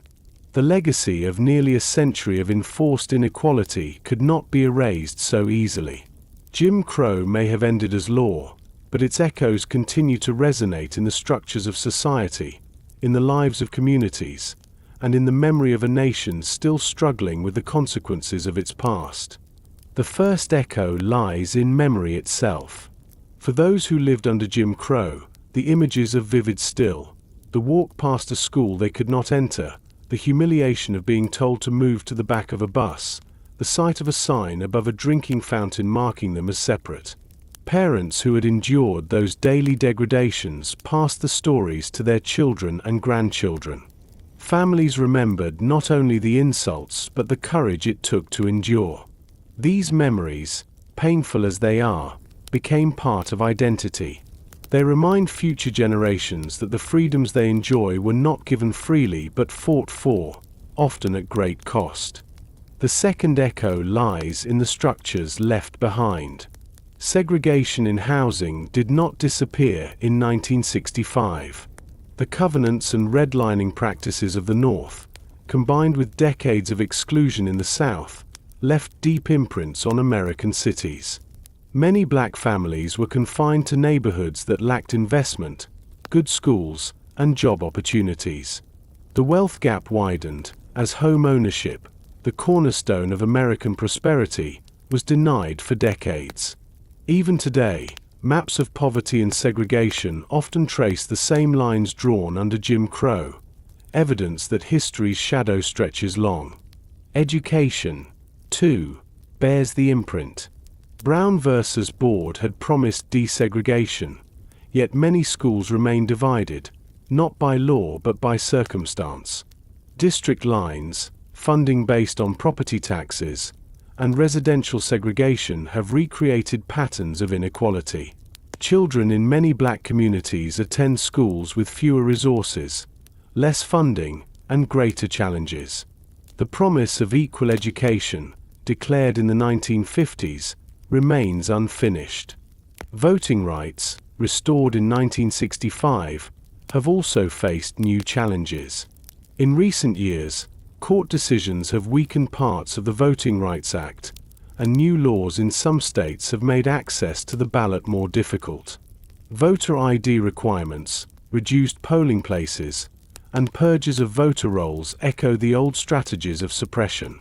S1: The legacy of nearly a century of enforced inequality could not be erased so easily. Jim Crow may have ended as law, but its echoes continue to resonate in the structures of society, in the lives of communities, and in the memory of a nation still struggling with the consequences of its past. The first echo lies in memory itself. For those who lived under Jim Crow, the images are vivid still. The walk past a school they could not enter, the humiliation of being told to move to the back of a bus, the sight of a sign above a drinking fountain marking them as separate. Parents who had endured those daily degradations passed the stories to their children and grandchildren. Families remembered not only the insults but the courage it took to endure. These memories, painful as they are, became part of identity. They remind future generations that the freedoms they enjoy were not given freely but fought for, often at great cost. The second echo lies in the structures left behind. Segregation in housing did not disappear in 1965. The covenants and redlining practices of the North, combined with decades of exclusion in the South, left deep imprints on American cities. Many black families were confined to neighborhoods that lacked investment, good schools, and job opportunities. The wealth gap widened as home ownership, the cornerstone of American prosperity, was denied for decades. Even today, maps of poverty and segregation often trace the same lines drawn under Jim Crow, evidence that history's shadow stretches long. Education, too, bears the imprint. Brown versus Board had promised desegregation, yet many schools remain divided, not by law but by circumstance. District lines, funding based on property taxes, and residential segregation have recreated patterns of inequality. Children in many black communities attend schools with fewer resources, less funding, and greater challenges. The promise of equal education, declared in the 1950s, remains unfinished. Voting rights, restored in 1965, have also faced new challenges. In recent years, court decisions have weakened parts of the Voting Rights Act, and new laws in some states have made access to the ballot more difficult. Voter ID requirements, reduced polling places, and purges of voter rolls echo the old strategies of suppression.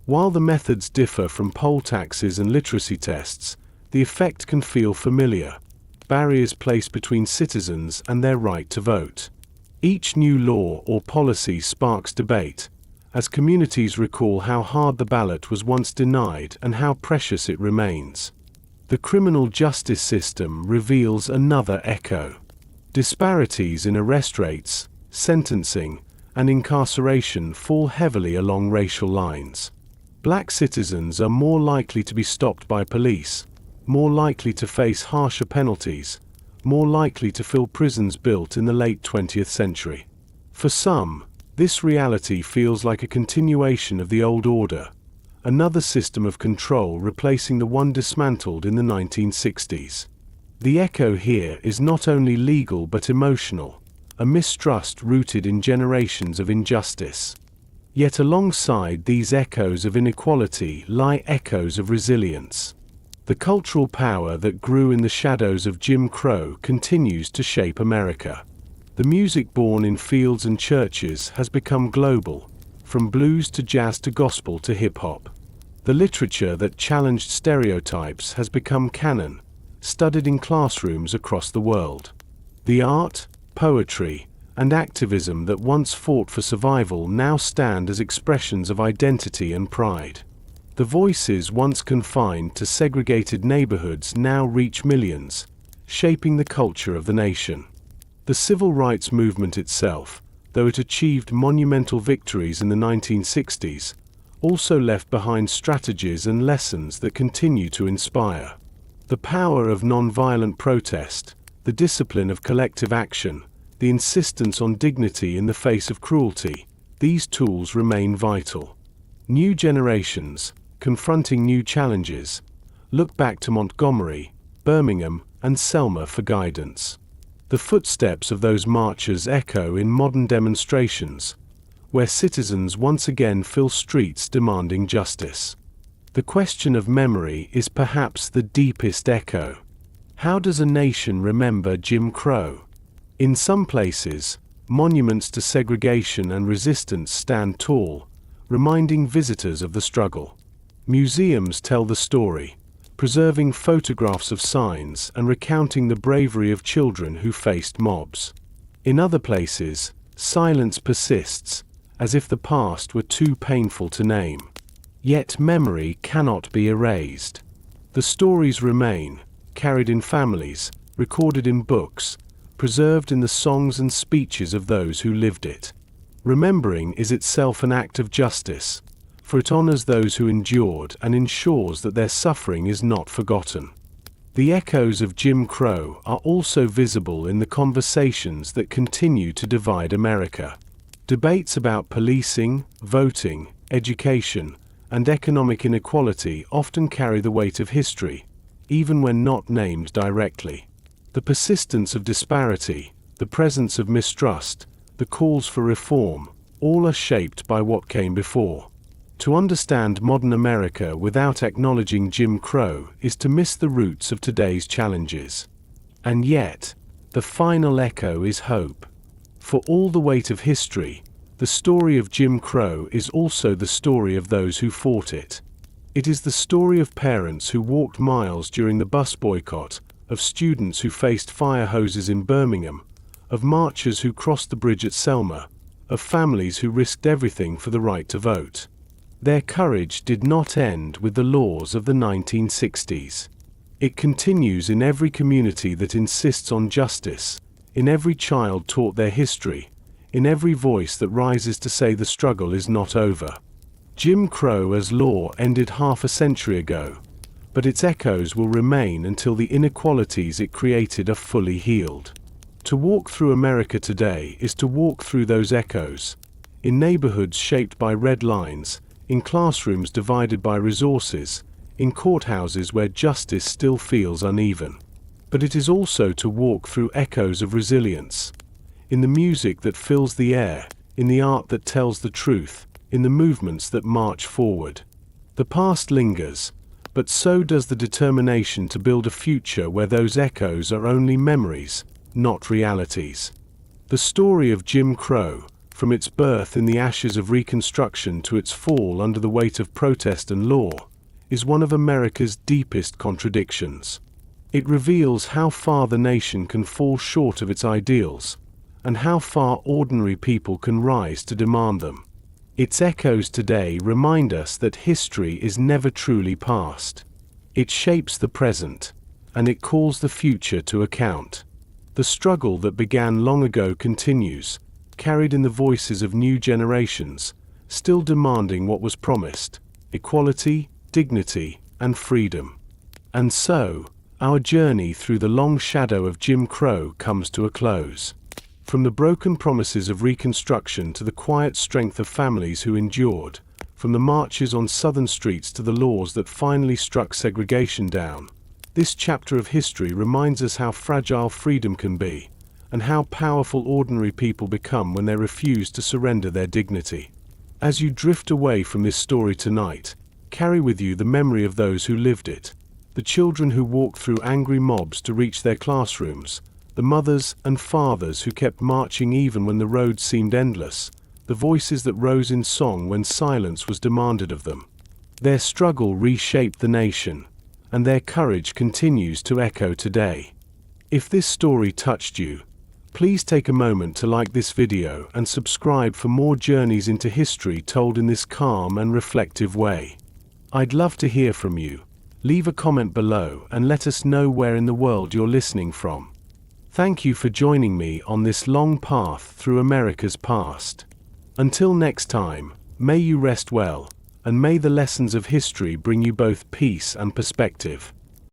S1: While the methods differ from poll taxes and literacy tests, the effect can feel familiar: barriers placed between citizens and their right to vote. Each new law or policy sparks debate, as communities recall how hard the ballot was once denied and how precious it remains. The criminal justice system reveals another echo. Disparities in arrest rates, sentencing, and incarceration fall heavily along racial lines. Black citizens are more likely to be stopped by police, more likely to face harsher penalties, more likely to fill prisons built in the late 20th century. For some, this reality feels like a continuation of the old order, another system of control replacing the one dismantled in the 1960s. The echo here is not only legal but emotional, a mistrust rooted in generations of injustice. Yet alongside these echoes of inequality lie echoes of resilience. The cultural power that grew in the shadows of Jim Crow continues to shape America. The music born in fields and churches has become global, from blues to jazz to gospel to hip-hop. The literature that challenged stereotypes has become canon, studied in classrooms across the world. The art, poetry, and activism that once fought for survival now stand as expressions of identity and pride. The voices once confined to segregated neighborhoods now reach millions, shaping the culture of the nation. The civil rights movement itself, though it achieved monumental victories in the 1960s, also left behind strategies and lessons that continue to inspire. The power of nonviolent protest, the discipline of collective action, the insistence on dignity in the face of cruelty, these tools remain vital. New generations, confronting new challenges, look back to Montgomery, Birmingham, and Selma for guidance. The The footsteps of those marchers echo in modern demonstrations, where citizens once again fill streets demanding justice. The question of memory is perhaps the deepest echo. How does a nation remember Jim Crow? In some places, monuments to segregation and resistance stand tall, reminding visitors of the struggle. Museums tell the story, preserving photographs of signs and recounting the bravery of children who faced mobs. In other places, silence persists, as if the past were too painful to name. Yet memory cannot be erased. The stories remain, carried in families, recorded in books, preserved in the songs and speeches of those who lived it. Remembering is itself an act of justice, for it honors those who endured and ensures that their suffering is not forgotten. The echoes of Jim Crow are also visible in the conversations that continue to divide America. Debates about policing, voting, education, and economic inequality often carry the weight of history, even when not named directly. The persistence of disparity, the presence of mistrust, the calls for reform, all are shaped by what came before. To understand modern America without acknowledging Jim Crow is to miss the roots of today's challenges. And yet, the final echo is hope. For all the weight of history, the story of Jim Crow is also the story of those who fought it. It is the story of parents who walked miles during the bus boycott, of students who faced fire hoses in Birmingham, of marchers who crossed the bridge at Selma, of families who risked everything for the right to vote. Their courage did not end with the laws of the 1960s. It continues in every community that insists on justice, in every child taught their history, in every voice that rises to say the struggle is not over. Jim Crow as law ended half a century ago, but its echoes will remain until the inequalities it created are fully healed. To walk through America today is to walk through those echoes, in neighborhoods shaped by red lines, in classrooms divided by resources, in courthouses where justice still feels uneven. But it is also to walk through echoes of resilience, in the music that fills the air, in the art that tells the truth, in the movements that march forward. The past lingers, but so does the determination to build a future where those echoes are only memories, not realities. The story of Jim Crow, from its birth in the ashes of Reconstruction to its fall under the weight of protest and law, is one of America's deepest contradictions. It reveals how far the nation can fall short of its ideals, and how far ordinary people can rise to demand them. Its echoes today remind us that history is never truly past. It shapes the present, and it calls the future to account. The struggle that began long ago continues, carried in the voices of new generations, still demanding what was promised: equality, dignity, and freedom. And so, our journey through the long shadow of Jim Crow comes to a close. From the broken promises of Reconstruction to the quiet strength of families who endured, from the marches on Southern streets to the laws that finally struck segregation down, this chapter of history reminds us how fragile freedom can be, and how powerful ordinary people become when they refuse to surrender their dignity. As you drift away from this story tonight, carry with you the memory of those who lived it, the children who walked through angry mobs to reach their classrooms, the mothers and fathers who kept marching even when the road seemed endless, the voices that rose in song when silence was demanded of them. Their struggle reshaped the nation, and their courage continues to echo today. If this story touched you, please take a moment to like this video and subscribe for more journeys into history told in this calm and reflective way. I'd love to hear from you. Leave a comment below and let us know where in the world you're listening from. Thank you for joining me on this long path through America's past. Until next time, may you rest well, and may the lessons of history bring you both peace and perspective.